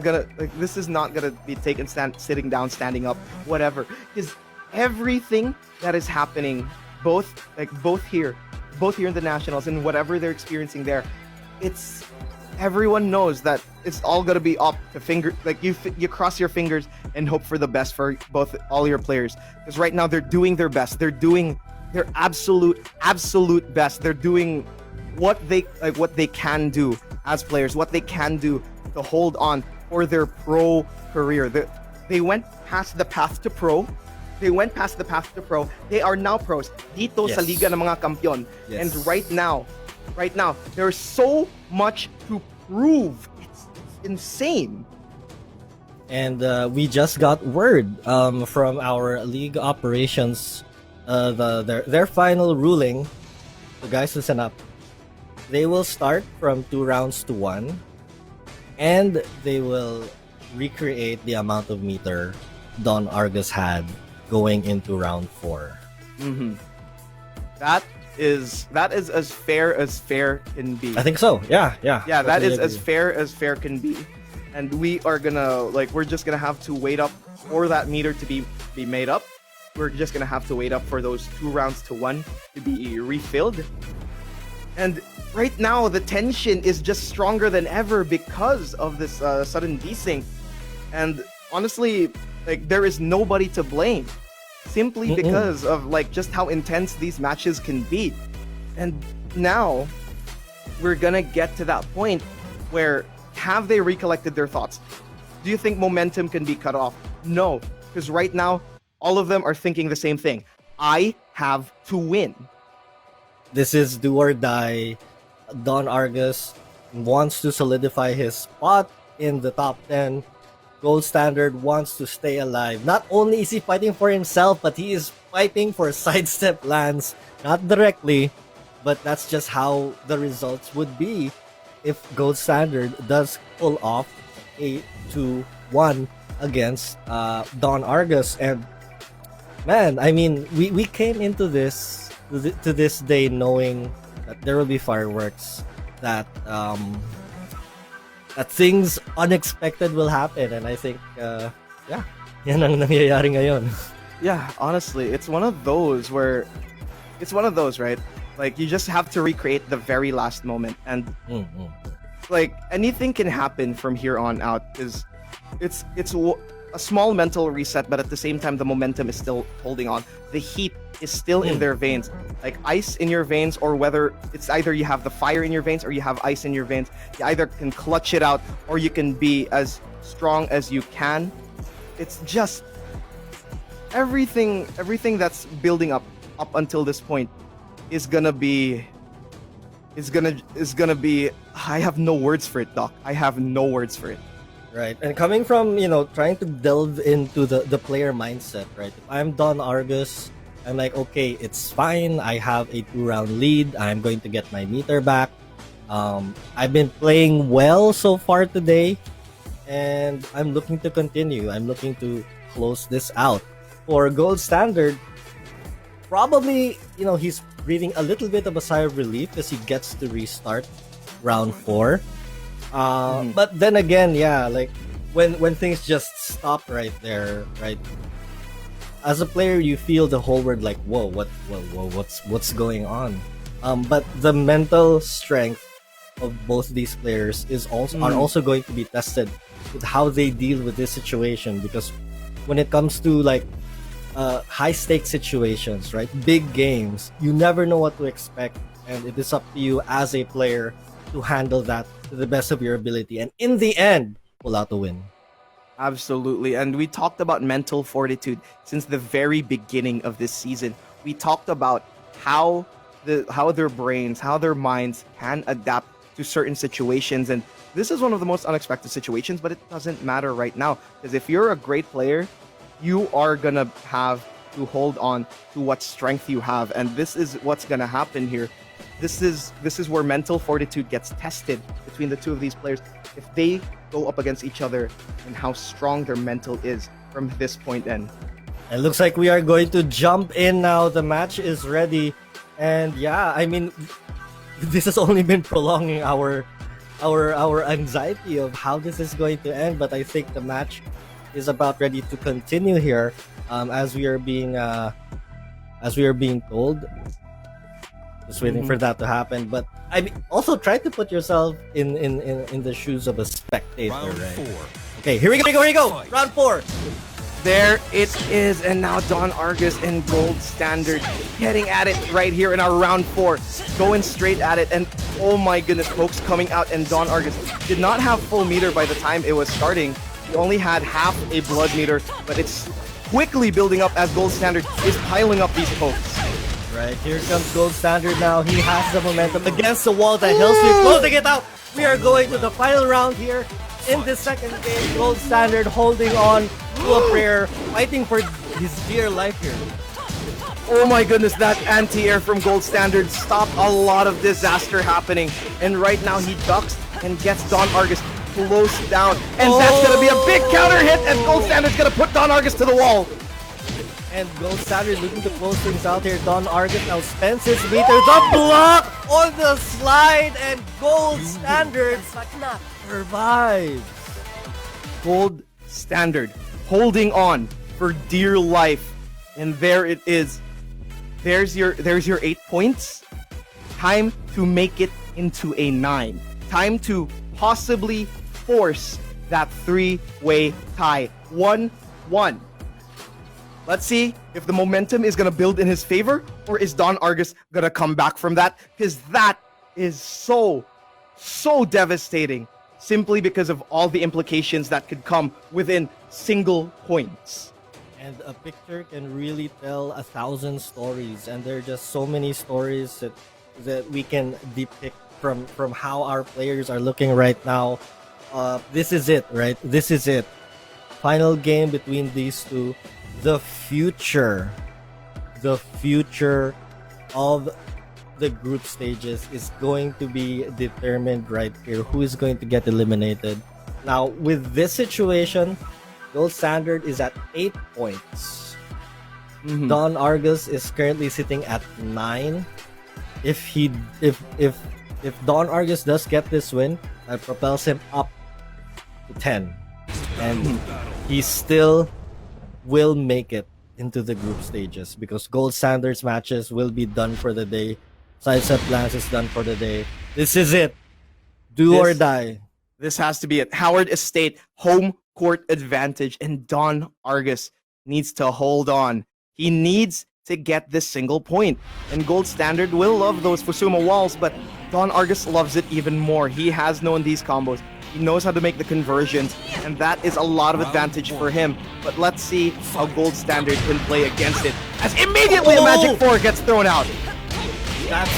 gonna be taken sitting down, standing up, whatever. Because everything that is happening, both here in the Nationals and whatever they're experiencing there, everyone knows that it's all gonna be up to finger. You cross your fingers and hope for the best for all your players. Because right now they're doing their best. They're doing their absolute best. They're doing what they can do as players, what they can do to hold on for their pro career. They went past the path to pro. They are now pros. Dito sa Liga ng mga Kampiyon. Yes. And right now, there's so much to prove. It's insane. And we just got word from our League Operations, their final ruling. So guys, listen up. They will start from 2 rounds to 1, and they will recreate the amount of meter Don Argus had going into round 4. Mm-hmm. That is as fair can be. I think so. Yeah. That is as fair can be. And we're just gonna have to wait up for that meter to be made up. We're just gonna have to wait up for those 2 rounds to 1 to be refilled. And right now, the tension is just stronger than ever because of this sudden desync. And honestly, like, there is nobody to blame. Simply because of, like, just how intense these matches can be. And now, we're gonna get to that point where, have they recollected their thoughts? Do you think momentum can be cut off? No, because right now, all of them are thinking the same thing. I have to win. This is do or die. Don Argus wants to solidify his spot in the top 10. Gold Standard wants to stay alive. Not only is he fighting for himself, but he is fighting for Sidesteplance. Not directly, but that's just how the results would be if Gold Standard does pull off a 2-1 against Don Argus. And man, I mean, we came into this to this day knowing that there will be fireworks, that that things unexpected will happen, and I think yeah, yan ang nangyayari ngayon. Yeah, honestly, it's one of those, right? Like, you just have to recreate the very last moment, and like, anything can happen from here on out, because it's a small mental reset, but at the same time, the momentum is still holding on. The heat is still in their veins, like ice in your veins, or whether it's either you have the fire in your veins or you have ice in your veins. You either can clutch it out or you can be as strong as you can. It's just everything that's building up until this point is gonna be I have no words for it, Doc. I have no words for it. Right, and coming from, trying to delve into the player mindset, right? If I'm Don Argus, I'm like, okay, it's fine. I have a 2-round lead. I'm going to get my meter back. I've been playing well so far today, and I'm looking to continue. I'm looking to close this out. For Gold Standard, probably, he's breathing a little bit of a sigh of relief as he gets to restart round 4. But then again, yeah, like when things just stop right there, right? As a player, you feel the whole world like, whoa, what's going on? But the mental strength of both these players are also going to be tested with how they deal with this situation, because when it comes to like high stakes situations, right? Big games, you never know what to expect, and it is up to you as a player to handle that to the best of your ability, and in the end, pull out the win. Absolutely. And we talked about mental fortitude since the very beginning of this season. We talked about how their brains, how their minds can adapt to certain situations. And this is one of the most unexpected situations, but it doesn't matter right now, because if you're a great player, you are going to have to hold on to what strength you have. And this is what's going to happen here. This is where mental fortitude gets tested between the two of these players, if they go up against each other and how strong their mental is from this point in. It looks like we are going to jump in now. The match is ready, and yeah, I mean, this has only been prolonging our anxiety of how this is going to end. But I think the match is about ready to continue here, as we are being told. Just waiting for that to happen. But I mean, also try to put yourself in the shoes of a spectator, Round right? 4. Okay, here we go. Round 4. There it is, and now Don Argus and Gold Standard getting at it right here in our round 4, going straight at it, and oh my goodness, folks, coming out, and Don Argus did not have full meter by the time it was starting. He only had half a blood meter, but it's quickly building up as Gold Standard is piling up these pokes. Right, here comes Gold Standard now. He has the momentum against the wall. The Hillsweep closing it out. We are going to the final round here in the second game. Gold Standard holding on to a prayer, fighting for his dear life here. Oh my goodness, that anti-air from Gold Standard stopped a lot of disaster happening. And right now he ducks and gets Don Argus close down. And that's going to be a big counter hit, and Gold Standard's going to put Don Argus to the wall. And Gold Standard looking to close things out here. Don Argus now spends his meter. The block on the slide, and Gold Standard survives. Gold Standard holding on for dear life. And there it is. There's your 8 points. Time to make it into a 9. Time to possibly force that three-way tie. 1-1. Let's see if the momentum is going to build in his favor, or is Don Argus going to come back from that? Because that is so devastating, simply because of all the implications that could come within single points. And a picture can really tell 1,000 stories, and there are just so many stories that we can depict from how our players are looking right now. This is it, right? This is it. Final game between these two. The future of the group stages is going to be determined right here. Who is going to get eliminated? Now, with this situation, Gold Standard is at 8 points. Don Argus is currently sitting at 9. If Don Argus does get this win, that propels him up to 10, and he still will make it into the group stages because Gold Standard's matches will be done for the day. Sidesteplance is done for the day. This is it. Do or die. This has to be it. Howard Estate, home court advantage, and Don Argus needs to hold on. He needs to get this single point. And Gold Standard will love those Fusuma walls, but Don Argus loves it even more. He has known these combos. He knows how to make the conversions, and that is a lot of advantage for him. But let's see how Gold Standard can play against it, as immediately a Magic 4 gets thrown out. That's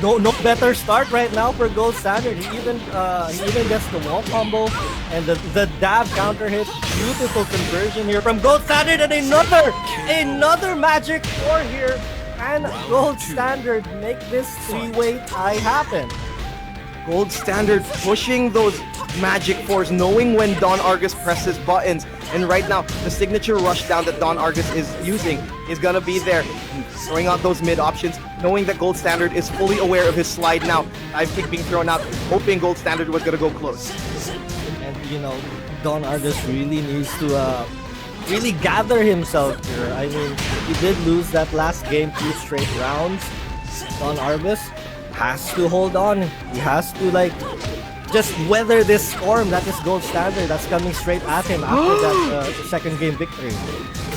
no better start right now for Gold Standard. He even gets the wall combo and the dab counter hit. Beautiful conversion here from Gold Standard, and another Magic 4 here. And Gold Standard make this three-way tie happen. Gold Standard pushing those Magic 4s, knowing when Don Argus presses buttons. And right now, the signature rush down that Don Argus is using is gonna be there. Throwing out those mid options, knowing that Gold Standard is fully aware of his slide now. Dive kick being thrown out, hoping Gold Standard was gonna go close. And Don Argus really needs to really gather himself here. I mean, he did lose that last game 2 straight rounds. Don Argus has to hold on. He has to just weather this storm that is Gold Standard that's coming straight at him after that second game victory.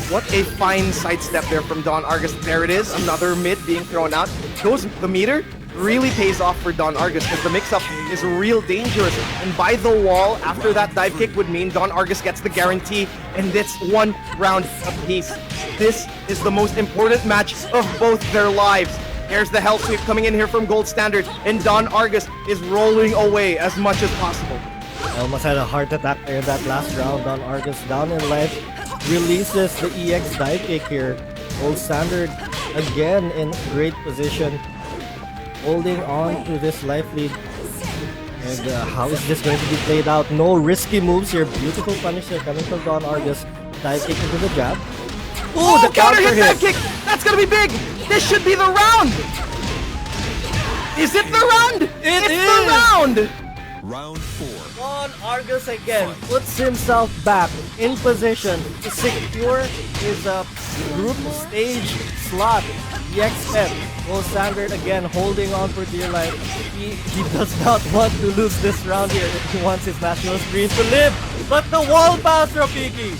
What a fine sidestep there from Don Argus. There it is, another mid being thrown out. The meter really pays off for Don Argus because the mix-up is real dangerous. And by the wall, after that dive kick would mean Don Argus gets the guarantee, and it's 1 round apiece. This is the most important match of both their lives. Here's the hell sweep coming in here from Gold Standard, and Don Argus is rolling away as much as possible. I almost had a heart attack there in that last round. Don Argus down in life, releases the EX dive kick here. Gold Standard again in great position, holding on to this life lead. And how is this going to be played out? No risky moves here. Beautiful punish there coming from Don Argus. Dive kick into the jab. Ooh, the counter hit dive kick! That's gonna be big! This should be the round! Is it the round? It's the round! Round 4. Don Argus again puts himself back in position to secure his group stage slot. EX step. Gold Standard again holding on for dear life. He does not want to lose this round here if he wants his national screen to live. But the wall pass, Rafiki!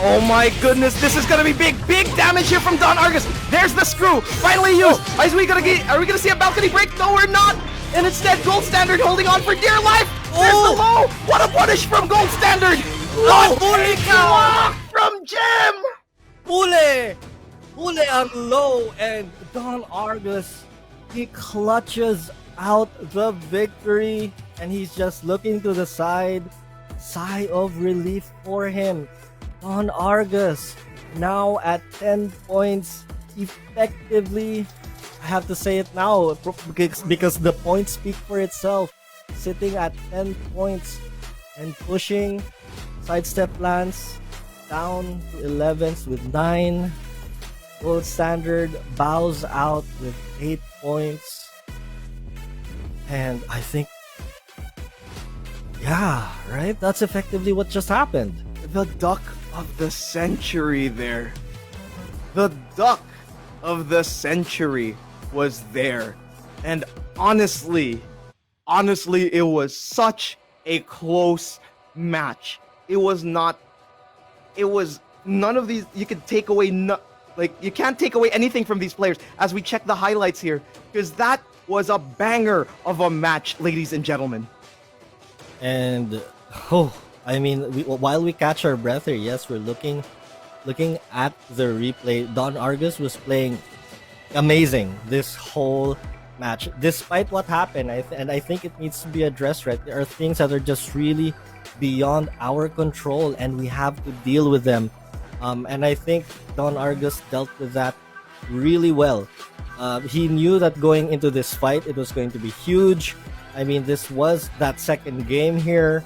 Oh my goodness, this is gonna be big damage here from Don Argus. There's the screw, finally used. Are we gonna see a balcony break? No, we're not. And instead, Gold Standard holding on for dear life. There's the low. What a punish from Gold Standard. Holy cow! From Jim. Hule ang low, and Don Argus, he clutches out the victory, and he's just looking to the side. Sigh of relief for him. Don Argus now at 10 points, effectively, I have to say it now because the points speak for itself. Sitting at 10 points and pushing Sidesteplance down to 11s with 9. Gold Standard bows out with 8 points. And I think, yeah, right? That's effectively what just happened. The duck of the century there. The duck of the century was there. And honestly, it was such a close match. It was none of these. You could take away you can't take away anything from these players as we check the highlights here, because that was a banger of a match, ladies and gentlemen. And while we catch our breath here, yes, we're looking at the replay. Don Argus was playing amazing this whole match, despite what happened. And I think it needs to be addressed, right? There are things that are just really beyond our control, and we have to deal with them. And I think Don Argus dealt with that really well. He knew that going into this fight, it was going to be huge. I mean, this was that second game here.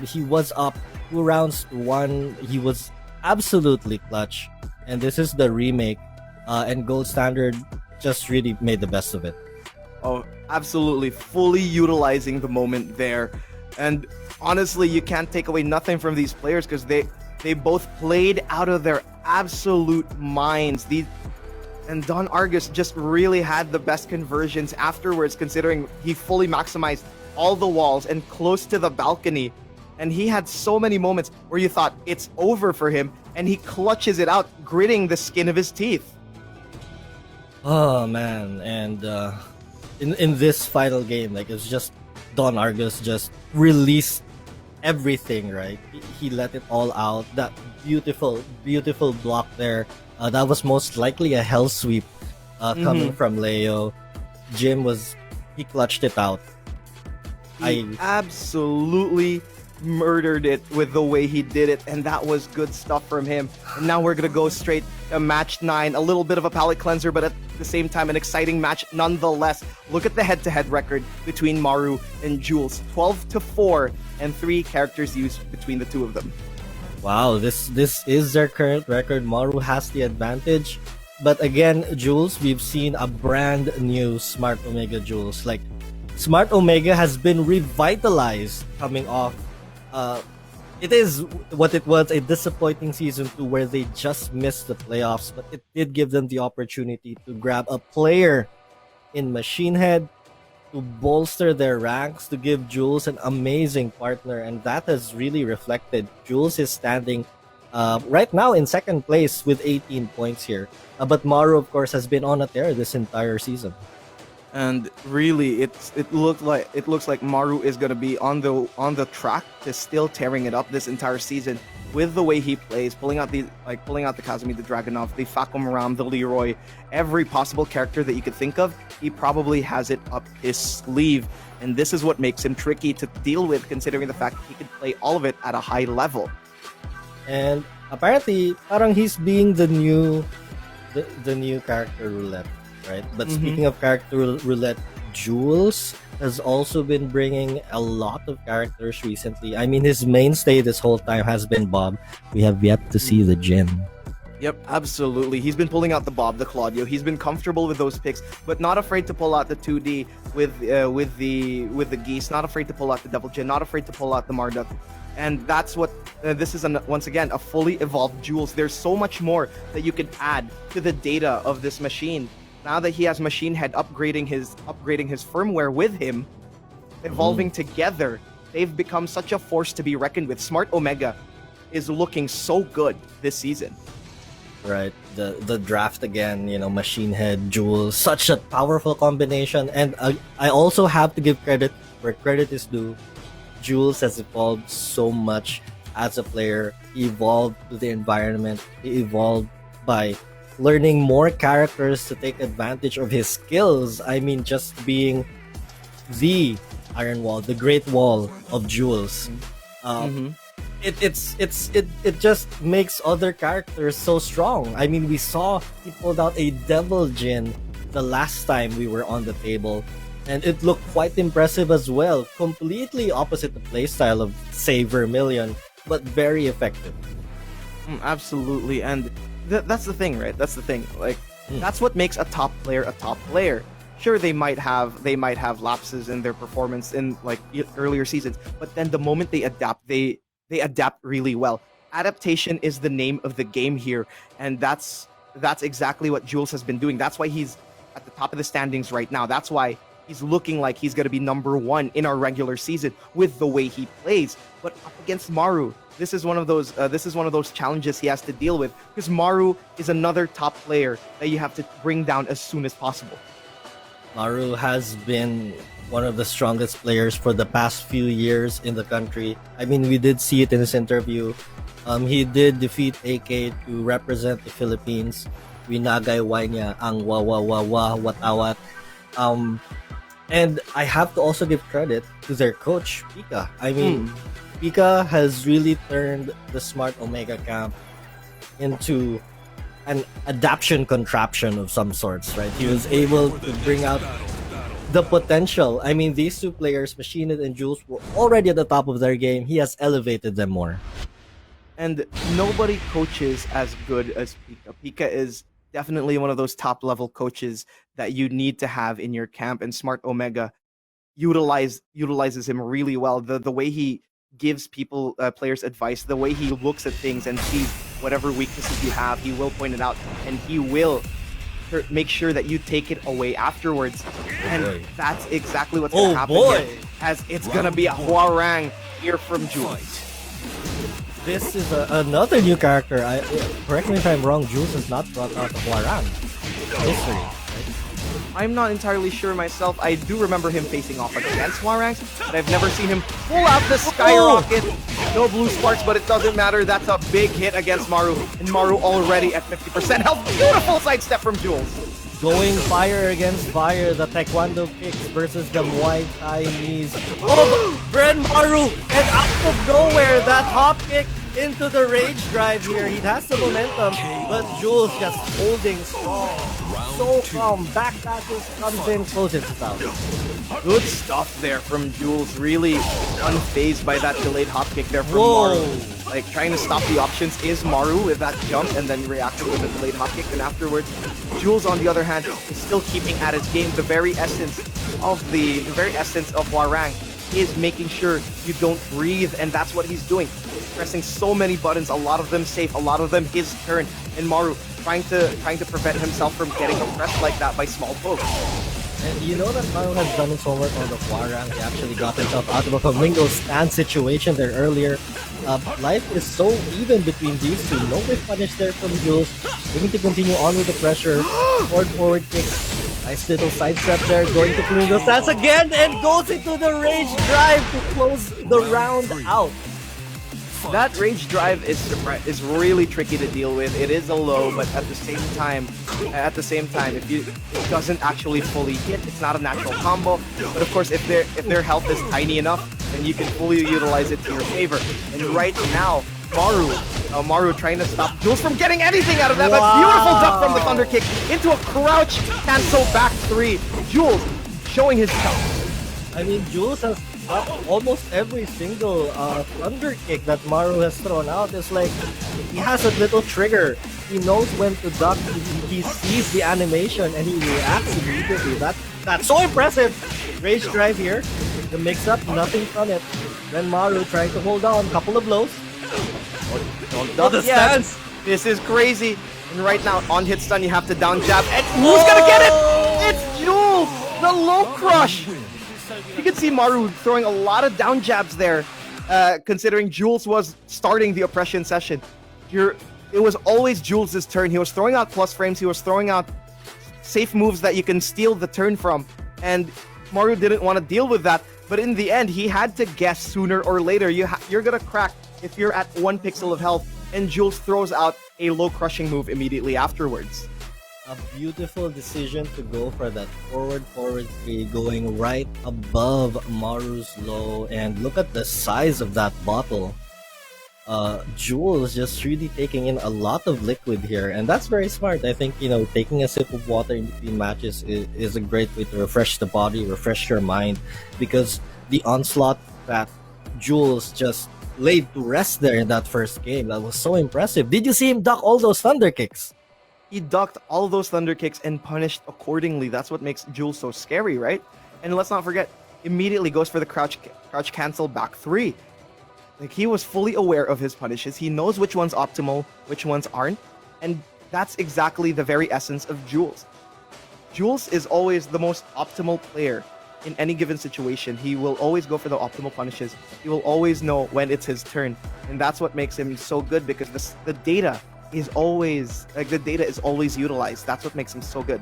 He was up 2-1. He was absolutely clutch. And this is the remake. And Gold Standard just really made the best of it. Oh, absolutely. Fully utilizing the moment there. And honestly, you can't take away nothing from these players, because they both played out of their absolute minds. And Don Argus just really had the best conversions afterwards, considering he fully maximized all the walls and close to the balcony. And he had so many moments where you thought it's over for him, and he clutches it out, gritting the skin of his teeth. Oh man, and in this final game, like, it's just Don Argus just released everything, right? He let it all out. That beautiful block there. That was most likely a hell sweep coming from Leo. Jim he clutched it out. He absolutely murdered it with the way he did it, and that was good stuff from him. And now we're gonna go straight to match 9. A little bit of a palate cleanser, but at the same time an exciting match nonetheless. Look at the head-to-head record between Maru and Jules. 12-4 and 3 characters used between the two of them. Wow, this is their current record. Maru has the advantage. But again, Jules, we've seen a brand new Smart Omega Jules. Like, Smart Omega has been revitalized coming off. It is what it was, a disappointing season 2 where they just missed the playoffs, but it did give them the opportunity to grab a player in Machinehead, to bolster their ranks, to give Jules an amazing partner, and that has really reflected. Jules is standing right now in second place with 18 points here. But Maru, of course, has been on a tear this entire season. And really, it looks like Maru is gonna be on the track to still tearing it up this entire season with the way he plays, pulling out the Kazumi, the Dragunov, the Facom Ram, the Leroy, every possible character that you could think of. He probably has it up his sleeve, and this is what makes him tricky to deal with, considering the fact that he can play all of it at a high level. And apparently, parang he's being the new character roulette. Right, but speaking of character roulette, Jules has also been bringing a lot of characters recently. I mean, his mainstay this whole time has been Bob. We have yet to see the Jin. Yep, absolutely. He's been pulling out the Bob, the Claudio. He's been comfortable with those picks, but not afraid to pull out the 2D with the Geese. Not afraid to pull out the Devil Jin. Not afraid to pull out the Marduk. And that's what this is. Once again, a fully evolved Jules. There's so much more that you can add to the data of this machine. Now that he has Machinehead upgrading his firmware with him, evolving together, they've become such a force to be reckoned with. Smart Omega is looking so good this season. Right, the draft again, Machinehead, Jules, such a powerful combination. And I also have to give credit where credit is due. Jules has evolved so much as a player. He evolved to the environment. He evolved by learning more characters to take advantage of his skills. I mean, just being the Iron Wall, the Great Wall of Jules. It just makes other characters so strong. I mean, we saw he pulled out a Devil Jin the last time we were on the table, and it looked quite impressive as well. Completely opposite the playstyle of, say, Vermilion, but very effective. Absolutely, and that's the thing, right? That's the thing. Like, that's what makes a top player a top player. Sure, they might have lapses in their performance in like earlier seasons, but then the moment they adapt, they adapt really well. Adaptation is the name of the game here, and that's exactly what Jules has been doing. That's why he's at the top of the standings right now. That's why he's looking like he's going to be #1 in our regular season with the way he plays. But up against Maru, this is one of those challenges he has to deal with, because Maru is another top player that you have to bring down as soon as possible. Maru has been one of the strongest players for the past few years in the country. I mean, we did see it in his interview. He did defeat AK to represent the Philippines. Winagay niya ang watawat. And I have to also give credit to their coach, Pika. I mean, Pika has really turned the Smart Omega camp into an adaption contraption of some sorts, right? He was able to bring out the potential. I mean, these two players, Machinehead and Jules, were already at the top of their game. He has elevated them more. And nobody coaches as good as Pika. Pika is definitely one of those top level coaches that you need to have in your camp, and Smart Omega utilizes him really well. The way he gives players advice, the way he looks at things and sees whatever weaknesses you have, he will point it out, and he will make sure that you take it away afterwards. And that's exactly what's going to happen here, as it's going to be a Hwarang here from Jules. This is another new character. Correct me if I'm wrong, Jules has not brought out Hwarang history. Right? I'm not entirely sure myself. I do remember him facing off against Hwarang, but I've never seen him pull out the skyrocket. No blue sparks, but it doesn't matter. That's a big hit against Maru, and Maru already at 50% health. Beautiful sidestep from Jules. Going fire against fire, the Taekwondo kicks versus the Muay Thai knees. Oh, Bren Maru! And out of nowhere, that hop kick into the rage drive here. He has the momentum, but Jules just holding strong. So calm, back passes, comes in, closes it out. Good stuff there from Jules. Really unfazed by that delayed hop kick there from Maru. Like, trying to stop the options is Maru with that jump, and then reacting with a delayed hop kick. And afterwards, Jules, on the other hand, is still keeping at his game. The very essence of Hwarang is making sure you don't breathe, and that's what he's doing. He's pressing so many buttons, a lot of them safe, a lot of them his turn, and Maru trying to prevent himself from getting oppressed like that by small pokes. And you know that Maru has done his homework on the Hwarang. He actually got himself out of a flamingo stand situation there earlier. Life is so even between these two. No whiff punish there from Jules. We need to continue on with the pressure. Forward kick. Nice little sidestep there. Going to flamingo stance again and goes into the rage drive to close the round out. That rage drive is really tricky to deal with. It is a low, but at the same time, if it doesn't actually fully hit, it's not a natural combo. But of course, if their health is tiny enough, then you can fully utilize it to your favor. And right now, Maru trying to stop Jules from getting anything out of that. But beautiful duck from the thunder kick into a crouch cancel back 3. Jules showing his tough. I mean, Jules has almost every single thunder kick that Maru has thrown out. It's like he has a little trigger. He knows when to duck. He sees the animation and he reacts immediately. That's so impressive. Rage drive here. The mix-up, nothing from it. Then Maru trying to hold on. Couple of blows. Not the stance. This is crazy. And right now, on hit stun, you have to down jab. And who's gonna get it? It's Jules! The low crush! You can see Maru throwing a lot of down jabs there, considering Jules was starting the oppression session. It was always Jules' turn. He was throwing out plus frames. He was throwing out safe moves that you can steal the turn from. And Maru didn't want to deal with that. But in the end, he had to guess sooner or later. You're going to crack if you're at 1 pixel of health. And Jules throws out a low crushing move immediately afterwards. A beautiful decision to go for that forward 3, going right above Maru's low. And look at the size of that bottle. Jules just really taking in a lot of liquid here, and that's very smart. I think, taking a sip of water in between matches is a great way to refresh the body, refresh your mind, because the onslaught that Jules just laid to rest there in that first game, that was so impressive. Did you see him duck all those thunder kicks? He ducked all those thunder kicks and punished accordingly. That's what makes Jules so scary, right? And let's not forget, immediately goes for the crouch cancel back 3. Like, he was fully aware of his punishes. He knows which one's optimal, which ones aren't. And that's exactly the very essence of Jules. Jules is always the most optimal player in any given situation. He will always go for the optimal punishes. He will always know when it's his turn, and that's what makes him so good, because the data is always utilized. That's what makes him so good.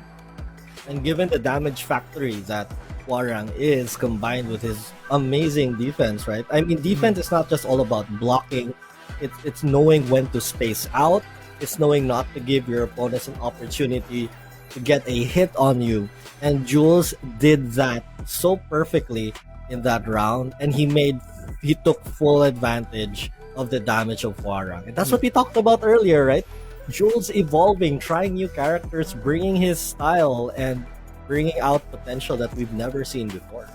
And given the damage factory that Hwarang is, combined with his amazing defense, right? I mean, defense is not just all about blocking. It's knowing when to space out. It's knowing not to give your opponents an opportunity to get a hit on you. And Jules did that so perfectly in that round, and he took full advantage of the damage of Hwarang. And that's what we talked about earlier, right? Jules evolving, trying new characters, bringing his style, and bringing out potential that we've never seen before.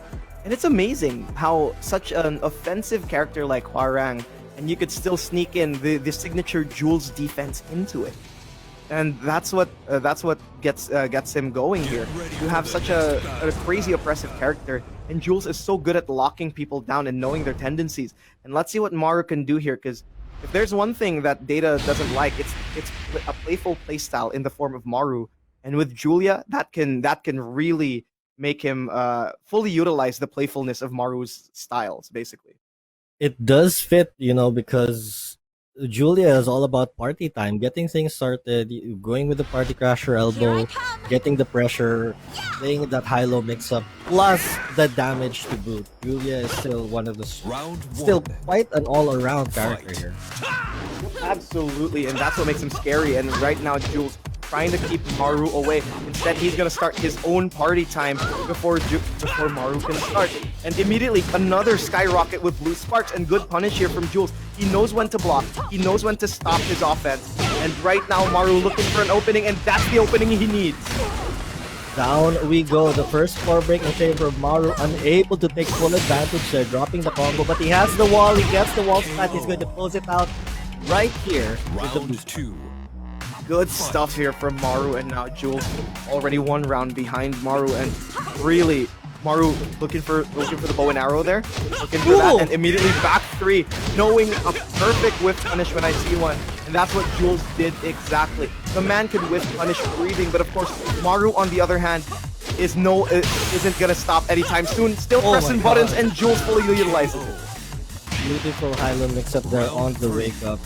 And it's amazing how such an offensive character like Hwarang, and you could still sneak in the signature Jules defense into it. And that's what gets him going here. You have such a crazy oppressive character, and Jules is so good at locking people down and knowing their tendencies. And let's see what Maru can do here, because if there's one thing that Data doesn't like, it's a playful playstyle in the form of Maru. And with Julia, that can really make him fully utilize the playfulness of Maru's styles, basically. It does fit, because Julia is all about party time, getting things started, going with the party crasher elbow, getting the pressure, playing that high-low mix-up, plus the damage to boot. Julia is still still quite an all-around character here. Absolutely, and that's what makes him scary. And right now, Jules trying to keep Maru away. Instead, he's gonna start his own party time before Maru can start. And immediately, another skyrocket with blue sparks, and good punish here from Jules. He knows when to block. He knows when to stop his offense. And right now, Maru looking for an opening, and that's the opening he needs. Down we go. The first floor break in favor of Maru, unable to take full advantage there, dropping the combo. But he has the wall. He gets the wall splat. He's going to close it out right here. Round 2. Good stuff here from Maru, and now Jules already one round behind Maru, and really Maru looking for the bow and arrow there, looking for that, and immediately back 3, knowing a perfect whiff punish when I see one, and that's what Jules did exactly. The man could whiff punish breathing, but of course Maru on the other hand isn't gonna stop anytime soon. Still pressing buttons, and Jules fully utilizes it. Beautiful high-low mix-up there on the wake-up.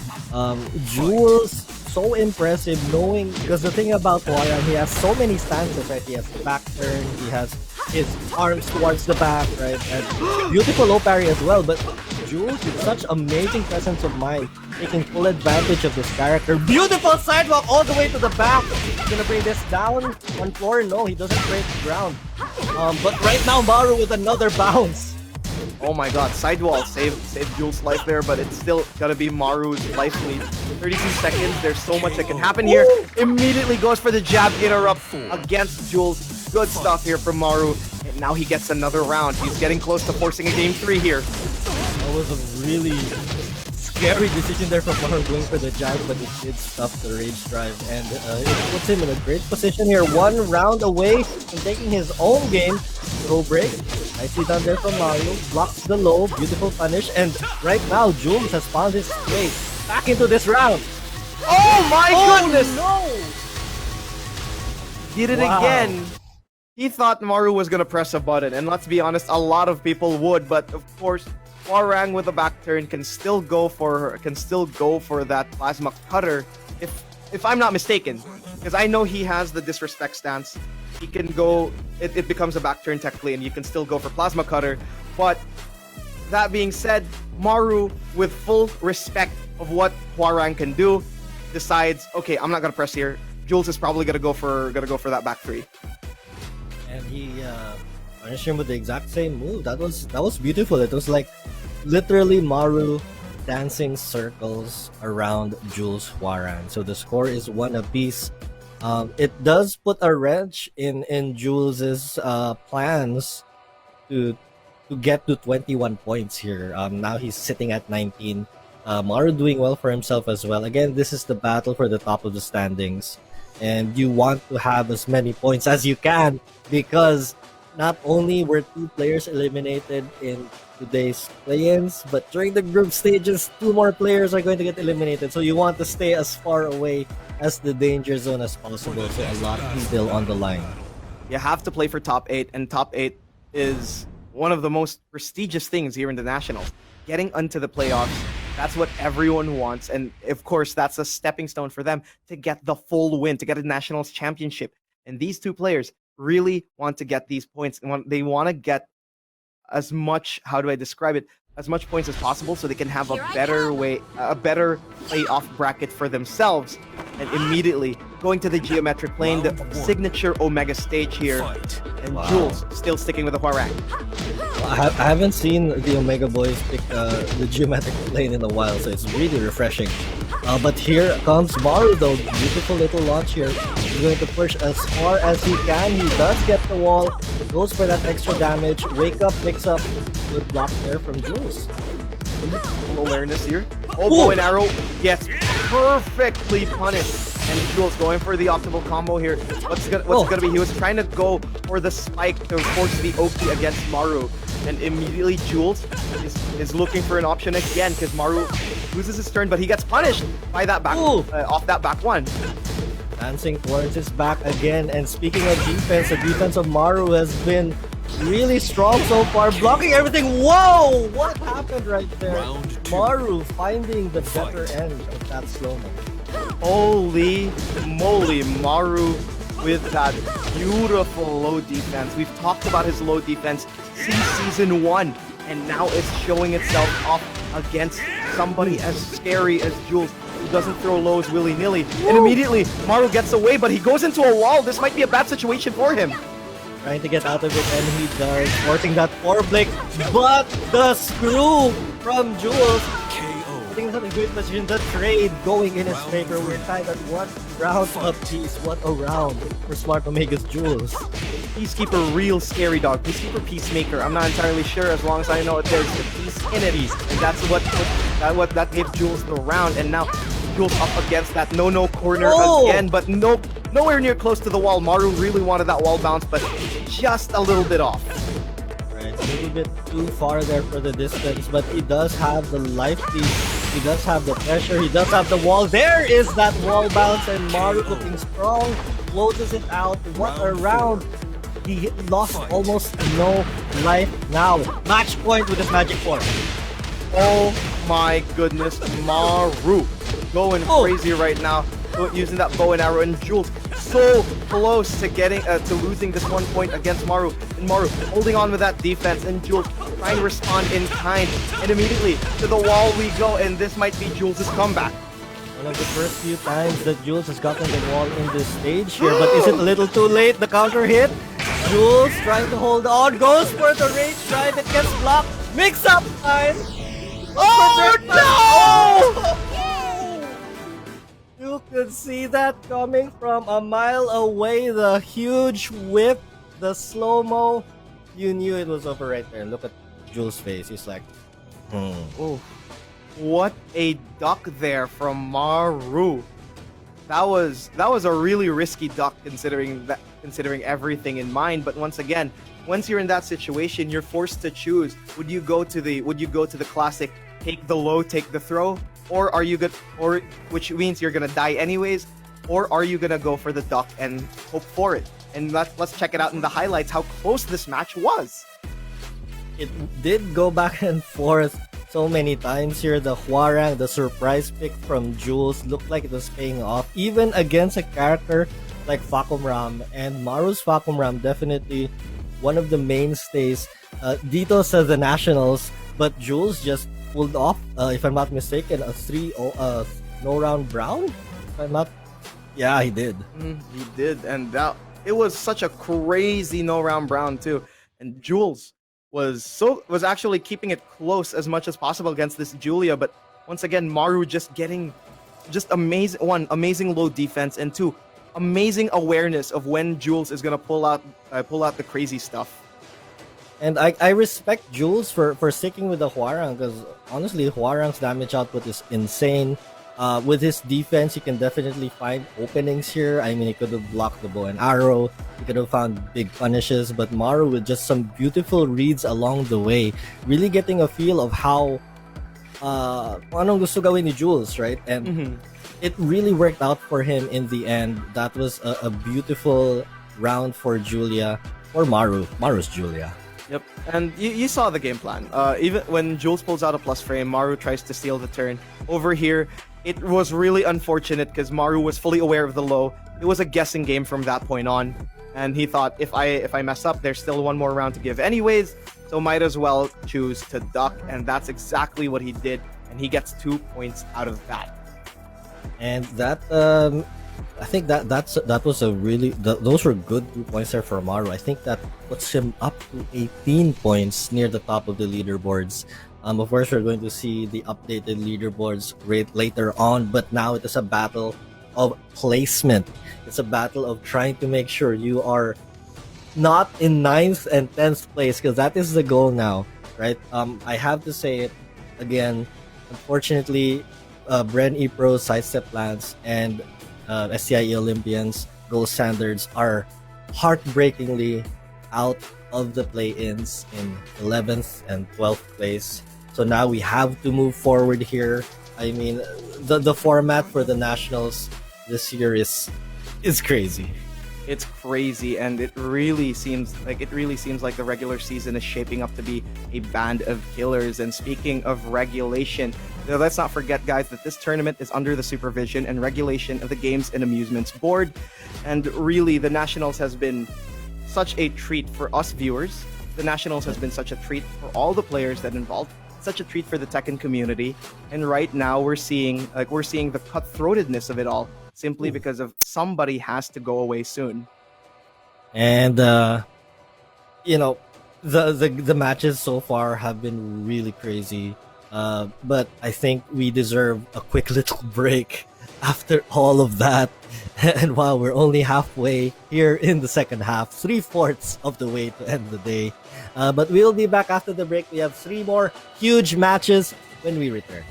Jules, so impressive, knowing, because the thing about Hwarang, he has so many stances, right? He has the back turn, he has his arms towards the back, right? And beautiful low parry as well, but Jules with such amazing presence of mind, taking full advantage of this character. Beautiful sidewalk all the way to the back. He's gonna bring this down on floor. No, he doesn't break the ground. But right now, Maru with another bounce. Oh my god, sidewall saved Jules' life there, but it's still gonna be Maru's life lead. 32 seconds, there's so much that can happen here. Immediately goes for the jab interrupt against Jules. Good stuff here from Maru, and now he gets another round. He's getting close to forcing a game 3 here. That was a really scary decision there from Maru going for the jab, but it did stop the rage drive, and it puts him in a great position here. 1 round away from taking his own game. Throw break. Nicely done there from Mario. Blocks the low. Beautiful punish. And right now, Jules has found his way back into this round. Oh my goodness! No! Did it again. He thought Maru was gonna press a button, and let's be honest, a lot of people would. But of course, Hwarang with a back turn can still go for that plasma cutter, if I'm not mistaken, because I know he has the disrespect stance. He can go, it becomes a back turn technically, and you can still go for plasma cutter. But that being said, Maru, with full respect of what Hwarang can do, decides, okay, I'm not gonna press here. Jules is probably gonna go for that back 3. And he punished him with the exact same move. That was beautiful. It was like literally Maru dancing circles around Jules Hwarang. So the score is 1 apiece. It does put a wrench in Jules's plans to get to 21 points here. Now he's sitting at 19. Maru doing well for himself as well. Again, this is the battle for the top of the standings, and you want to have as many points as you can, because not only were 2 players eliminated in today's play-ins, but during the group stages, 2 more players are going to get eliminated. So you want to stay as far away as the danger zone as possible. So a lot is still on the line. You have to play for top 8, and top 8 is one of the most prestigious things here in the Nationals. Getting onto the playoffs, that's what everyone wants. And of course, that's a stepping stone for them to get the full win, to get a Nationals championship. And these two players really want to get these points. They want to get as much, how do I describe it, as much points as possible so they can have a better playoff bracket for themselves. And immediately going to the geometric plane, the signature Omega stage here. And Jules still sticking with the Hwarang. I haven't seen the Omega boys pick the geometric plane in a while, so it's really refreshing. But here comes Maru though, beautiful little launch here. He's going to push as far as he can. He does get the wall, goes for that extra damage. Wake up, picks up. Good block there from Jules. Awareness here. Oh, bow and arrow gets perfectly punished. And Jules going for the optimal combo here. What's gonna be? He was trying to go for the spike to force the Oki against Maru. And immediately Jules is looking for an option again because Maru loses his turn, but he gets punished by that back off that back one. Dancing towards his back again. And speaking of defense, the defense of Maru has been really strong so far, blocking everything. Whoa! What happened right there? Maru finding the better end of that slow-mo. Holy moly, Maru with that beautiful low defense. We've talked about his low defense since Season 1, and now it's showing itself off against somebody as scary as Jules, who doesn't throw lows willy-nilly. And immediately, Maru gets away, but he goes into a wall. This might be a bad situation for him. Trying to get out of it, and he does, forcing that 4-blick, but the screw from Jules. Putting him in a good position, the trade going in his favor. We're tied at 1 round apiece. What a round for Smart Omega's Jules. Peacekeeper, real scary dog. Peacekeeper, Peacemaker. I'm not entirely sure, as long as I know there's the peace in it. And that's what gave Jules the round. And now Jules up against that no corner again, but nope. Nowhere near close to the wall. Maru really wanted that wall bounce, but just a little bit off. Right, a little bit too far there for the distance, but he does have the life piece. He does have the pressure. He does have the wall. There is that wall bounce, and Maru looking strong. Closes it out. What a round. He lost almost no life now. Match point with his magic form. Oh my goodness, Maru going crazy right now. Using that bow and arrow, and Jules so close to getting to losing this 1 point against Maru, and Maru holding on with that defense, and Jules trying to respond in kind, and immediately to the wall we go, and this might be Jules' comeback. One of the first few times that Jules has gotten the wall in this stage here, but is it a little too late? The counter hit. Jules trying to hold on, goes for the rage drive, it gets blocked. Mix up time. Oh no! You could see that coming from a mile away. The huge whip, the slow-mo. You knew it was over right there. Look at Jules' face. He's like, Oh, what a duck there from Maru. That was a really risky duck considering everything in mind. But once again, once you're in that situation, you're forced to choose. Would you go to the classic take the low, take the throw? Or are you good? Or which means you're gonna die anyways? Or are you gonna go for the duck and hope for it? And let's check it out in the highlights how close this match was. it did go back and forth so many times here. The Hwarang, the surprise pick from Jules looked like it was paying off, even against a character like Fakumram. And Maru's Fakumram definitely one of the mainstays. Dito says the Nationals, but Jules just pulled off, if I'm not mistaken, a 3-0 no-round Brown. If I'm not, yeah, he did. He did, and it was such a crazy no-round Brown too. And Jules was actually keeping it close as much as possible against this Julia, but once again, Maru just getting amazing low defense, and 2, amazing awareness of when Jules is gonna pull out the crazy stuff. And I respect Jules for sticking with the Hwarang, because honestly, Hwarang's damage output is insane. With his defense, he can definitely find openings here. I mean, he could have blocked the bow and arrow. He could have found big punishes. But Maru with just some beautiful reads along the way, really getting a feel of how anong gusto gawin ni Jules, right? And it really worked out for him in the end. That was a beautiful round for Julia, or Maru's Julia. Yep, and you saw the game plan. Even when Jules pulls out a plus frame, Maru tries to steal the turn. Over here, it was really unfortunate because Maru was fully aware of the low. It was a guessing game from that point on, and he thought if I mess up, there's still one more round to give anyways, so might as well choose to duck, and that's exactly what he did, and he gets 2 points out of that. And that I think that was a really those were good 2 points there for Maru. I think that puts him up to 18 points near the top of the leaderboards. Of course, we're going to see the updated leaderboards later on, but now it is a battle of placement. It's a battle of trying to make sure you are not in 9th and 10th place, because that is the goal now, right? I have to say it again. Unfortunately, BRE Pro Sidesteplance and STIE Olympians gold standards are heartbreakingly out of the play-ins in 11th and 12th place. So now we have to move forward here. I mean, the format for the nationals this year is crazy. It's crazy, and it really seems like the regular season is shaping up to be a band of killers. And speaking of regulation, let's not forget, guys, that this tournament is under the supervision and regulation of the Games and Amusements Board. And really, the Nationals has been such a treat for us viewers. The Nationals has been such a treat for all the players that involved. Such a treat for the Tekken community. And right now, we're seeing the cutthroatedness of it all, simply because of somebody has to go away soon. And you know, the matches so far have been really crazy. But I think we deserve a quick little break after all of that. And while we're only halfway here in the second half, 3/4 of the way to end the day. But we'll be back after the break. We have 3 more huge matches when we return.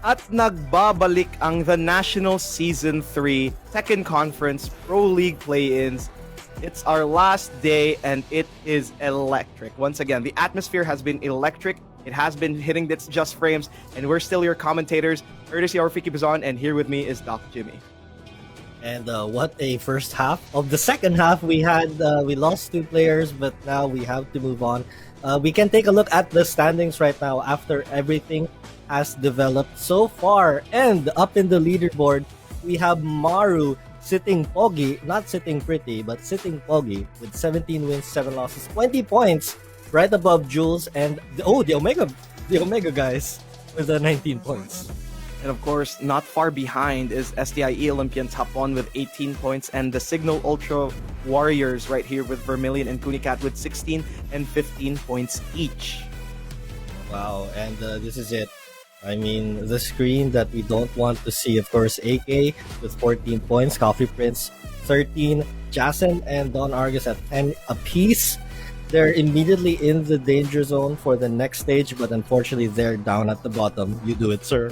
At nagbabalik ang The National Season 3 Tekken Conference Pro League play-ins. It's our last day, and it is electric. Once again, the atmosphere has been electric. It has been hitting its just frames, and we're still your commentators, courtesy of Fiki Bazan, and here with me is Doc Jimmy. And what a first half. Of the second half, we lost 2 players, but now we have to move on. We can take a look at the standings right now after everything has developed so far. And up in the leaderboard, we have Maru sitting poggy, not sitting pretty, but sitting poggy with 17 wins, 7 losses, 20 points, right above Jules and the Omega guys with 19 points. And of course, not far behind is STIE Olympians Hapon with 18 points, and the Signal Ultra Warriors right here with Vermilion and Kunicat with 16 and 15 points each. Wow, and this is it. I mean, the screen that we don't want to see, of course, AK with 14 points, Coffee Prince 13, Jason and Don Argus at 10 apiece. They're immediately in the danger zone for the next stage, but unfortunately, they're down at the bottom. You do it, sir.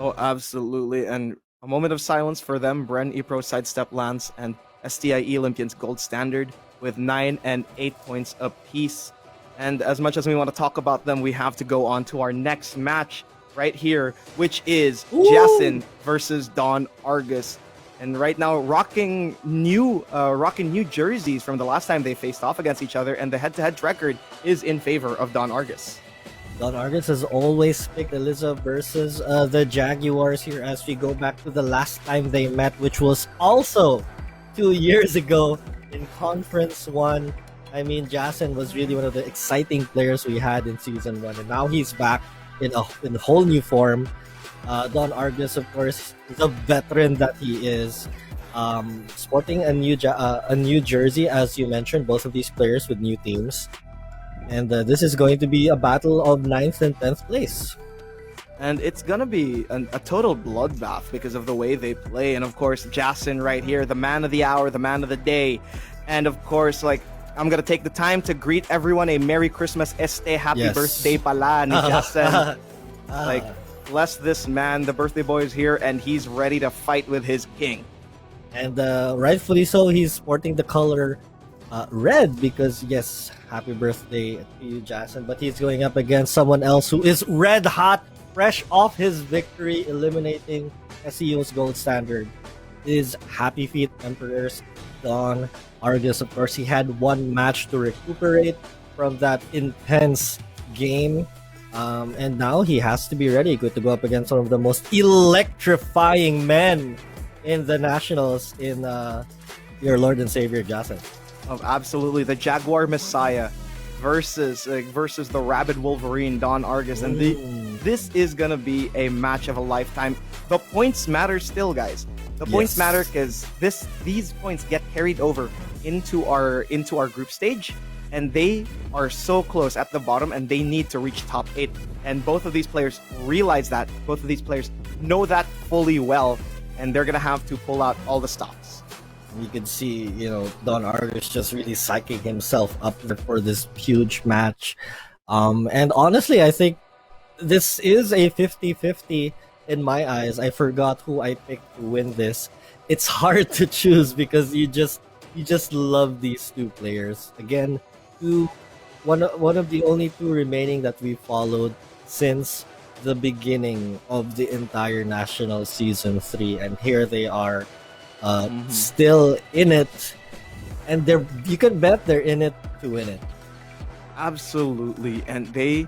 Oh, absolutely. And a moment of silence for them, BRE Pro Sidesteplance and STIE Olympians Gold Standard with 9 and 8 points apiece. And as much as we want to talk about them, we have to go on to our next match right here, which is Jason versus Don Argus. And right now, rocking new jerseys from the last time they faced off against each other, and the head-to-head record is in favor of Don Argus. Don Argus has always picked Eliza versus the Jaguars here as we go back to the last time they met, which was also 2 years ago in Conference 1. I mean, Jason was really one of the exciting players we had in Season 1, and now he's back in a whole new form. Don Argus, of course, the veteran that he is, sporting a new jersey, as you mentioned, both of these players with new teams. And this is going to be a battle of 9th and 10th place. And it's going to be a total bloodbath because of the way they play. And of course, Jason right here, the man of the hour, the man of the day. And of course, I'm going to take the time to greet everyone a Merry Christmas, happy birthday pala ni Jason. Bless this man, the birthday boy is here, and he's ready to fight with his king. And rightfully so, he's sporting the color red because, yes, happy birthday to you, Jason. But he's going up against someone else who is red hot, fresh off his victory, eliminating SEO's gold standard. is Happy Feet Emperor's Don Argus. Of course, he had one match to recuperate from that intense game. And now he has to be ready, good to go up against one of the most electrifying men in the Nationals in your Lord and Savior, Jason. Absolutely, the Jaguar Messiah versus the Rabid Wolverine, Don Argus. And this is going to be a match of a lifetime. The points matter still, guys. The points matter because these points get carried over into our group stage. And they are so close at the bottom, and they need to reach top 8. And both of these players realize that. Both of these players know that fully well, and they're gonna have to pull out all the stops. You can see, Don Argus just really psyching himself up for this huge match. And honestly, I think this is a 50-50 in my eyes. I forgot who I picked to win this. It's hard to choose because you just love these two players. Again, one of the only two remaining that we followed since the beginning of the entire National Season 3, and here they are, still in it, and you can bet they're in it to win it. Absolutely, and they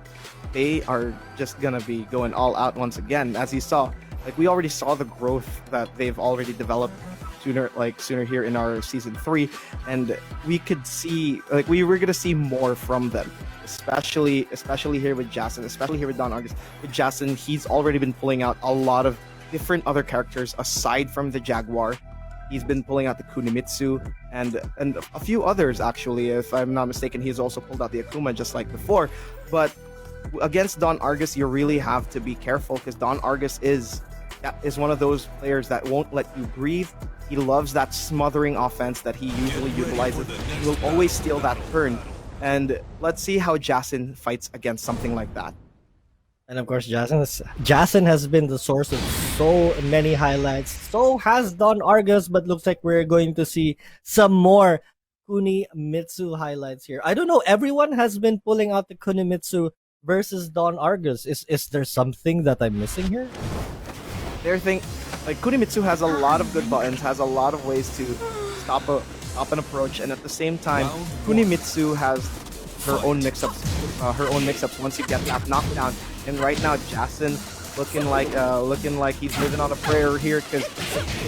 are just gonna be going all out once again. As you saw, we already saw the growth that they've already developed sooner here in our season 3, and we could see we were gonna see more from them, especially here with Jason, especially here with Don Argus. With Jason, he's already been pulling out a lot of different other characters aside from the Jaguar. He's been pulling out the Kunimitsu and a few others, actually. If I'm not mistaken, he's also pulled out the Akuma just like before. But against Don Argus, you really have to be careful because Don Argus is one of those players that won't let you breathe. He loves that smothering offense that he usually utilizes. He will always steal that turn. And let's see how Jason fights against something like that. And of course, Jason has been the source of so many highlights. So has Don Argus, but looks like we're going to see some more Kunimitsu highlights here. I don't know, everyone has been pulling out the Kunimitsu versus Don Argus. Is there something that I'm missing here? Kunimitsu has a lot of good buttons, has a lot of ways to stop an approach, and at the same time, Kunimitsu has her own mix-ups once you get that knockdown. And right now, Jason looking like he's living on a prayer here because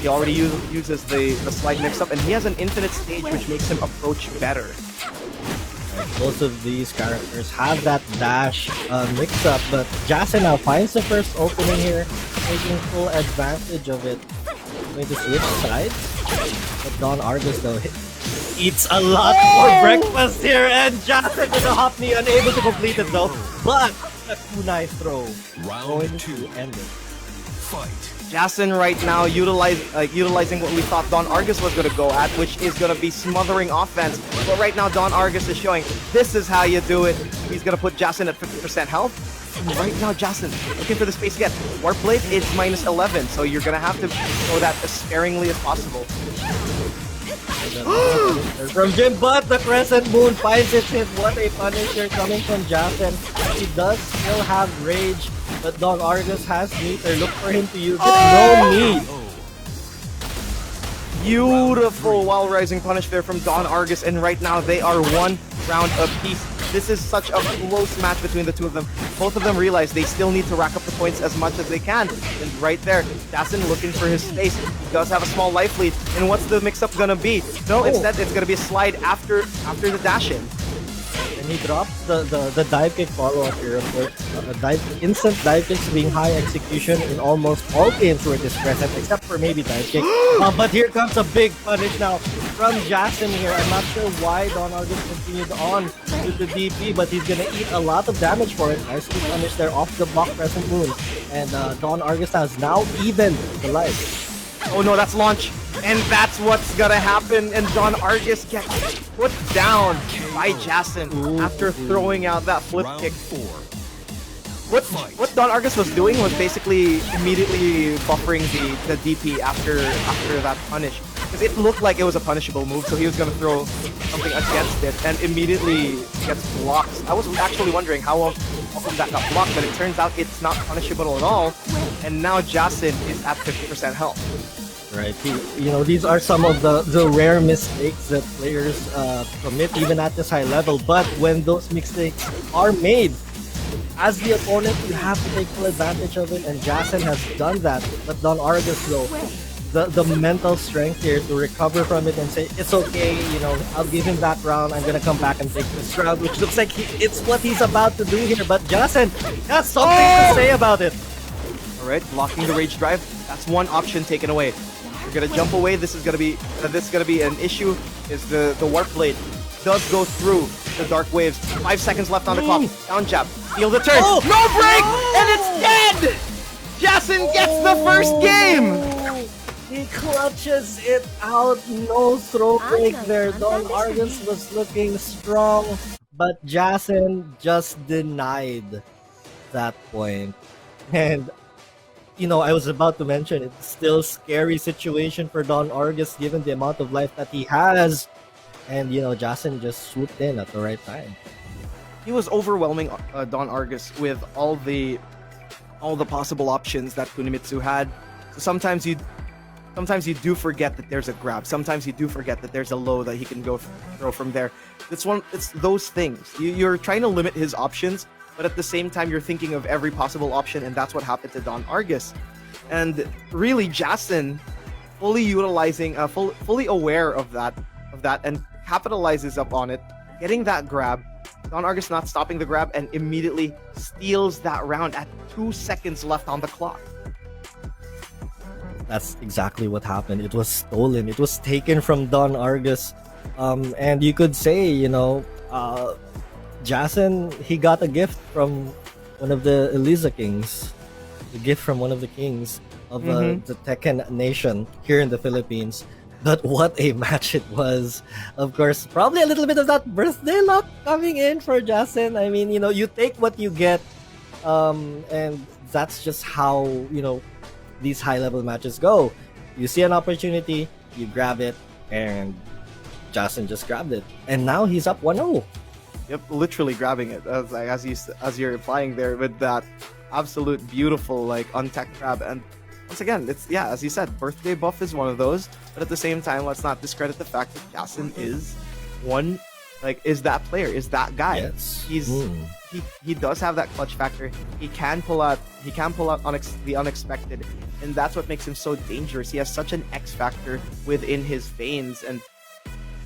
he already uses the slide mix-up, and he has an infinite stage which makes him approach better. Both of these characters have that dash mix-up, but Jason now finds the first opening here, taking full advantage of it. Going to switch sides, but Don Argus though eats a lot for breakfast here, and Jason with the Hapn unable to complete it though, but a kunai throw going to end it. Fight. Jason right now utilizing what we thought Don Argus was going to go at, which is going to be smothering offense. But right now, Don Argus is showing this is how you do it. He's going to put Jason at 50% health. And right now, Jason looking for the space again. Warp Blade is minus 11, so you're going to have to throw that as sparingly as possible. From Jim, but the Crescent Moon finds its hit. What a punisher coming from Jason. He does still have rage, but Don Argus has meter. Look for him to use it. No need. Beautiful Wild Rising punish there from Don Argus, and right now they are one round apiece. This is such a close match between the two of them. Both of them realize they still need to rack up the points as much as they can. And right there, Jason looking for his space. He does have a small life lead. And what's the mix-up gonna be? No, instead it's gonna be a slide after the dash-in. And he drops the dive kick follow-up here, of course. Instant dive kicks being high execution in almost all games where it is present, except for maybe dive kick. But here comes a big punish now from Jason here. I'm not sure why Don Argus continued on to the DP, but he's gonna eat a lot of damage for it. Nicely punished there off the block Crescent Moon. And Don Argus has now evened the life. Oh no, that's launch. And that's what's gonna happen. And Don Argus gets put down by Jason after throwing out that flip kick. What Don Argus was doing was basically immediately buffering the DP after that punish. Because it looked like it was a punishable move, so he was gonna throw something against it and immediately gets blocked. I was actually wondering how come that got blocked, but it turns out it's not punishable at all. And now Jason is at 50% health. right? These are some of the rare mistakes that players commit even at this high level. But when those mistakes are made, as the opponent, you have to take full advantage of it, and Jason has done that. But Don Argus, though, the mental strength here to recover from it and say, it's okay, I'll give him that round, I'm gonna come back and take this round, which looks like it's what he's about to do here. But Jason has something to say about it. All right, blocking the rage drive. That's one option taken away. You're gonna jump away. This is gonna be an issue. Is the warp blade does go through the dark waves. 5 seconds left on the clock. Down jab. Steal the turn. No break, and it's dead. Jason gets the first game. He clutches it out. No throw break there. Don Argus was looking strong, but Jason just denied that point. And I was about to mention, it's still scary situation for Don Argus given the amount of life that he has. And, Jason just swooped in at the right time. He was overwhelming Don Argus with all the possible options that Kunimitsu had. So sometimes you do forget that there's a grab. Sometimes you do forget that there's a low that he can go throw from there. It's those things. You're trying to limit his options, but at the same time you're thinking of every possible option, and that's what happened to Don Argus. And really, Jason fully utilizing, fully aware of that, and capitalizes up on it, getting that grab. Don Argus not stopping the grab and immediately steals that round at 2 seconds left on the clock. That's exactly what happened. It was stolen. It was taken from Don Argus. And you could say, Jason, he got a gift from one of the Eliza Kings. The gift from one of the kings of the Tekken nation here in the Philippines. But what a match it was. Of course, probably a little bit of that birthday luck coming in for Jason. I mean, you take what you get. And that's just how, these high-level matches go. You see an opportunity, you grab it, and Jason just grabbed it. And now he's up 1-0. Yep, literally grabbing it, as you're implying there with that absolute beautiful untech grab. And once again, it's as you said, birthday buff is one of those. But at the same time, let's not discredit the fact that Jason is is that player, is that guy. Yes. He does have that clutch factor. He can pull out the unexpected, and that's what makes him so dangerous. He has such an X factor within his veins. And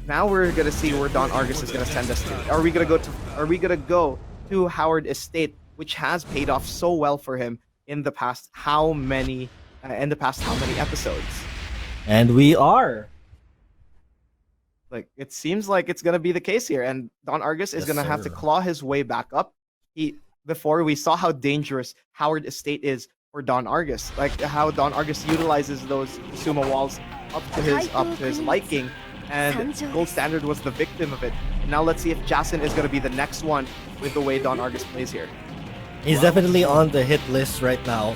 now we're gonna see where Don Argus is gonna send us to. Are we gonna go to Howard Estate, which has paid off so well for him in the past how many episodes? And we are. It seems like it's gonna be the case here, and Don Argus is gonna have to claw his way back up. Before we saw how dangerous Howard Estate is for Don Argus, how Don Argus utilizes those sumo walls up to his liking, and Gold Standard was the victim of it. And now let's see if Jason is gonna be the next one with the way Don Argus plays here. He's definitely on the hit list right now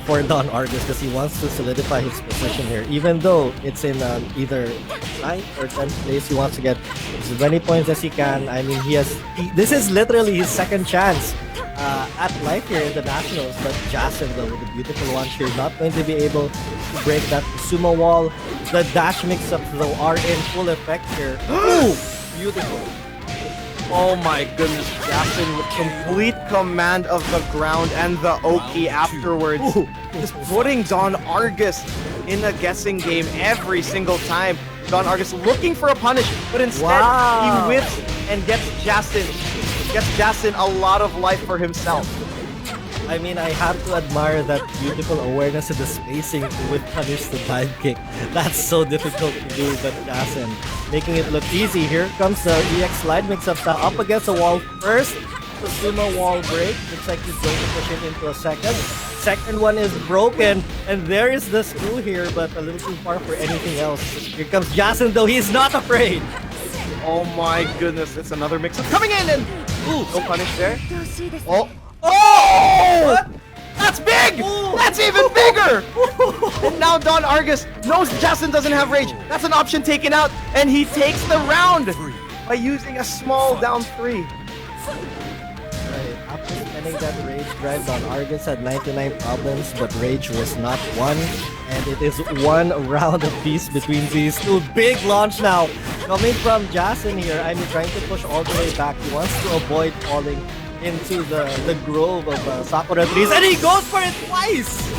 for Don Argus because he wants to solidify his position here. Even though it's in either 9th or 10th place, he wants to get as many points as he can. I mean, this is literally his second chance at life here in the Nationals. But Jason, though, with a beautiful launch here, not going to be able to break that sumo wall. The dash mix-ups, though, are in full effect here. Ooh, beautiful. Oh my goodness, Jason with complete command of the ground and the Oki afterwards. Just putting Don Argus in a guessing game every single time. Don Argus looking for a punish, but instead he whips and gets Jason a lot of life for himself. I mean, I have to admire that beautiful awareness of the spacing to whip punish the dive kick. That's so difficult to do, but Jason making it look easy. Here comes the EX slide mix-up up against the wall first. The sumo wall break. Looks like he's going to push it into a second. Second one is broken, and there is the screw here, but a little too far for anything else. Here comes Jason, though. He's not afraid. Oh my goodness, it's another mix-up coming in, and no punish there. Oh! What? That's big! Ooh. That's even bigger! And now Don Argus knows Jason doesn't have rage. That's an option taken out, and he takes the round by using a small down 3. Right, Ending that rage drive, Don Argus had 99 problems, but rage was not one. And it is one round apiece between these two. Big launch now coming from Jason here. I mean, trying to push all the way back. He wants to avoid falling into the grove of Sakura trees, and he goes for it twice!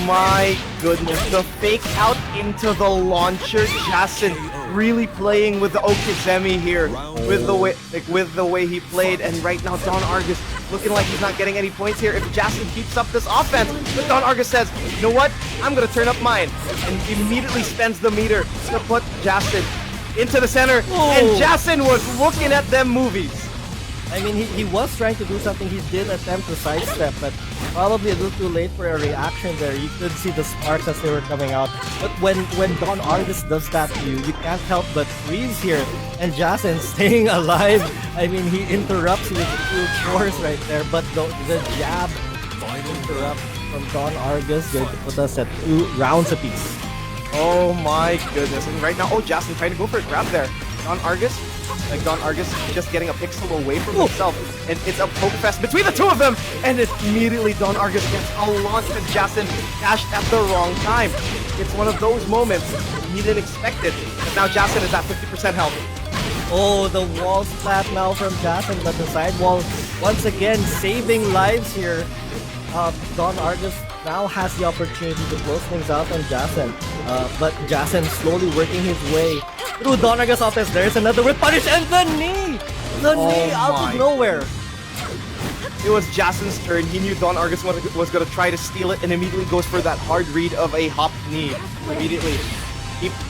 My goodness, the fake out into the launcher. Jason really playing with the Okizeme here, with the way he played, and right now Don Argus looking like he's not getting any points here. If Jason keeps up this offense, but Don Argus says, you know what? I'm gonna turn up mine, and immediately spends the meter to put Jason into the center, and Jason was looking at them movies. I mean, he was trying to do something. He did attempt to sidestep, but probably a little too late for a reaction there. You could see the sparks as they were coming out. But when Don Argus does that to you, you can't help but freeze here. And Jason staying alive. I mean, he interrupts with full force right there, but the jab interrupt from Don Argus going to put us at 2 rounds apiece. Oh my goodness. And right now, Jason trying to go for a grab there. Don Argus just getting a pixel away from himself. And it's a poke fest between the two of them. And immediately Don Argus gets a launch and Jason dashed at the wrong time. It's one of those moments he didn't expect it. But now Jason is at 50% health. Oh, the wall splat now from Jason, but the side wall once again saving lives here. Don Argus now has the opportunity to close things out on Jason. But Jason slowly working his way through Don Argus' offense. There's another whip punish and the knee! The knee out of nowhere. It was Jason's turn. He knew Don Argus was going to try to steal it and immediately goes for that hard read of a hop knee. Immediately.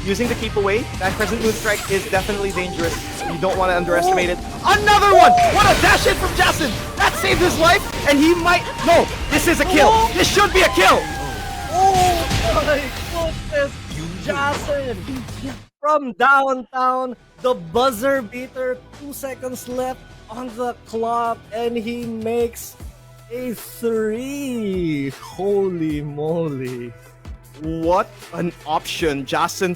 Using the keep away, that Crescent Moon Strike is definitely dangerous. You don't want to underestimate it. Another one! What a dash hit from Jason! That saved his life, and he might... No, this is a kill. This should be a kill! Oh my goodness! Jason! From downtown, the buzzer beater, 2 seconds left on the clock, and he makes a 3. Holy moly. What an option Jason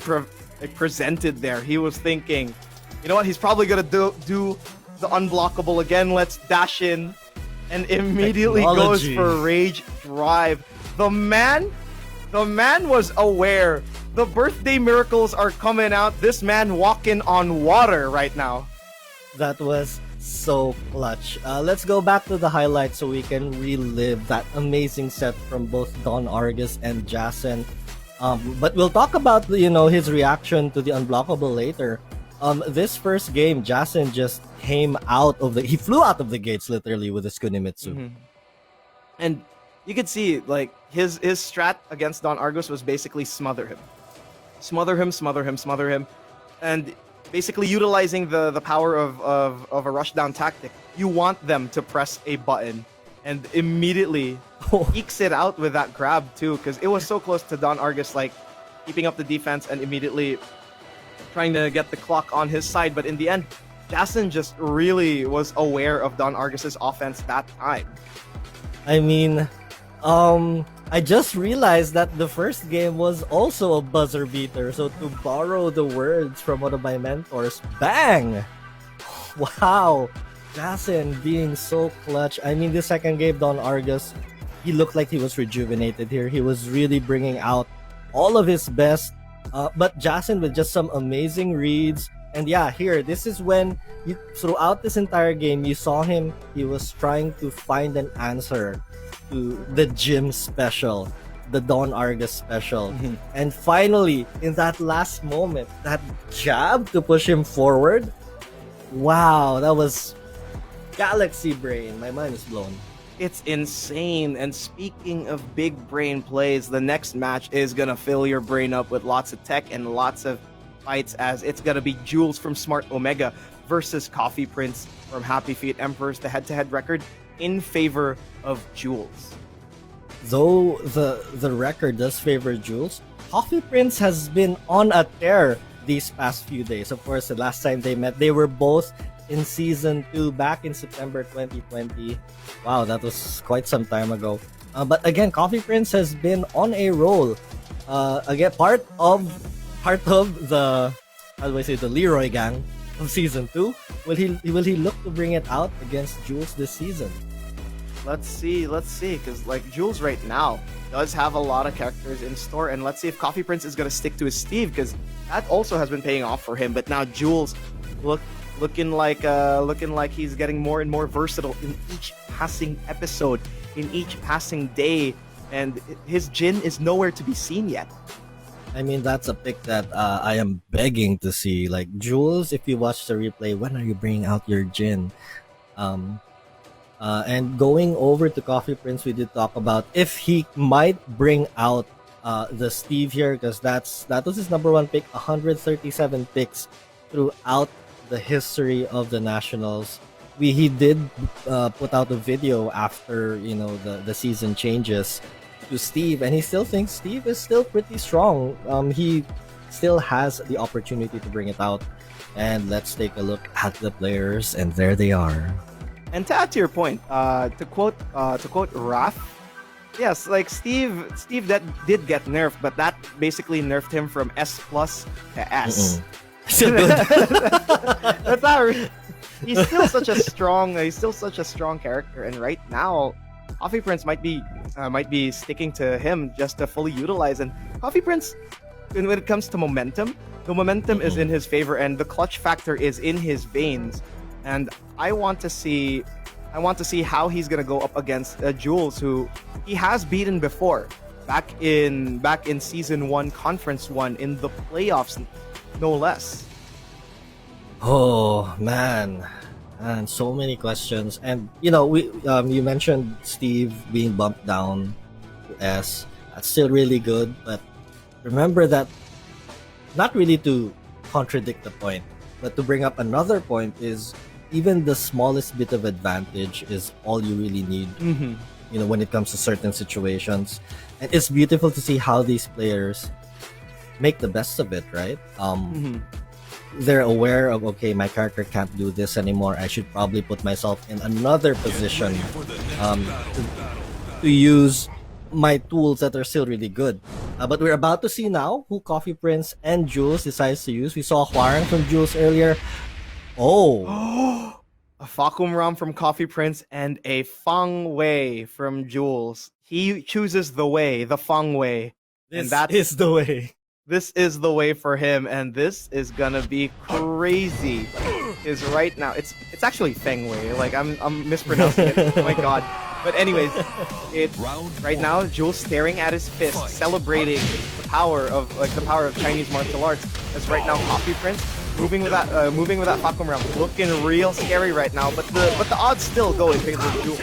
presented there. He was thinking, you know what, he's probably gonna do the unblockable again. Let's dash in, and immediately goes for rage drive. The man was aware. The birthday miracles are coming out. This man walking on water right now. That was so clutch. Let's go back to the highlights so we can relive that amazing set from both Don Argus and Jason. But we'll talk about his reaction to the unblockable later. This first game, Jason just he flew out of the gates literally with his Kunimitsu. And you could see like his strat against Don Argus was basically smother him, and basically utilizing the power of a rushdown tactic. You want them to press a button, and immediately ekes it out with that grab too, because it was so close to Don Argus like keeping up the defense and immediately trying to get the clock on his side. But in the end, Jason just really was aware of Don Argus's offense that time. I mean, I just realized that the first game was also a buzzer beater. So to borrow the words from one of my mentors, bang! Wow! Jason being so clutch. I mean, the second game, Don Argus, he looked like he was rejuvenated here. He was really bringing out all of his best. But Jason with just some amazing reads. And yeah, here, this is when throughout this entire game, you saw him. He was trying to find an answer to the gym special, the Don Argus special. And finally, in that last moment, that jab to push him forward. Wow, that was galaxy brain. My mind is blown. It's insane. And speaking of big brain plays, the next match is gonna fill your brain up with lots of tech and lots of fights, as it's gonna be Jules from Smart Omega versus Coffee Prince from Happy Feet Emperors. The head-to-head record in favor of Jules. Though the record does favor Jules, Coffee Prince has been on a tear these past few days. Of course, the last time they met, they were both in Season 2 back in September 2020. Wow, that was quite some time ago. But again, Coffee Prince has been on a roll. Again, part of the, the Leroy gang of Season 2. Will he look to bring it out against Jules this season? let's see, because like Jules right now does have a lot of characters in store, and let's see if Coffee Prince is gonna stick to his Steve, because that also has been paying off for him. But now Jules looking like he's getting more and more versatile in each passing episode, in each passing day, and his Jin is nowhere to be seen yet. I mean, that's a pick that I am begging to see. Like, Jules, if you watch the replay, when are you bringing out your Jin? And going over to Coffee Prince, we did talk about if he might bring out the Steve here, because that was his number one pick, 137 picks throughout the history of the Nationals. He did put out a video after the season changes to Steve, and he still thinks Steve is still pretty strong. He still has the opportunity to bring it out. And let's take a look at the players, and there they are. And to add to your point, to quote Raph, yes, like Steve that did get nerfed, but that basically nerfed him from S+ to S. Still good. That's not. He's still such a strong character, and right now, Coffee Prince might be sticking to him just to fully utilize. And Coffee Prince, when it comes to momentum, the momentum is in his favor, and the clutch factor is in his veins. And I want to see how he's gonna go up against Jules, who he has beaten before, back in season 1, conference 1, in the playoffs, no less. Oh man, and so many questions. And you mentioned Steve being bumped down to S. That's still really good, but remember that, not really to contradict the point, but to bring up another point, is even the smallest bit of advantage is all you really need. When it comes to certain situations, and it's beautiful to see how these players make the best of it, right? They're aware of, okay, my character can't do this anymore, I should probably put myself in another position to use my tools that are still really good. But we're about to see now who Coffee Prince and Jules decides to use. We saw Hwarang from Jules earlier. Oh, a Fakum Ram from Coffee Prince and a Feng Wei from Jules. He chooses the way, the Feng Wei. This is the way. This is the way for him, and this is gonna be crazy. Is right now, it's actually Feng Wei. Like I'm mispronouncing it. Oh my god. But anyways, it's right now Jules staring at his fist, celebrating the power of Chinese martial arts. As right now Coffee Prince moving with that Fakum Ram, looking real scary right now. But the odds still go in favor of Jules.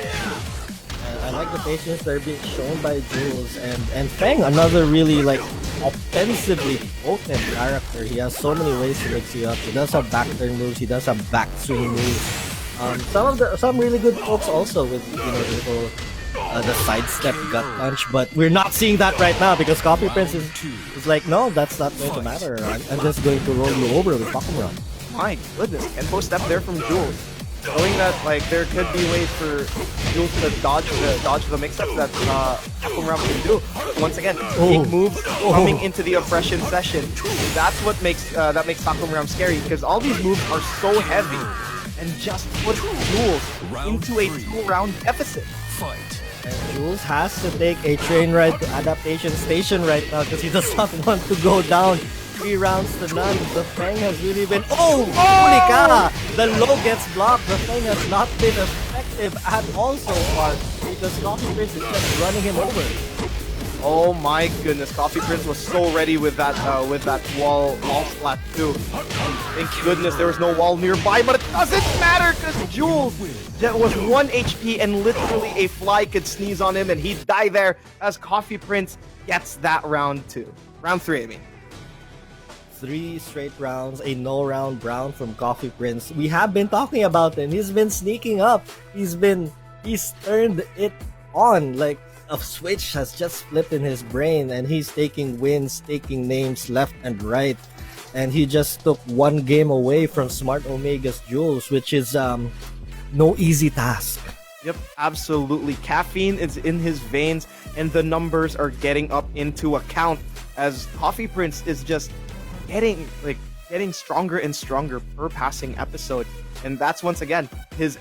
I like the patience that are being shown by Jules, and Feng, another really offensively potent character. He has so many ways to mix you up. He does have back turn moves. He does have back swing moves. Some really good folks also with the sidestep gut punch, but we're not seeing that right now because Coffee Prince is like, no, that's not going to matter. I'm just going to roll you over with Fakum Ram. My goodness, and post step there from Jules, showing that there could be ways for Jules to dodge the mix-ups that Fakum Ram can do. Once again, big moves coming into the oppression session. That's what makes Fakum Ram scary, because all these moves are so heavy and just put Jules into a 2-round deficit. And Jules has to take a train ride to Adaptation Station right now because he does not want to go down 3 rounds to none. The Feng has really been... Holy cow! The low gets blocked. The Feng has not been effective at all so far because Coffee Prince is just running him over. Oh my goodness, Coffee Prince was so ready with that wall splat too. Thank goodness there was no wall nearby, but it doesn't matter because Jules was 1 HP and literally a fly could sneeze on him and he'd die there as Coffee Prince gets that round 2. Round 3, I mean. 3 straight rounds, a no-round brown from Coffee Prince. We have been talking about him. He's been sneaking up. He's turned it on. Like, a switch has just flipped in his brain and he's taking wins, taking names left and right. And he just took 1 game away from Smart Omega's Jules, which is no easy task. Yep, absolutely. Caffeine is in his veins and the numbers are getting up into account as Coffee Prince is just getting getting stronger and stronger per passing episode. And that's once again his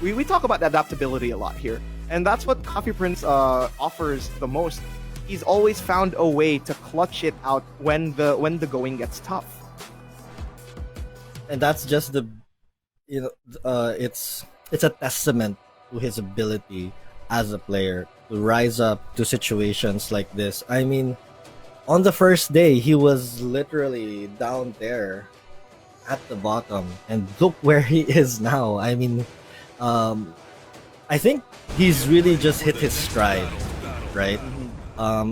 we talk about adaptability a lot here. And that's what Coffee Prince offers the most. He's always found a way to clutch it out when the going gets tough. And that's just it's a testament to his ability as a player to rise up to situations like this. I mean, on the first day, he was literally down there at the bottom, and look where he is now. I mean, I think he's really just hit his stride, right?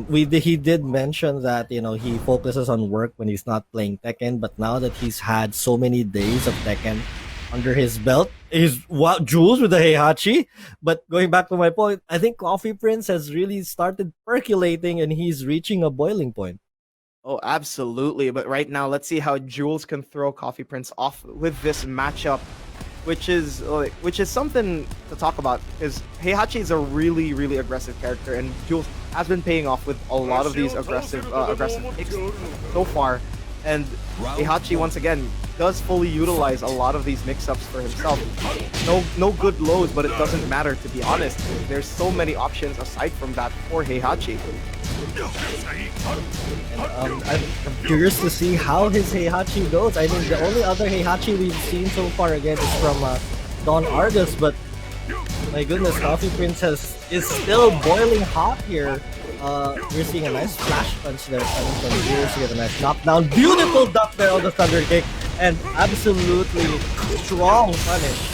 He did mention that he focuses on work when he's not playing Tekken, but now that he's had so many days of Tekken under his belt, Jules with the Heihachi. But going back to my point, I think Coffee Prince has really started percolating, and he's reaching a boiling point. Oh, absolutely. But right now, let's see how Jules can throw Coffee Prince off with this matchup, which is something to talk about, because Heihachi is a really, really aggressive character, and Jules has been paying off with a lot of these aggressive picks so far. And Heihachi, once again, does fully utilize a lot of these mix-ups for himself. No good lows, but it doesn't matter, to be honest. There's so many options aside from that for Heihachi. I'm curious to see how his Heihachi goes. I mean, the only other Heihachi we've seen so far again is from Don Argus, but my goodness, Coffee Prince is still boiling hot here. We're seeing a nice flash punch there coming from Jules to get a nice knockdown. Beautiful duck there on the Thunder Kick, and absolutely strong punish.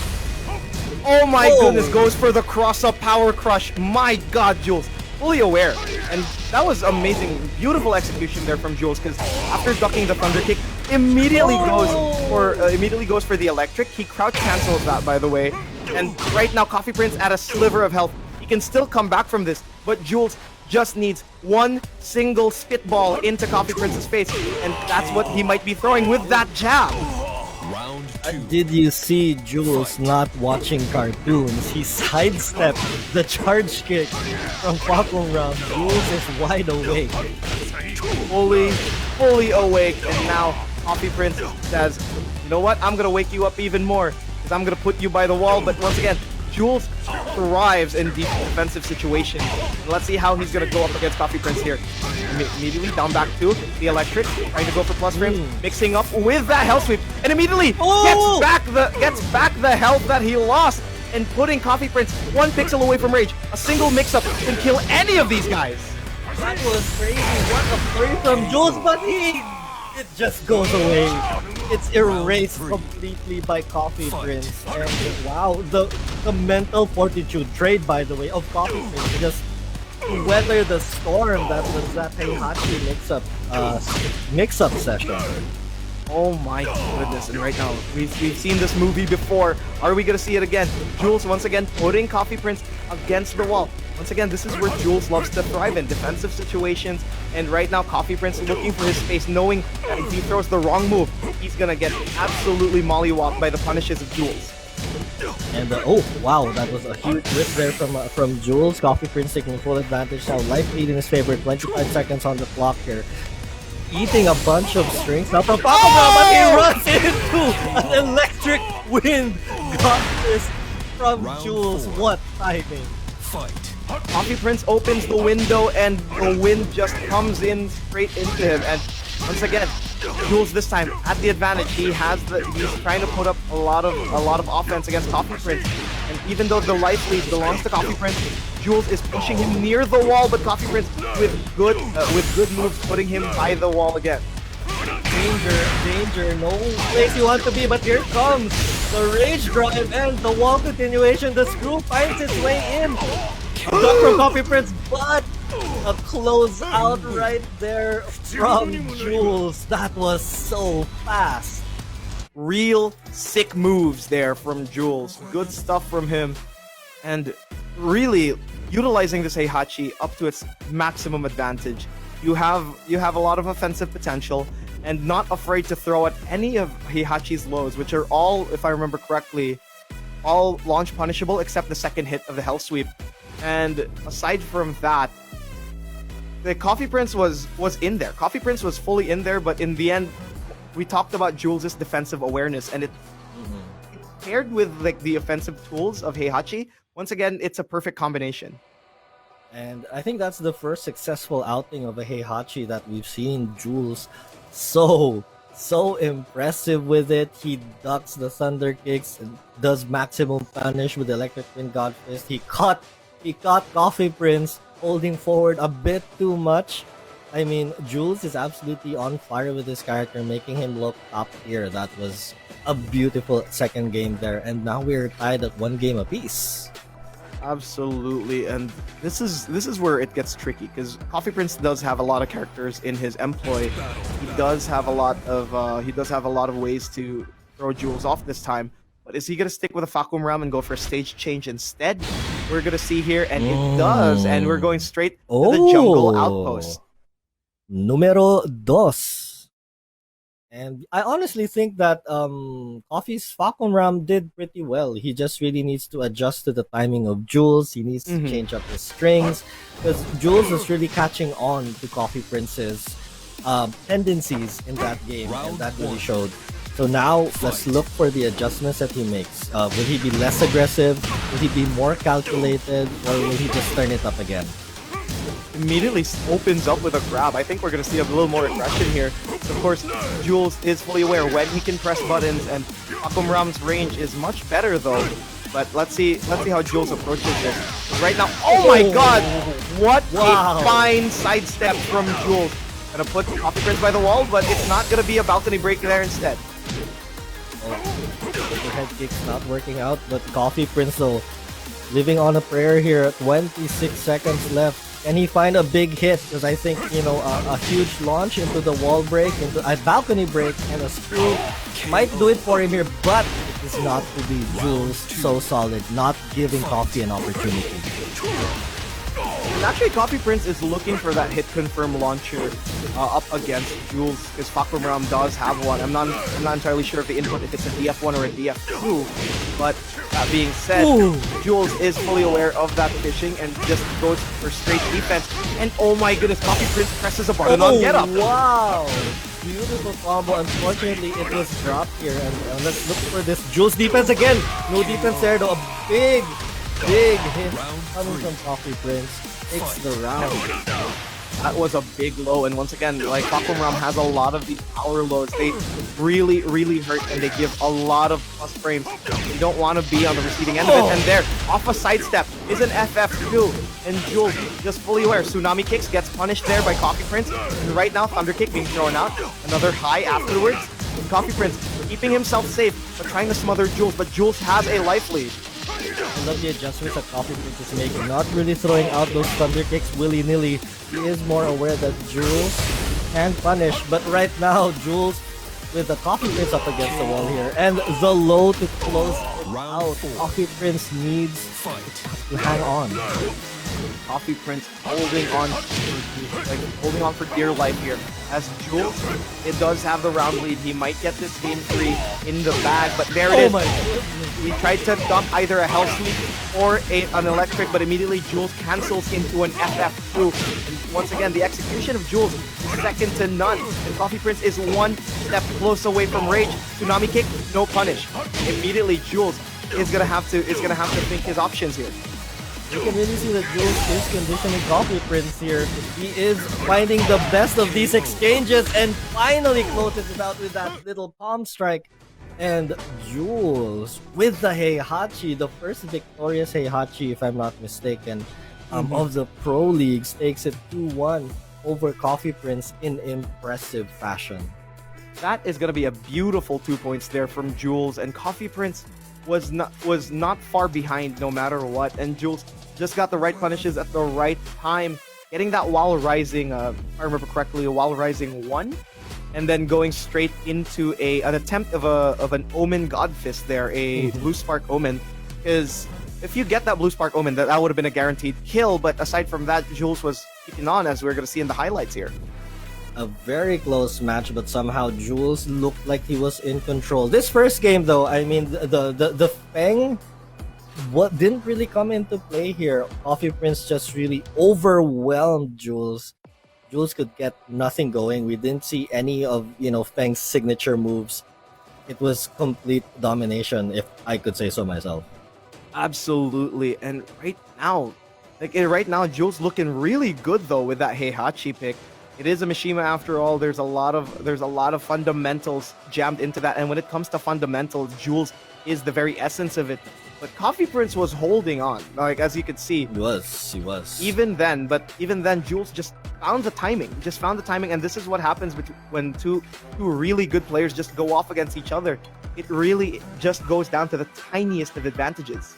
Oh my goodness, goes for the cross-up power crush. My god, Jules, fully aware. And that was amazing. Beautiful execution there from Jules, because after ducking the Thunder Kick, immediately goes for the electric. He crouch cancels that, by the way. And right now, Coffee Prince at a sliver of health. He can still come back from this, but Jules just needs one single spitball into Coffee Prince's face, and that's what he might be throwing with that jab. Round 2. Did you see Jules not watching cartoons? He sidestepped the charge kick from Falcon Round. Jules is wide awake. Fully awake, and now Coffee Prince says, you know what, I'm gonna wake you up even more, because I'm gonna put you by the wall. But once again, Jules thrives in deep defensive situations. Let's see how he's gonna go up against Coffee Prince here. Immediately down back to the electric, trying to go for plus frames, mixing up with that hell sweep, and immediately gets back the health that he lost, and putting Coffee Prince one pixel away from rage. A single mix-up can kill any of these guys. That was crazy. What a play from Jules, but it just goes away. It's erased completely by Coffee Prince. And wow, the mental fortitude trade, by the way, of Coffee Prince to just weather the storm that was that Heihachi mix-up session. Oh my goodness, and right now, we've seen this movie before. Are we gonna see it again? Jules once again putting Coffee Prince against the wall. Once again, this is where Jules loves to thrive in defensive situations, and right now Coffee Prince looking for his space, knowing that if he throws the wrong move, he's gonna get absolutely mollywopped by the punishes of Jules. And oh wow, that was a huge rip there from Jules. Coffee Prince taking full advantage now. Life lead in his favor. 25 seconds on the clock here. Eating a bunch of strings now from Papa, but he runs into an electric wind. Got this from Jules. What timing! Fight. Coffee Prince opens the window, and the wind just comes in straight into him. And once again, Jules this time at the advantage. He's trying to put up a lot of offense against Coffee Prince. And even though the life lead belongs to Coffee Prince, Jules is pushing him near the wall, but Coffee Prince with good moves putting him by the wall again. Danger, no place you want to be, but here comes the rage drive and the wall continuation. The screw finds its way in. A duck from Coffee Prince, but a close out right there from Jules. That was so fast. Real sick moves there from Jules. Good stuff from him. And really utilizing this Heihachi up to its maximum advantage. You have a lot of offensive potential, and not afraid to throw at any of Heihachi's lows, which are all, if I remember correctly, all launch punishable except the second hit of the Hell Sweep. And aside from that, the Coffee Prince was in there. Coffee Prince was fully in there, but in the end, we talked about Jules' defensive awareness, and it paired with like the offensive tools of Heihachi. Once again, it's a perfect combination. And I think that's the first successful outing of a Heihachi that we've seen. Jules so impressive with it. He ducks the thunder kicks and does maximum punish with the electric twin god fist. He caught Coffee Prince holding forward a bit too much. I mean, Jules is absolutely on fire with this character, making him look top tier. That was a beautiful second game there, and now we're tied at 1 game apiece. Absolutely, and this is where it gets tricky, because Coffee Prince does have a lot of characters in his employ. He does have a lot of ways to throw Jules off this time. But is he gonna stick with a Vacuum Ram and go for a stage change instead? We're gonna see here, and it does, and we're going straight to the jungle outpost. Numero dos. And I honestly think that Coffee's Vacuum Ram did pretty well. He just really needs to adjust to the timing of Jules. He needs to change up his strings, because Jules is really catching on to Coffee Prince's tendencies in that game, and that really showed. So now let's look for the adjustments that he makes. Will he be less aggressive? Will he be more calculated? Or will he just turn it up again? Immediately opens up with a grab. I think we're going to see a little more aggression here. Of course, Jules is fully aware when he can press buttons, and Vacuum Ram's range is much better though. But let's see how Jules approaches this. Right now, oh my god! What a fine sidestep from Jules. Gonna put Coffee Prince by the wall, but it's not gonna be a balcony break there instead. Overhead kick's not working out, but Coffee Prince though, living on a prayer here. 26 seconds left. Can he find a big hit? Because I think, you know, a huge launch into the wall break, into a balcony break, and a screw might do it for him here, but it is not to be. Jules so solid, not giving Coffee an opportunity. And actually, Coffee Prince is looking for that hit confirm launcher up against Jules, because Vacuum Ram does have one. I'm not entirely sure of the input, if it's a DF1 or a DF2, but that being said, Jules is fully aware of that fishing and just goes for straight defense. And oh my goodness, Coffee Prince presses a button on get up. Wow! Beautiful combo. Unfortunately, it was dropped here, and let's look for this Jules defense again. No defense there though. A big hit coming from Coffee Prince. Takes the round. That was a big low, and once again, like, Vacuum Ram has a lot of these power lows. They really hurt, and they give a lot of plus frames. You don't want to be on the receiving end of it. And there, off a sidestep, is an FF2, and Jules just fully aware. Tsunami Kicks gets punished there by Coffee Prince, and right now, Thunder Kick being thrown out. Another high afterwards. And Coffee Prince keeping himself safe, but trying to smother Jules, but Jules has a life lead. I love the adjustments that Coffee Prince is making. Not really throwing out those thunder kicks willy-nilly. He is more aware that Jules can punish. But right now, Jules with the Coffee Prince up against the wall here. And the low to close it out. Coffee Prince needs to hang on. Coffee Prince holding on for dear life here. As Jules, it does have the round lead. He might get this game 3 in the bag, but there it is. My goodness. He tried to dump either a Hell Sweep or an Electric, but immediately Jules cancels into an FF2. And once again, the execution of Jules is second to none. And Coffee Prince is one step close away from Rage. Tsunami Kick, no punish. Immediately, Jules is gonna have to think his options here. You can really see that Jules is conditioning Coffee Prince here. He is finding the best of these exchanges and finally closes it out with that little palm strike. And Jules with the Heihachi, the first victorious Heihachi, if I'm not mistaken, of the Pro Leagues, takes it 2-1 over Coffee Prince in impressive fashion. That is going to be a beautiful 2 points there from Jules, and Coffee Prince was not far behind no matter what, and Jules just got the right punishes at the right time, getting that while rising, if I remember correctly, a while rising 1, and then going straight into an attempt of an Omen God Fist there, a Blue Spark Omen, because if you get that Blue Spark Omen, that would have been a guaranteed kill, but aside from that, Jules was keeping on, as we're going to see in the highlights here. A very close match, but somehow Jules looked like he was in control. This first game, though, I mean, the Feng didn't really come into play here. Coffee Prince just really overwhelmed Jules. Jules could get nothing going. We didn't see any of Feng's signature moves. It was complete domination, if I could say so myself. Absolutely. And right now, Jules looking really good though with that Heihachi pick. It is a Mishima after all. There's a lot of fundamentals jammed into that. And when it comes to fundamentals, Jules is the very essence of it. But Coffee Prince was holding on, like as you could see. He was. Even then, Jules just found the timing. And this is what happens when two really good players just go off against each other. It really just goes down to the tiniest of advantages.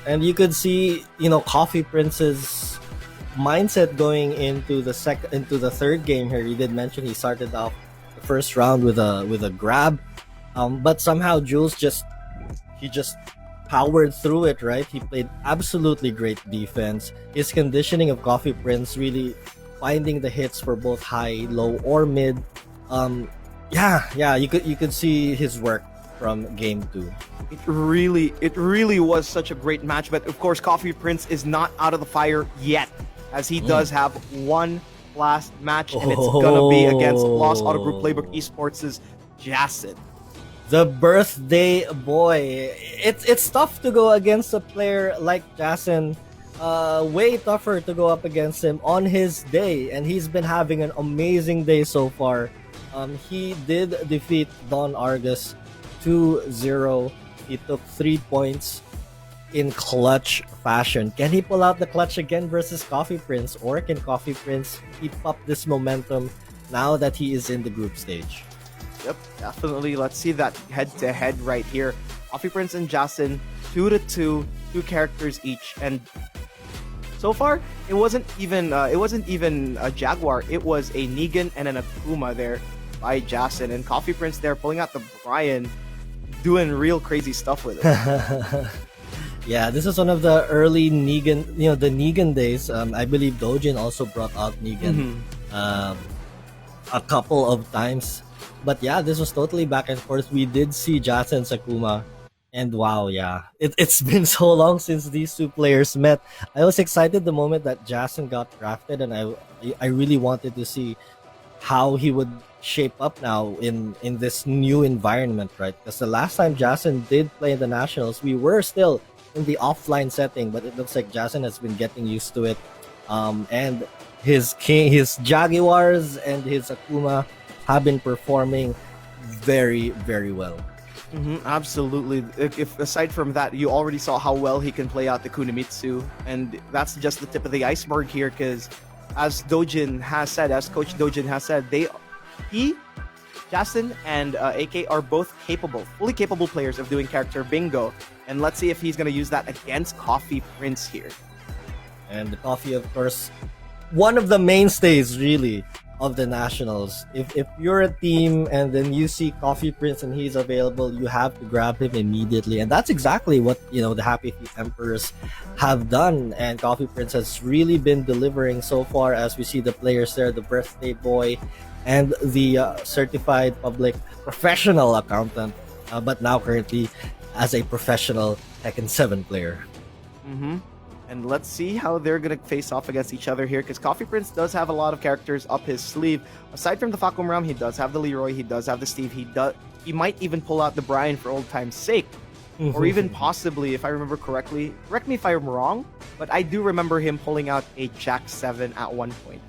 And you could see, Coffee Prince's mindset going into the third game here. He did mention he started off the first round with a grab, but somehow Jules just powered through it. Right, he played absolutely great defense. His conditioning of Coffee Prince really finding the hits for both high, low, or mid. You could see his work from game 2. It really was such a great match, but of course Coffee Prince is not out of the fire yet, as he does have one last match, and it's gonna be against Lost Auto Group Playbook Esports' Jason. The birthday boy. It's tough to go against a player like Jason. Way tougher to go up against him on his day, and he's been having an amazing day so far. He did defeat Don Argus 2-0. He took 3 points in clutch fashion. Can he pull out the clutch again versus Coffee Prince, or can Coffee Prince keep up this momentum now that he is in the group stage? Yep, definitely. Let's see that head-to-head right here. Coffee Prince and Jason, 2-2, 2 characters each, and so far it wasn't even a Jaguar. It was a Negan and an Akuma there by Jason, and Coffee Prince there pulling out the Brian, doing real crazy stuff with it. Yeah, this is one of the early Negan, the Negan days. I believe Dojin also brought out Negan a couple of times. But yeah, this was totally back and forth. We did see Jason and Sakuma. And wow, yeah. It's been so long since these two players met. I was excited the moment that Jason got drafted, and I really wanted to see how he would shape up now in this new environment, right? Because the last time Jason did play in the Nationals, we were still in the offline setting, but it looks like Jason has been getting used to it. And his Jaguars and his Akuma have been performing very, very well. Absolutely. If aside from that, you already saw how well he can play out the Kunimitsu, and that's just the tip of the iceberg here, because as Coach Dojin has said, Jason and AK are both fully capable players of doing character bingo, and let's see if he's going to use that against Coffee Prince here. And the Coffee, of course, one of the mainstays, really, of the Nationals. If you're a team and then you see Coffee Prince and he's available, you have to grab him immediately, and that's exactly what the Happy Feet Emperors have done. And Coffee Prince has really been delivering so far, as we see the players there, the birthday boy and the certified public professional accountant, but now currently as a professional Tekken 7 player. And let's see how they're going to face off against each other here, because Coffee Prince does have a lot of characters up his sleeve. Aside from the Fakum Ram, he does have the Leroy, he does have the Steve, he might even pull out the Brian for old time's sake. Or even possibly, if I remember correctly, correct me if I'm wrong, but I do remember him pulling out a Jack 7 at one point.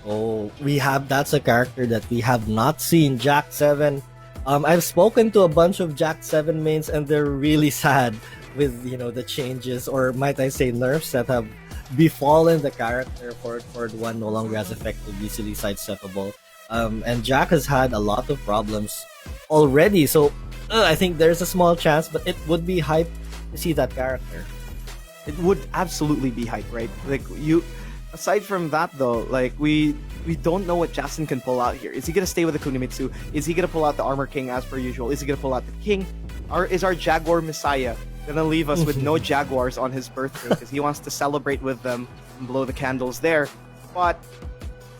Oh, that's a character that we have not seen, Jack 7. I've spoken to a bunch of Jack 7 mains, and they're really sad with the changes, or might I say nerfs, that have befallen the character. Forward 1 no longer has effective, easily sidesteppable, and Jack has had a lot of problems already, so I think there's a small chance, but it would be hype to see that character. It would absolutely be hype, right? Aside from that though, we don't know what Jason can pull out here. Is he gonna stay with the Kunimitsu? Is he gonna pull out the Armor King as per usual? Is he gonna pull out the King? Or is our Jaguar Messiah gonna leave us with no Jaguars on his birthday, because he wants to celebrate with them and blow the candles there? But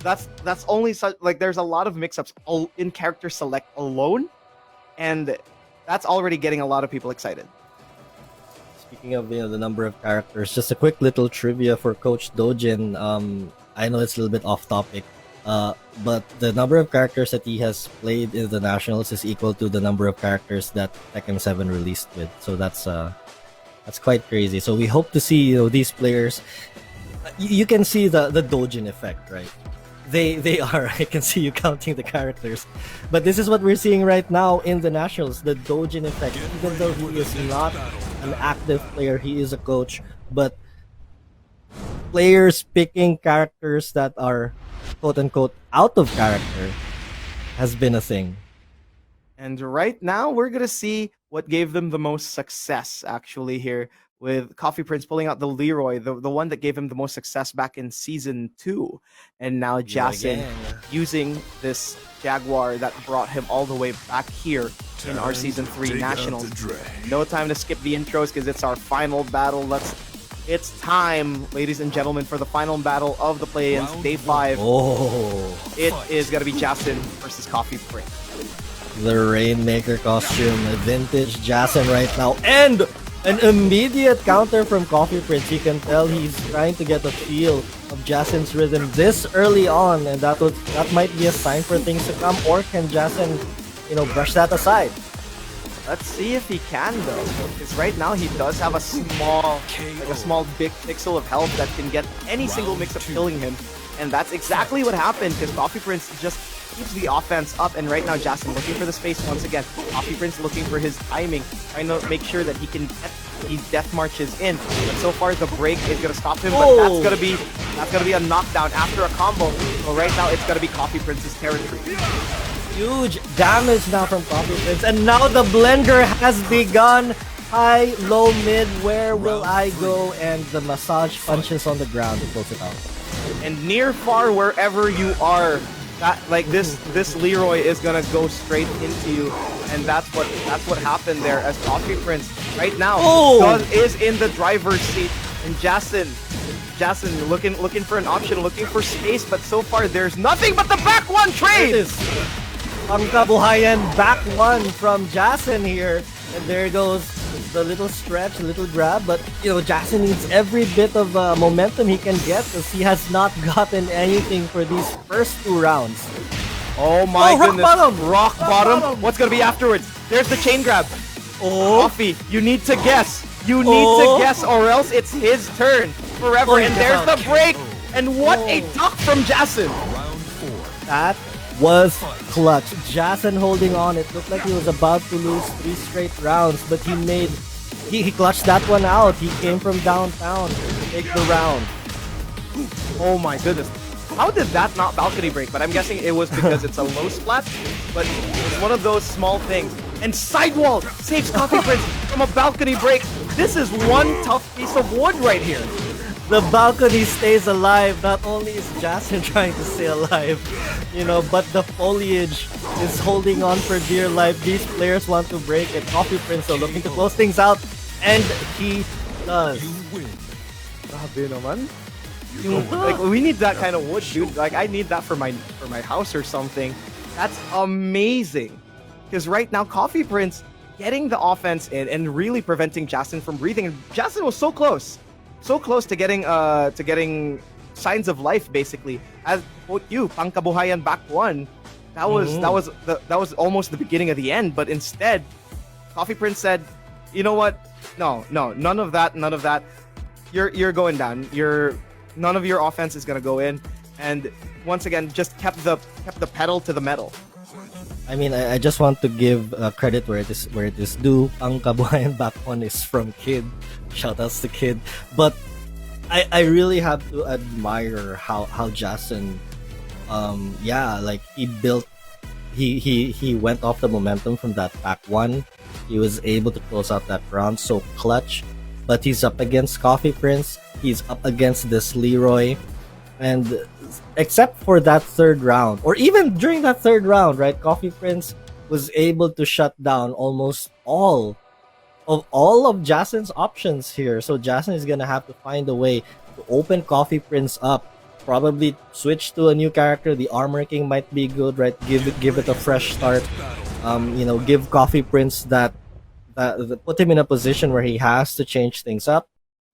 that's only such, there's a lot of mix-ups in character select alone, and that's already getting a lot of people excited. Speaking of the number of characters, just a quick little trivia for Coach Dojin. I know it's a little bit off topic, but the number of characters that he has played in the nationals is equal to the number of characters that Tekken 7 released with. So that's quite crazy. So we hope to see, you know, these players. You can see the Dojin effect, right? They are. I can see you counting the characters, but this is what we're seeing right now in the nationals. The Dojin effect. Even though he is not an active player, he is a coach, but players picking characters that are quote unquote out of character has been a thing. And right now, we're gonna see what gave them the most success actually here, with Coffee Prince pulling out the Leroy, the one that gave him the most success back in season 2, and now Jason again. using this Jaguar that brought him all the way back here in our season 3 nationals. No time to skip the intros because it's our final battle. It's time, ladies and gentlemen, for the final battle of the play-ins, day 5. Oh, It is gonna be Jason versus Coffee Prince. the Rainmaker costume, a vintage Jason right now, and an immediate counter from Coffee Prince. You can tell he's trying to get a feel of Jason's rhythm this early on, and that might be a sign for things to come. Or can Jason, you know, brush that aside? Let's see if he can though, because right now he does have a small big pixel of health that can get any single mix-up killing him, and that's exactly what happened, because Coffee Prince just keeps the offense up, and right now Jason looking for the space once again. Coffee Prince looking for his timing, trying to make sure that he can get these death marches in, but so far the break is gonna stop him, but that's gonna be a knockdown after a combo. So right now it's gonna be Coffee Prince's territory. Huge damage now from Coffee Prince, and now the blender has begun. High, low, mid, where will I go? And the massage punches on the ground to close it out. And near, far, wherever you are, that like this Leroy is gonna go straight into you, and that's what happened there, as Coffee Prince right now is in the driver's seat, and Jason looking for an option, looking for space, but so far there's nothing but the back one trade. It is Pangkabuhayan back one from Jason here, and there goes the little stretch, a little grab, but you know, Jason needs every bit of momentum he can get, as he has not gotten anything for these first 2 rounds. Oh my rock goodness. bottom! Rock bottom. What's gonna be afterwards? There's the chain grab. Coffee, you need to guess. You need to guess, or else it's his turn forever. And there's the break. And what a duck from Jason. That was clutch. Jason holding on. It looked like he was about to lose 3 straight rounds, but he clutched that one out. He came from downtown to take the round. Oh my goodness. How did that not balcony break? But I'm guessing it was because it's a low splat. But it's one of those small things. And Sidewall saves Coffee Prince from a balcony break. This is one tough piece of wood right here. The balcony stays alive. Not only is Jason trying to stay alive, you know, but the foliage is holding on for dear life. These players want to break it. Coffee Prince are looking to close things out, and he does. Grabe naman. Like, we need that kind of wood, dude. Like, I need that for my house or something. That's amazing. Because right now, Coffee Prince getting the offense in and really preventing Jason from breathing. And Jason was so close to getting signs of life, basically. As quote you, Pangkabuhayan back one. That was almost the beginning of the end. But instead, Coffee Prince said, "You know what? No, none of that. You're going down. None of your offense is gonna go in." And once again, just kept the pedal to the metal. I mean, I just want to give credit where it is due. Ang Kabuhayan back one is from Kid. Shoutouts to Kid. But I really have to admire how Jason, he went off the momentum from that back one. He was able to close out that round so clutch. But he's up against Coffee Prince. He's up against this Leroy. And except for that 3rd round, or even during that 3rd round, right, Coffee Prince was able to shut down almost all of Jason's options here. So Jason is gonna have to find a way to open Coffee Prince up. Probably switch to a new character. The Armor King might be good, right? Give it a fresh start. Give Coffee Prince that put him in a position where he has to change things up.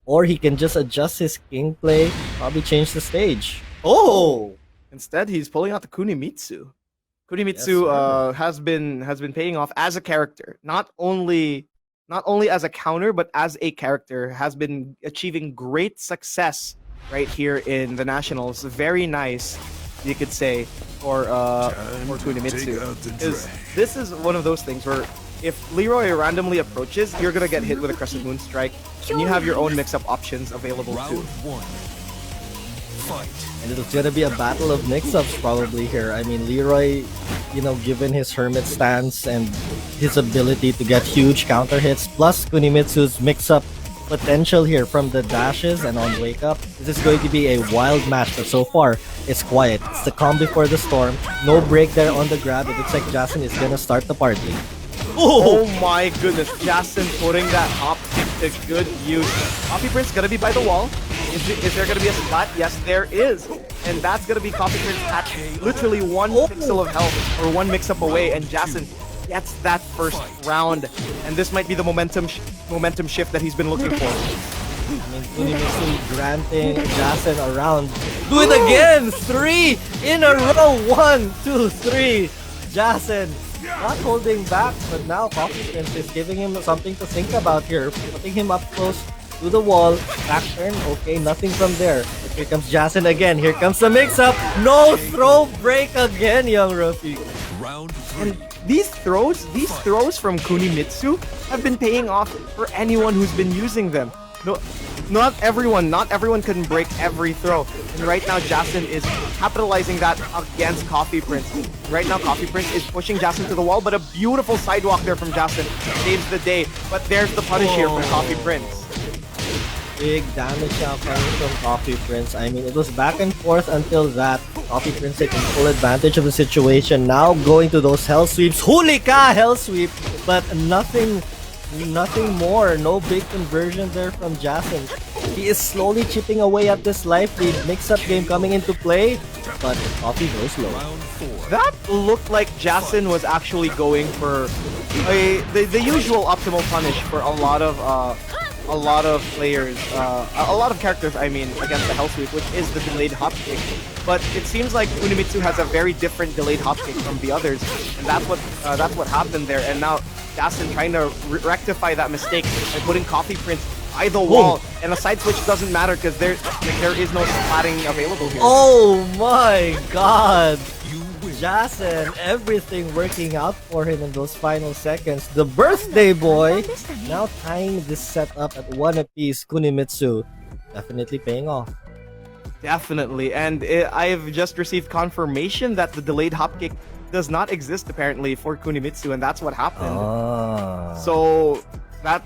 Or he can just adjust his king play, probably change the stage. Oh! Instead, he's pulling out the Kunimitsu. Kunimitsu has been paying off as a character, not only as a counter, but as a character, has been achieving great success right here in the nationals. Very nice, you could say, for Kunimitsu. This is one of those things where if Leroy randomly approaches, you're gonna get hit with a Crescent Moon Strike, and you have your own mix-up options available too. Round 1. Fight. And it's gonna be a battle of mix-ups probably here. I mean, Leroy, you know, given his hermit stance and his ability to get huge counter hits, plus Kunimitsu's mix-up potential here from the dashes and on wake up, this is going to be a wild match. But so far, it's quiet. It's the calm before the storm. No break there on the grab. It looks like Jason is gonna start the party. Oh my goodness, Jason putting that hop kick to good use. Coffee Prince gonna be by the wall. Is there gonna be a spot? Yes, there is. And that's gonna be Coffee Prince at literally one pixel of health or one mix-up away, and Jason gets that first round. And this might be the momentum shift that he's been looking for. I mean, Kunimitsu granting Jason around. Do it again! 3 in a row! 1, 2, 3. Jason not holding back, but now Coffee Prince is giving him something to think about here. Putting him up close to the wall. Back turn. Okay, nothing from there. But here comes Jason again. Here comes the mix-up. No throw break again, young rookie. Round 3. And these throws from Kunimitsu have been paying off for anyone who's been using them. No, not everyone can break every throw. And right now, Jason is capitalizing that against Coffee Prince. Right now, Coffee Prince is pushing Jason to the wall, but a beautiful sidewalk there from Jason saves the day. But there's the punish here from Coffee Prince. Big damage now coming from Coffee Prince. I mean, it was back and forth until that. Coffee Prince taking full advantage of the situation. Now going to those hell sweeps. Huli ka! Hell sweep! But nothing more. No big conversion there from Jason. He is slowly chipping away at this life lead. Mix-up game coming into play. But Coffee goes low. Round 4. That looked like Jason was actually going for the usual optimal punish for a lot of players, a lot of characters, I mean, against the Hell Sweep, which is the delayed hop kick. But it seems like Kunimitsu has a very different delayed hop kick from the others, and that's what happened there. And now Jason trying to rectify that mistake by putting Coffee Prince by the wall, and a side switch doesn't matter because there is no splatting available here. Oh my god! You win. Jason, everything working out for him in those final seconds. The birthday boy now tying this set up at 1 apiece. Kunimitsu definitely paying off. Definitely, and I've just received confirmation that the delayed hop kick does not exist apparently for Kunimitsu, and that's what happened. So that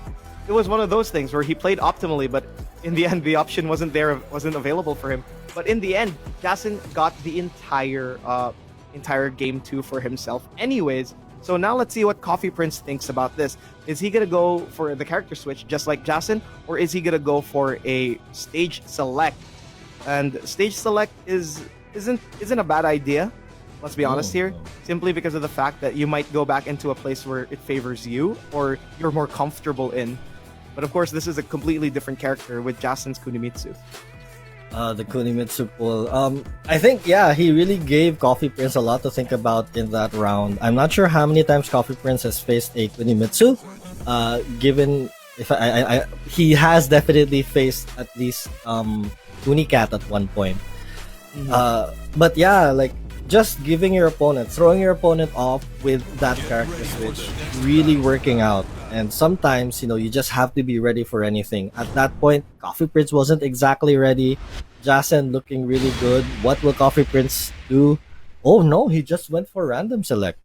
it was one of those things where he played optimally, but in the end the option wasn't available for him. But in the end, Jason got the entire game 2 for himself anyways. So now let's see what Coffee Prince thinks about this. Is he gonna go for the character switch just like Jason, or is he gonna go for a stage select? And stage select isn't a bad idea. Let's be honest here, simply because of the fact that you might go back into a place where it favors you or you're more comfortable in. But of course, this is a completely different character with Jason's Kunimitsu. The Kunimitsu pull. I think, yeah, he really gave Coffee Prince a lot to think about in that round. I'm not sure how many times Coffee Prince has faced a Kunimitsu. Given if he has definitely faced at least Kunicat at one point. But yeah, like just giving your opponent, throwing your opponent off with that character switch, really working out. And sometimes, you know, you just have to be ready for anything. At that point, Coffee Prince wasn't exactly ready. Jason looking really good. What will Coffee Prince do? Oh no, he just went for random select.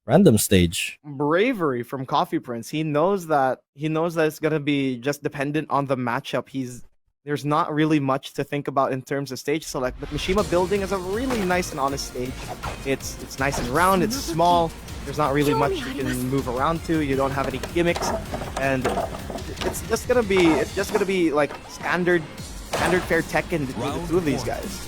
Random stage. Bravery from Coffee Prince. He knows that it's gonna be just dependent on the matchup. There's not really much to think about in terms of stage select, but Mishima Building is a really nice and honest stage. It's nice and round, it's small, there's not really much you can move around to, you don't have any gimmicks, and it's just gonna be like standard fair Tekken between the two of these guys.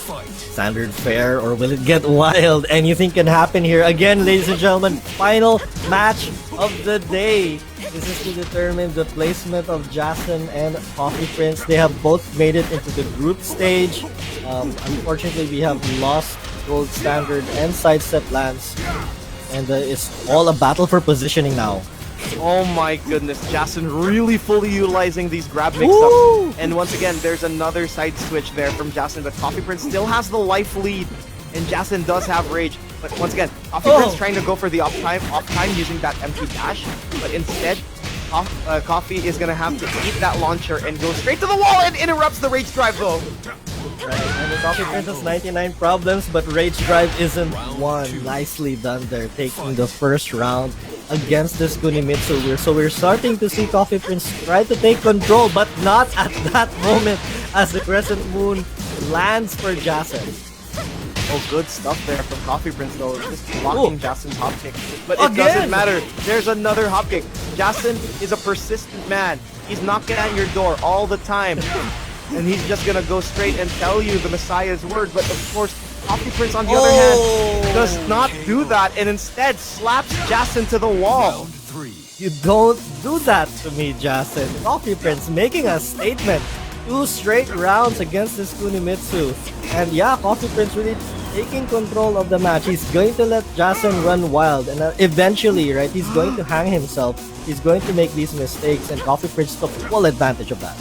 Fight. Standard fare, or will it get wild? Anything can happen here. Again, ladies and gentlemen, final match of the day. This is to determine the placement of Jason and Coffee Prince. They have both made it into the group stage. Unfortunately, we have lost Gold Standard and Sidesteplance, and it's all a battle for positioning now. Oh my goodness, Jason really fully utilizing these grab mix-ups. Woo! And once again, there's another side switch there from Jason, but Coffee Prince still has the life lead, and Jason does have rage. But once again, Coffee Prince trying to go for the off time using that empty dash, but instead, Coffee is gonna have to eat that launcher and go straight to the wall and interrupts the rage drive though. Right, and the Coffee Prince has 99 problems, but Rage Drive isn't one. Nicely done there, taking the first round against this Kunimitsu. So we're starting to see Coffee Prince try to take control, but not at that moment as the Crescent Moon lands for Jason. Oh, good stuff there from Coffee Prince though, just blocking Jason's hop kick. But it doesn't matter, there's another hop kick. Jason is a persistent man. He's knocking at your door all the time. And he's just gonna go straight and tell you the Messiah's word, but of course, Coffee Prince on the other hand does not do that and instead slaps Jason to the wall. Round 3. You don't do that to me, Jason. Coffee Prince making a statement. 2 straight rounds against this Kunimitsu. And yeah, Coffee Prince really taking control of the match. He's going to let Jason run wild, and eventually, right, he's going to hang himself. He's going to make these mistakes, and Coffee Prince took full advantage of that.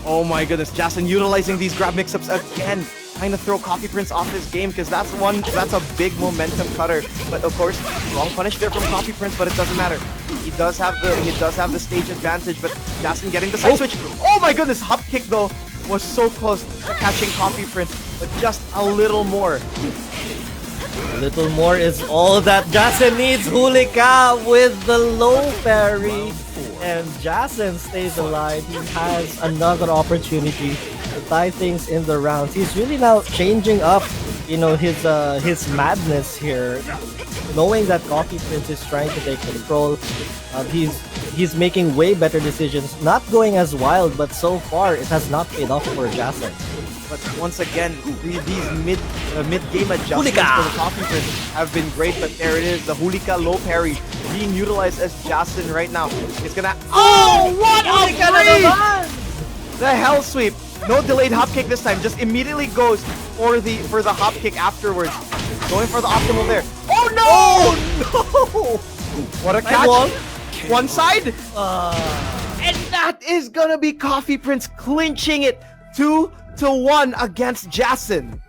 Oh my goodness, Jason utilizing these grab mix-ups again, trying to throw Coffee Prince off his game because that's a big momentum cutter. But of course, wrong punish there from Coffee Prince, but it doesn't matter. He does have the stage advantage, but Jason getting the side switch. Oh my goodness, hop kick though was so close to catching Coffee Prince, but just a little more. A little more is all that Jason needs. Hulika with the low parry. And Jason stays alive. He has another opportunity to tie things in the rounds. He's really now changing up, you know, his madness here. Knowing that Coffee Prince is trying to take control, he's making way better decisions. Not going as wild, but so far it has not paid off for Jason. But once again, these mid-game adjustments for the Coffee Prince have been great. But there it is, the Hulika low parry being utilized as Jason right now. It's gonna... Oh, what a free! The hell sweep. No delayed hop kick this time. Just immediately goes for the hop kick afterwards. Going for the optimal there. Oh no! Oh no! What a catch! One side. And that is gonna be Coffee Prince clinching it 2-1 against Jason.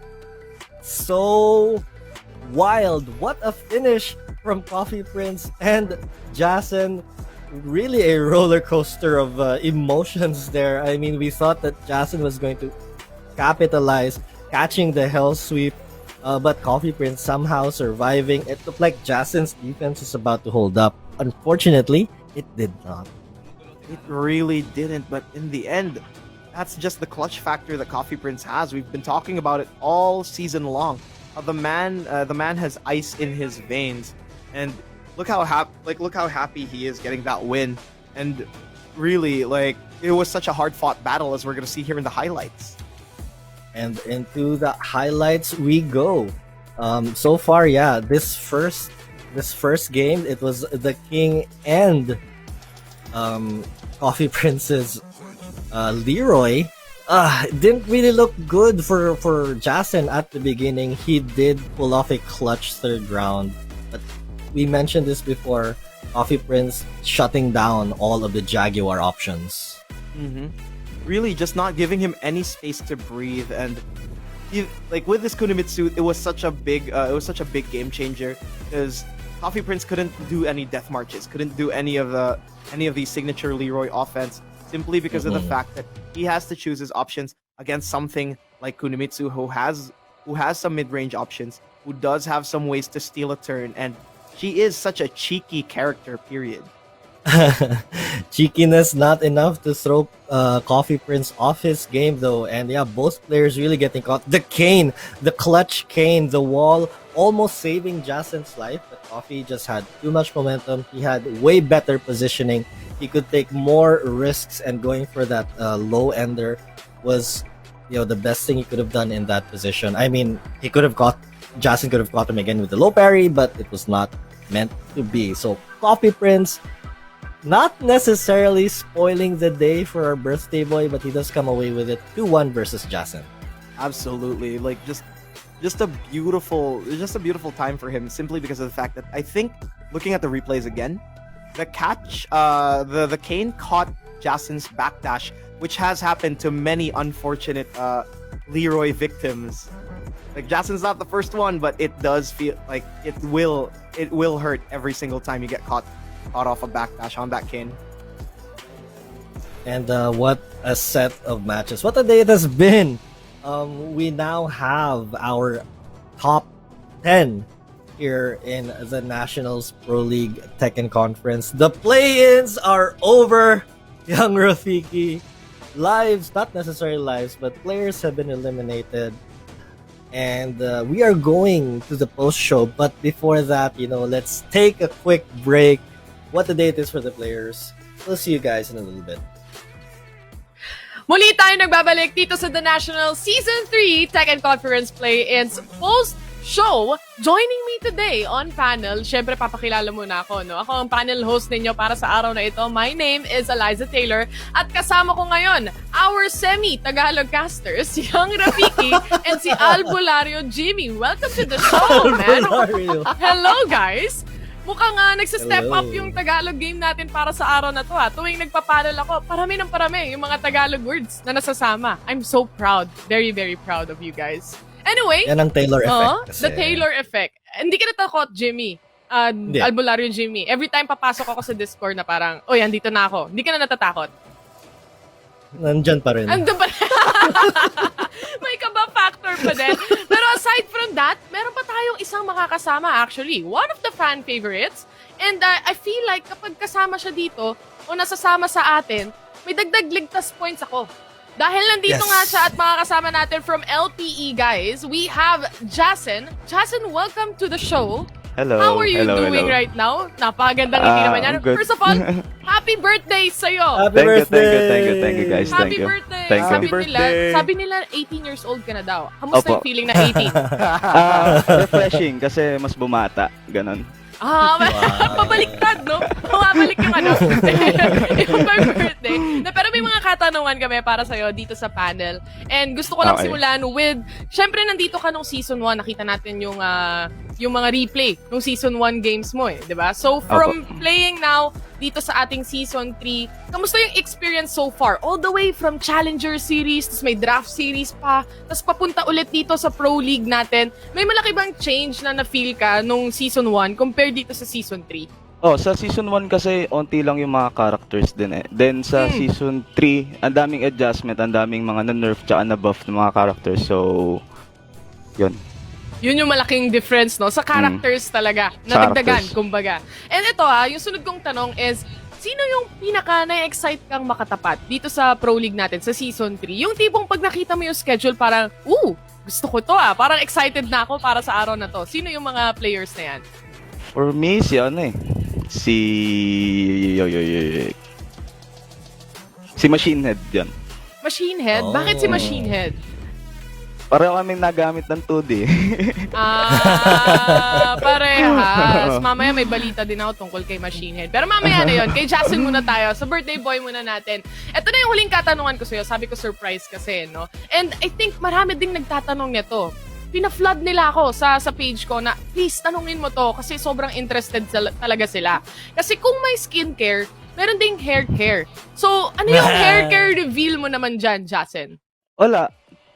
So wild. What a finish from Coffee Prince and Jason. Really a roller coaster of emotions there. I mean, we thought that Jason was going to capitalize, catching the hell sweep, but Coffee Prince somehow surviving. It looked like Jason's defense is about to hold up. Unfortunately, it did not. It really didn't, but in the end, that's just the clutch factor that Coffee Prince has. We've been talking about it all season long. The man has ice in his veins, and look how happy he is getting that win. And really, it was such a hard-fought battle, as we're gonna see here in the highlights. And into the highlights we go. So far, yeah, this first game, it was the King and Coffee Prince's Leroy. Didn't really look good for Jason at the beginning. He did pull off a clutch third round, but we mentioned this before. Coffee Prince shutting down all of the Jaguar options. Really, just not giving him any space to breathe. And with this Kunimitsu, it was such a big game changer because Coffee Prince couldn't do any death marches, couldn't do any of the signature Leroy offense, simply because of the fact that he has to choose his options against something like Kunimitsu, who has some mid-range options, who does have some ways to steal a turn, and she is such a cheeky character, period. Cheekiness not enough to throw Coffee Prince off his game though, and yeah, both players really getting caught. The cane, the clutch cane, the wall, almost saving Jason's life, but Coffee just had too much momentum. He had way better positioning. He could take more risks, and going for that low ender was the best thing he could have done in that position. I mean, Jason could have caught him again with the low parry, but it was not meant to be. So Coffee Prince, not necessarily spoiling the day for our birthday boy, but he does come away with it 2-1 versus Jason. Absolutely, like just a beautiful time for him, simply because of the fact that I think, looking at the replays again, the catch, the Kane caught Jason's backdash, which has happened to many unfortunate Leroy victims. Like, Jason's not the first one, but it does feel like it will hurt every single time you get caught off a backdash on that Kane. And what a set of matches. What a day it has been. We now have our top 10 here in the Nationals Pro League Tekken Conference. The play-ins are over, young Rafiki. Lives, not necessarily lives, but players have been eliminated. And we are going to the post-show. But before that, let's take a quick break. What a day it is for the players. We'll see you guys in a little bit. Muli tayo nagbabalik dito sa The National Season 3 Tekken Conference Play-ins post-show. Joining me today on panel, syempre papakilala muna ako, no? Ako ang panel host ninyo para sa araw na ito. My name is Eliza Taylor at kasama ko ngayon, our semi-Tagalog casters, si Young Rafiki and si Albulario Jimmy. Welcome to the show, man! Hello, guys! Mukhang nagsistep up yung Tagalog game natin para sa araw na to. Tuwing nagpapanel ako, parami ng parami yung mga Tagalog words na nasasama. I'm so proud. Very, very proud of you guys. Anyway. Yan ang Taylor effect. The Taylor effect. Hindi ka natakot, Jimmy. Albulario Jimmy. Every time papasok ako sa Discord na parang, oy, andito na ako. Hindi ka na natatakot. Nandyan pa rin. Andun pa rin. May kaba factor pa din. Pero aside from that, meron pa tayong isang makakasama actually. One of the fan favorites. And I feel like kapag kasama siya dito o nasasama sa atin, may dagdag ligtas points ako. Dahil nandito nga siya at makakasama natin from LPE, guys. We have Jason. Jason, welcome to the show. Hello. How are you doing right now? Napakagandang ngiti naman yan. Good. First of all, happy birthday sa'yo! Happy birthday! Thank you guys. Happy Thank you. birthday! Thank you. Sabi nila 18 years old ka na daw. Kamusta Opo. yung feeling na 18? Refreshing kasi mas bumata. Ganon. Pabaliktad, no? Bumabalik yung yung my birthday. Pero may mga katanungan kami para sa'yo dito sa panel. And gusto ko lang simulan with, syempre nandito ka nung season 1, nakita natin yung mga replay nung season 1 games mo diba? So from playing now dito sa ating season 3, kamusta yung experience so far? All the way from Challenger Series, tas may draft series pa, tas papunta ulit dito sa Pro League natin. May malaki bang change na na-feel ka nung season 1 compared dito sa season 3? Sa season 1 kasi onti lang yung mga characters din eh. Then sa season 3, ang daming adjustment, ang daming mga na-nerf tsaka na-buff ng mga characters. So, yun. Yun yung malaking difference, no? Sa characters talaga. Nadagdagan, kumbaga. And ito yung sunod kong tanong is, sino yung pinaka na-excite kang makatapat dito sa Pro League natin, sa Season 3? Yung tipong pag nakita mo yung schedule, parang, gusto ko to Parang excited na ako para sa araw na to. Sino yung mga players na yan? For me, si Machinehead yan. Machinehead? Bakit si Machinehead? Pareho kaming nagamit ng 2D. Parehas. Mamaya may balita din ako tungkol kay Machinehead. Pero mamaya na yun. Kay Jason muna tayo. Sa birthday boy muna natin. Ito na yung huling katanungan ko sa'yo. Sabi ko surprise kasi, no? And I think marami ding nagtatanong nito. Pina-flood nila ako sa page ko na please tanungin mo to kasi sobrang interested talaga sila. Kasi kung may skincare, meron ding hair care. So, ano yung hair care reveal mo naman dyan, Jason? Wala.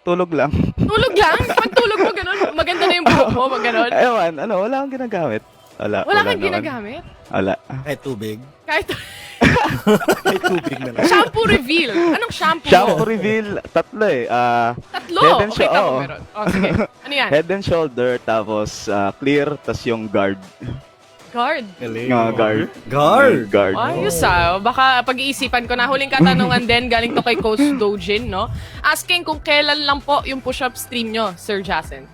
Tulog lang. Tulog lang? Pag tulog mo, ganun, maganda na yung buhok mo, ganun? Ewan, wala akong ginagamit. Wala kang ginagamit? Wala. Kahit tubig. Kahit May tubig na lang. shampoo reveal. Anong shampoo Shampoo mo? reveal, tatlo eh. Tatlo? Head and Okay, oo. meron. Sige. Ano yan? Head and shoulder, tapos clear, tas yung guard. Guard. Guard. Ayos baka pag-iisipan ko na. Huling katanungan din, galing to kay Coach Dojin, no? Asking kung kailan lang po yung push-up stream nyo, Sir Jason.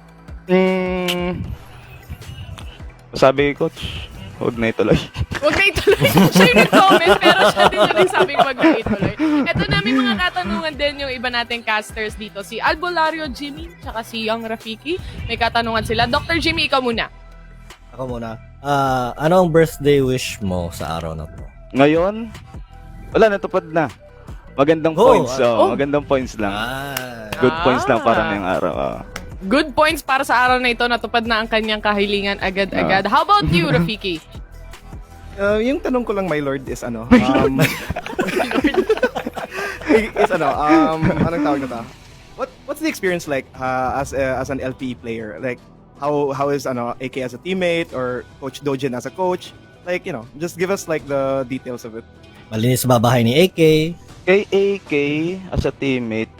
Sabi Coach, Huwag na ituloy. Huwag na ituloy. Siya yung nag-comment, pero siya din yung nagsabing huwag na ituloy. Ito na, may mga katanungan din yung iba nating casters dito. Si Albolario Jimmy, tsaka si Young Rafiki. May katanungan sila. Dr. Jimmy, ikaw muna. Ako muna. Ano ang birthday wish mo sa araw na to? Ngayon, wala, natupad na. Magandang points. Magandang points lang. Good points lang para ngayong araw. Good points para sa araw na ito. Natupad na ang kanyang kahilingan agad-agad. How about you, Rafiki? Yung tanong ko lang, my lord, is ano? Anong tawag na ta? What's the experience like as an LPE player? Like, how is AK as a teammate or Coach Dojin as a coach? Like, just give us like the details of it. Malinis ba bahay ni AK? Kay AK, as a teammate,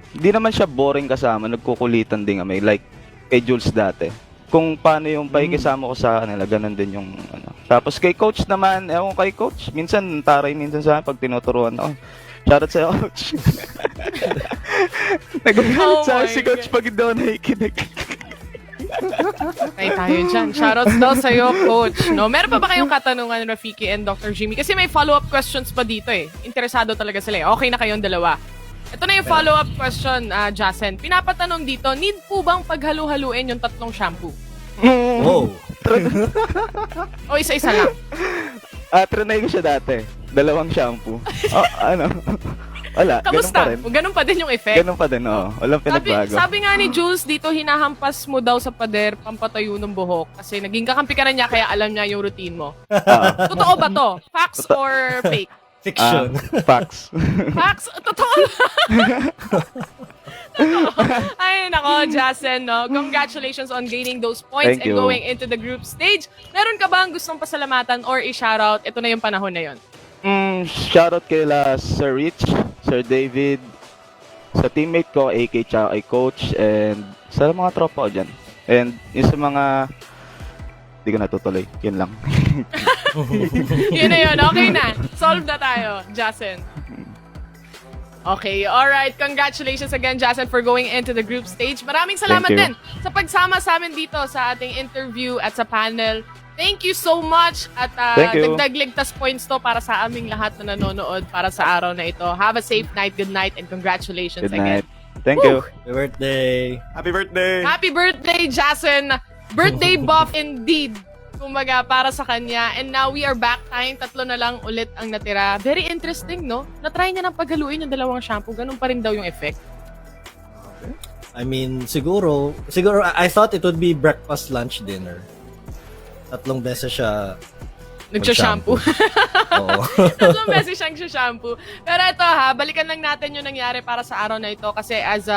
hindi naman siya boring kasama, nagkukulitan din kami, like kay Jules dati. Kung paano yung pakikisama ko sa kanila, ganun din yung Tapos kay coach naman, ewan kay coach, minsan taray minsan sa akin pag tinuturuan ako. Shoutout sa'yo, coach. Nagagalit sa akin si coach pag hindi ako nakikinig. Tay tayo dyan. Shoutouts daw sa'yo, coach. No? Meron pa ba kayong katanungan, Rafiki and Dr. Jimmy? Kasi may follow-up questions pa dito eh. Interesado talaga sila eh. Okay na kayong dalawa. Ito na yung follow-up question, Jasen. Pinapatanong dito, need po bang paghalu-haluin yung tatlong shampoo? Oh. O isa-isa lang? Trinay ko siya dati. 2 shampoo. Wala, Kamusta? ganun pa rin. Ganun pa din yung effect? Ganun pa din, oo. Walang pinagbago. Sabi nga ni Jules dito, hinahampas mo daw sa pader pampatayo ng buhok kasi naging kakampi ka na niya kaya alam niya yung routine mo. Totoo ba to? Facts or fake? Fiction. Facts. Facts? Totoo lang. Ay, nako, Jasen, no? Congratulations on gaining those points Thank and you. going into the group stage. Meron ka bang gustong pasalamatan or i-shoutout? Ito na yung panahon na yon. Shoutout kila Sir Rich, Sir David, sa teammate ko, AK tsaka kay coach, and sa mga tropa ko dyan. And yung sa mga hindi ko natutuloy, yun lang. Yun na yun. Okay na. Solve na tayo, Jasen. Okay, alright. Congratulations again, Jasen, for going into the group stage. Maraming salamat Thank din you. sa pagsama sa amin dito sa ating interview at sa panel. Thank you so much at Thank you. dagdag ligtas points to para sa aming lahat na nanonood para sa araw na ito. Have a safe night, good night, and congratulations Good again. night. Thank you. Happy birthday. Happy birthday! Happy birthday, Jasen! Birthday buff indeed. Kumbaga, para sa kanya. And now we are back. Tayong 3 na lang ulit ang natira. Very interesting, no? Na-try niya ng paghaluin yung 2 shampoo. Ganun pa rin daw yung effect. I mean, siguro, I thought it would be breakfast, lunch, dinner. 3 beses siya Nagsha-shampoo. Oo. 3 beses siyang shampoo. Pero ito ha, balikan lang natin yung nangyari para sa araw na ito. Kasi as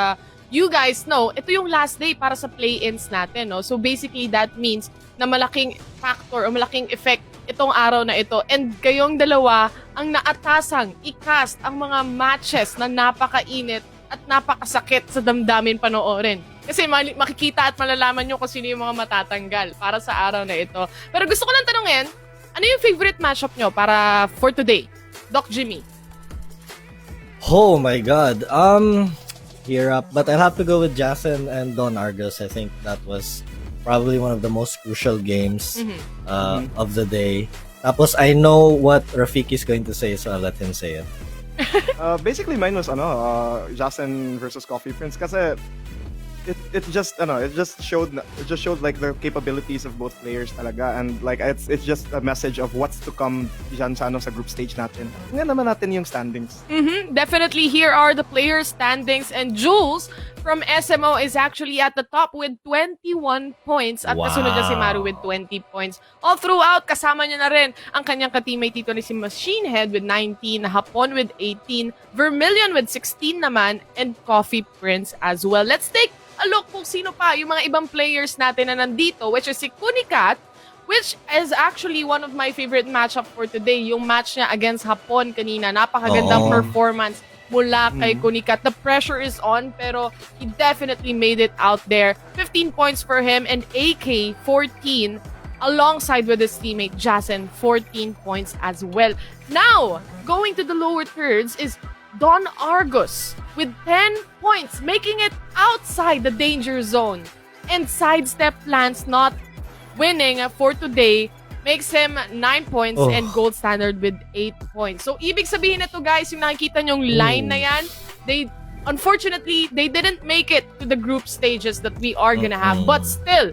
you guys know, ito yung last day para sa play-ins natin. No? So basically, that means na malaking factor o malaking effect itong araw na ito. And kayong dalawa ang naatasang i-cast ang mga matches na napakainit at napakasakit sa damdamin panoorin. Kasi makikita at malalaman nyo kung sino yung mga matatanggal para sa araw na ito. Pero gusto ko lang tanungin, ano yung favorite matchup nyo para for today? Doc Jimmy. Oh my God. Here up. But I'll have to go with Jason and Don Argus. I think that was probably one of the most crucial games of the day. Tapos I know what Rafiki's going to say, so I'll let him say it. Basically, mine was Jason versus Coffee Prince kasi it just showed like the capabilities of both players talaga, and like it's just a message of what's to come diyan sa group stage natin. Tingnan naman natin yung standings. Definitely, here are the player standings, and Jules from SMO is actually at the top with 21 points at kasunod niya si Maru with 20 points. All throughout, kasama niya na rin ang kanyang ka-teammate dito ni si Machinehead with 19, Hapon with 18, Vermilion with 16 naman, and Coffee Prince as well. Let's take a look kung sino pa yung mga ibang players natin na nandito, which is si Kunicat, which is actually one of my favorite matchup for today. Yung match niya against Hapon kanina, napakagandang performance mula kay Kunicat. The pressure is on, pero he definitely made it out there. 15 points for him, and AK 14 alongside with his teammate Jason, 14 points as well. Now, going to the lower thirds is Don Argus with 10 points, making it outside the danger zone. And Sidesteplance not winning for today makes him 9 points and Gold Standard with 8 points. So, ibig sabihin na to guys, yung nakikita nyong line na yan, unfortunately, they didn't make it to the group stages that we are gonna have. But still,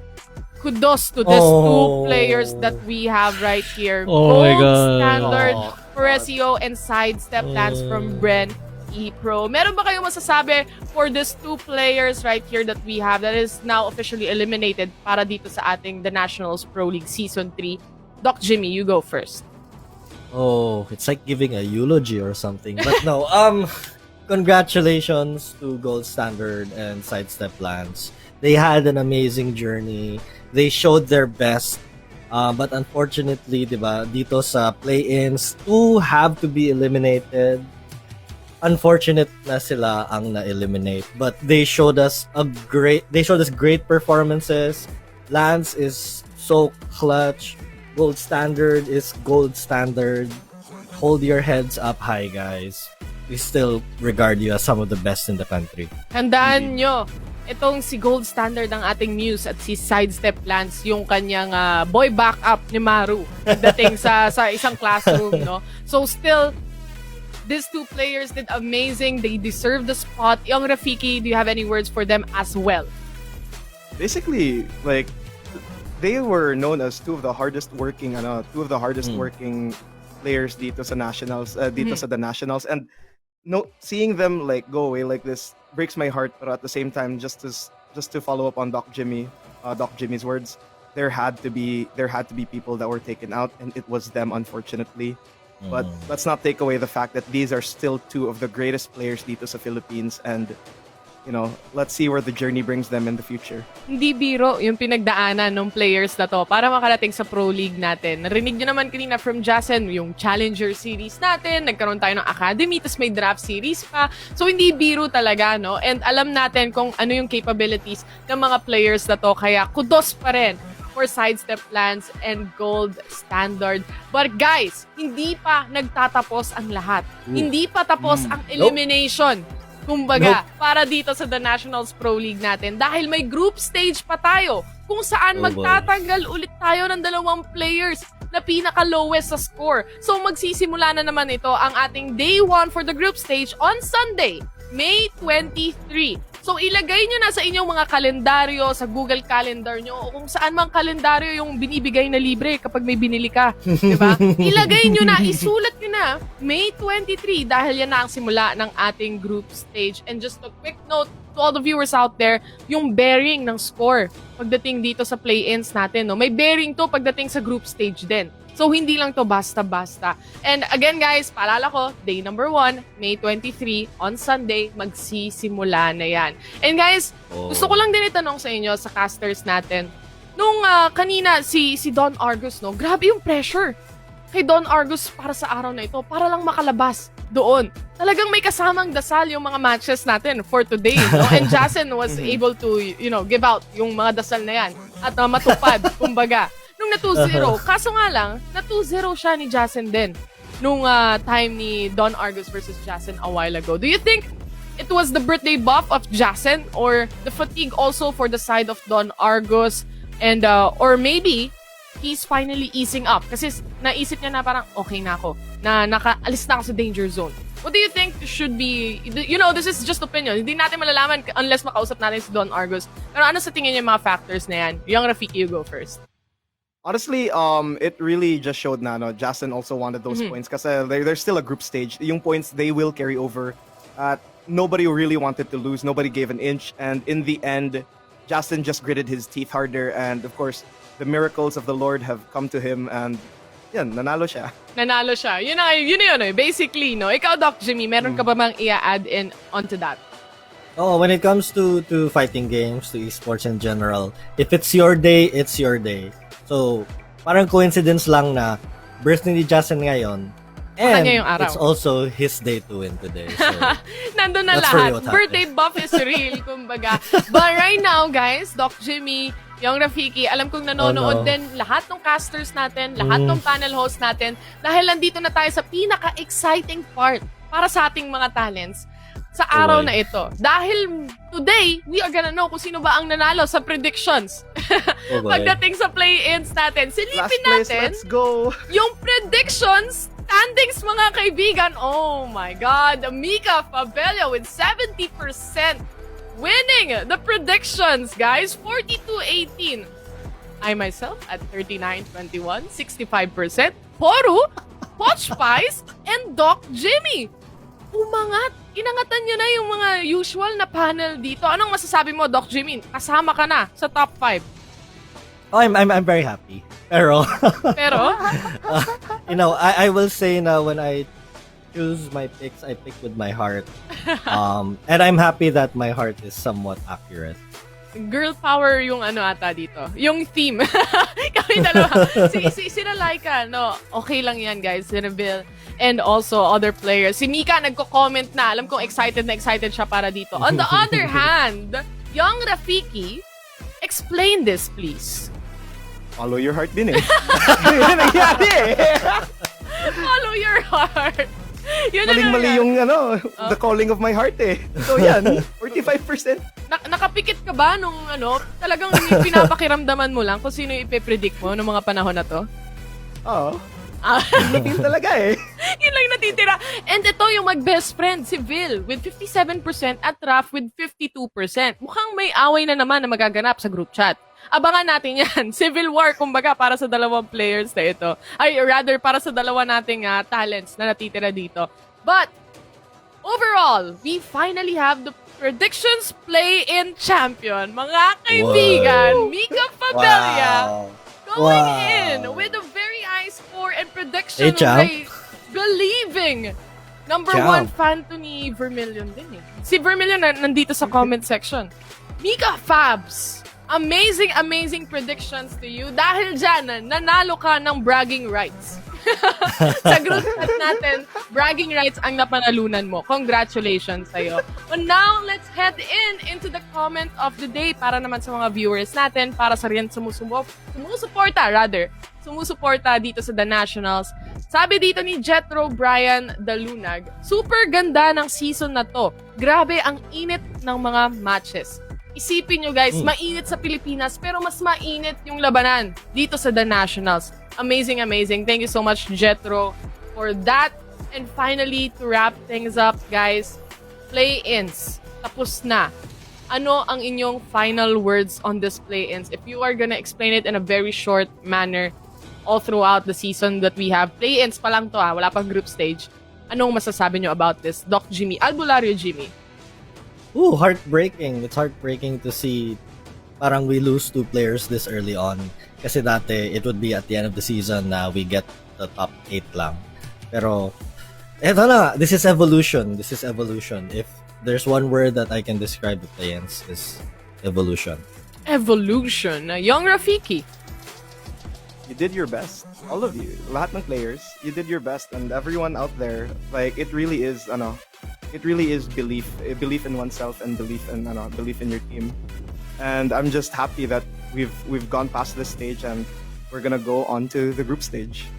kudos to these two players that we have right here. Gold Standard for SEO and Sidesteplance from BRE Pro. Meron ba kayong masasabi for these two players right here that we have that is now officially eliminated para dito sa ating The Nationals Pro League Season 3? Doc Jimmy, you go first. Oh, it's like giving a eulogy or something. But no, congratulations to Gold Standard and Sidesteplance. They had an amazing journey. They showed their best. But unfortunately, diba, dito sa play-ins, two have to be eliminated. Unfortunate na sila ang na-eliminate. But they showed us great performances. Lance is so clutch. Gold Standard is Gold Standard. Hold your heads up high, guys. We still regard you as some of the best in the country. Handaan nyo, itong si Gold Standard ang ating muse at si Sidesteplance yung kanyang boy backup ni Maru dating sa isang classroom, no? So still, these two players did amazing. They deserve the spot. Young Rafiki, do you have any words for them as well? Basically, like, they were known as two of the hardest working players dito sa nationals, dito sa the nationals, and seeing them like go away like this breaks my heart. But at the same time, just to follow up on Doc Jimmy's words, there had to be people that were taken out, and it was them, unfortunately. But let's not take away the fact that these are still two of the greatest players dito sa Philippines, and let's see where the journey brings them in the future. Hindi biro yung pinagdaanan ng players na to para makarating sa Pro League natin. Narinig nyo naman kanina from Jason, yung Challenger Series natin, nagkaroon tayo ng Academy, tas may Draft Series pa. So, hindi biro talaga, no? And alam natin kung ano yung capabilities ng mga players na to, kaya kudos pa rin for Sidesteplance and Gold Standard. But guys, hindi pa nagtatapos ang lahat. Hindi pa tapos ang elimination. Kumbaga, para dito sa The Nationals Pro League natin. Dahil may group stage pa tayo kung saan magtatanggal ulit tayo ng 2 players na pinaka-lowest sa score. So magsisimula na naman ito ang ating Day 1 for the group stage on Sunday, May 23. So ilagay nyo na sa inyong mga kalendaryo, sa Google Calendar nyo, o kung saan mang kalendaryo yung binibigay na libre kapag may binili ka. Diba? Ilagay nyo na, isulat nyo na, May 23, dahil yan na ang simula ng ating group stage. And just a quick note to all the viewers out there, yung bearing ng score pagdating dito sa play-ins natin, no? May bearing to pagdating sa group stage din. So, hindi lang to basta-basta. And again, guys, paalala ko, day number 1, May 23, on Sunday, magsisimula na yan. And guys, gusto ko lang din itanong sa inyo, sa casters natin, nung kanina, si Don Argus, no, grabe yung pressure kay Don Argus para sa araw na ito, para lang makalabas doon. Talagang may kasamang dasal yung mga matches natin for today, no? And Jason was able to, give out yung mga dasal na yan at matupad, kumbaga. Nung na 2-0, kaso nga lang, na 2-0 siya ni Jason din nung time ni Don Argus versus Jason a while ago. Do you think it was the birthday buff of Jason or the fatigue also for the side of Don Argus? And or maybe he's finally easing up kasi naisip niya na parang okay na ako, na nakaalis na ako sa danger zone. What do you think should be, this is just opinion. Hindi natin malalaman unless makausap natin si Don Argus. Pero ano sa tingin niyo yung mga factors na yan? Young Rafiki, you go first. Honestly, it really just showed na Jason also wanted those points kasi there's still a group stage. Yung points, they will carry over. Nobody really wanted to lose. Nobody gave an inch. And in the end, Jason just gritted his teeth harder. And of course, the miracles of the Lord have come to him. And yan, nanalo siya. Nanalo siya. Yun yun. Basically, no? Ikaw, Doc Jimmy, meron ka ba mang i-add in onto that? Oh, when it comes to fighting games, to esports in general, if it's your day, it's your day. So, parang coincidence lang na birthday ni Jason ngayon, and it's also his day to win today. So, nandun na lahat. Birthday buff is real, kumbaga. But right now, guys, Doc Jimmy, Young Rafiki, alam kong nanonood din lahat ng casters natin, lahat ng panel hosts natin, dahil nandito na tayo sa pinaka-exciting part para sa ating mga talents. sa araw boy. na ito. Dahil today, we are gonna know kung sino ba ang nanalo sa predictions. Oh boy. Pagdating sa play-ins natin, Last silipin place, natin let's go! yung predictions standings, mga kaibigan. Oh my God. Mika Fabella with 70% winning the predictions, guys. 42-18. I myself at 39-21, 65%. Poru, Poch Pies, and Doc Jimmy. Umangat. Inangatan nyo na yung mga usual na panel dito. Anong masasabi mo, Doc Jimmy? Kasama ka na sa top 5. Oh, I'm very happy. Pero, Pero, you know, I will say na when I choose my picks, I pick with my heart. And I'm happy that my heart is somewhat accurate. girl power yung ano ata dito. Yung theme. Kami dalawa. Sina Laika, no? Okay lang yan, guys. Sina Bill. And also other players. Si Mika nagko-comment na. Alam kong excited na excited siya para dito. On the other hand, Young Rafiki, explain this, please. Follow your heart din eh. Yun yung nangyari eh. Follow your heart. Yun ang Maling-mali nangyari. yung the calling of my heart eh. So yan, 45%. Nakapikit ka ba nung talagang pinapakiramdaman mo lang kung sino yung ipe-predict mo nung mga panahon na to? Oo. Ah. Yun talaga eh. Yun lang natitira. And ito yung mag-best friend, si Vil, with 57% at Raf with 52%. Mukhang may away na naman na magaganap sa group chat. Abangan natin yan. Civil war, kumbaga, para sa dalawang players na ito. Ay, rather, para sa dalawa nating talents na natitira dito. But, overall, we finally have the predictions play-in champion. Mga kaibigan, Mika Fabella going in with a very high score and prediction Hey, champ. rate. Believing. Number Champ. 1 fan to ni Vermilion din eh. Si Vermilion nandito sa comment section. Mika Fabs, amazing predictions to you. Dahil dyan, nanalo ka ng bragging rights. Sa group chat natin, bragging rights ang napanalunan mo. Congratulations sa'yo. But now, let's head into the comment of the day para naman sa mga viewers natin, para sa rin sumusuporta dito sa The Nationals. Sabi dito ni Jetro Brian Dalunag, super ganda ng season na to. Grabe ang init ng mga matches. Isipin nyo guys, mainit sa Pilipinas pero mas mainit yung labanan dito sa The Nationals. Amazing. Thank you so much, Jetro, for that. And finally, to wrap things up, guys, play-ins. Tapos na. Ano ang inyong final words on this play-ins? If you are gonna explain it in a very short manner all throughout the season that we have, play-ins pa lang to wala pang group stage. Anong masasabi nyo about this? Doc Jimmy, Albulario Jimmy. Ooh, heartbreaking. It's heartbreaking to see parang we lose 2 players this early on. Kasi dati, it would be at the end of the season na we get the top 8 lang. Pero, eto na, this is evolution. If there's one word that I can describe the play-ins, is evolution. Evolution. Young Rafiki. You did your best. All of you. Lahat ng players, you did your best. And everyone out there, like, it really is belief. Belief in oneself and belief in your team. And I'm just happy that we've gone past this stage and we're gonna go on to the group stage.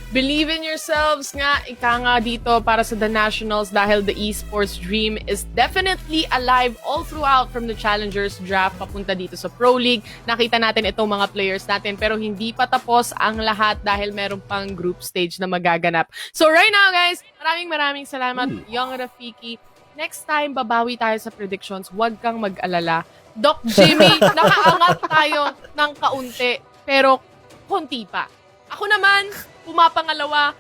Believe in yourselves nga, ika nga dito para sa The Nationals dahil the esports dream is definitely alive all throughout from the Challengers draft papunta dito sa Pro League. Nakita natin itong mga players natin pero hindi pa tapos ang lahat dahil meron pang group stage na magaganap. So right now guys, maraming salamat Young Rafiki. Next time, babawi tayo sa predictions. Huwag kang mag-alala. Doc Jimmy, nakaangat tayo ng kaunti pero konti pa. Ako naman, pumapangalawa.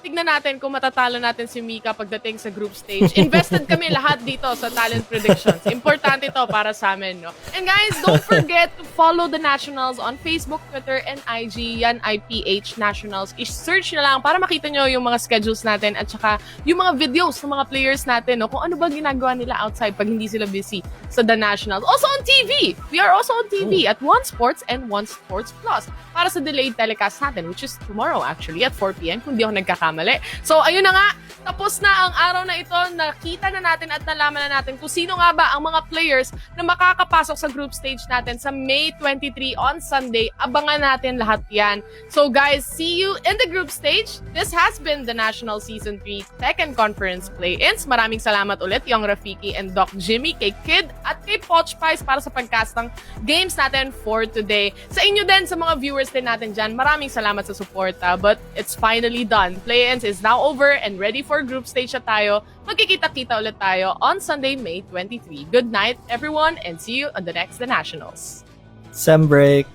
Tignan natin kung matatalo natin si Mika pagdating sa group stage. Invested kami lahat dito sa talent predictions. Importante to para sa amin, no? And guys, don't forget to follow the Nationals on Facebook, Twitter, and IG. Yan, IPH Nationals. I-search na lang para makita nyo yung mga schedules natin at saka yung mga videos ng mga players natin, no? Kung ano ba ginagawa nila outside pag hindi sila busy sa The Nationals. Also on TV! We are also on TV at One Sports and One Sports Plus para sa delayed telecast natin, which is tomorrow actually at 4 p.m. kung di ako nagkakamali. So, ayun na nga. Tapos na ang araw na ito. Nakita na natin at nalaman na natin kung sino nga ba ang mga players na makakapasok sa group stage natin sa May May 23 on Sunday. Abangan natin lahat yan. So guys, see you in the group stage. This has been the National Season 3 Tekken Conference Play-ins. Maraming salamat ulit, Yung Rafiki and Doc Jimmy, kay Kid at kay Poch Pies para sa pagcast ng games natin for today. Sa inyo din, sa mga viewers din natin dyan, maraming salamat sa suporta. But it's finally done. Play-ins is now over and ready for group stage na tayo. Magkikita-kita ulit tayo on Sunday, May 23. Good night, everyone, and see you on the next The Nationals. Sem break.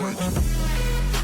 Fight.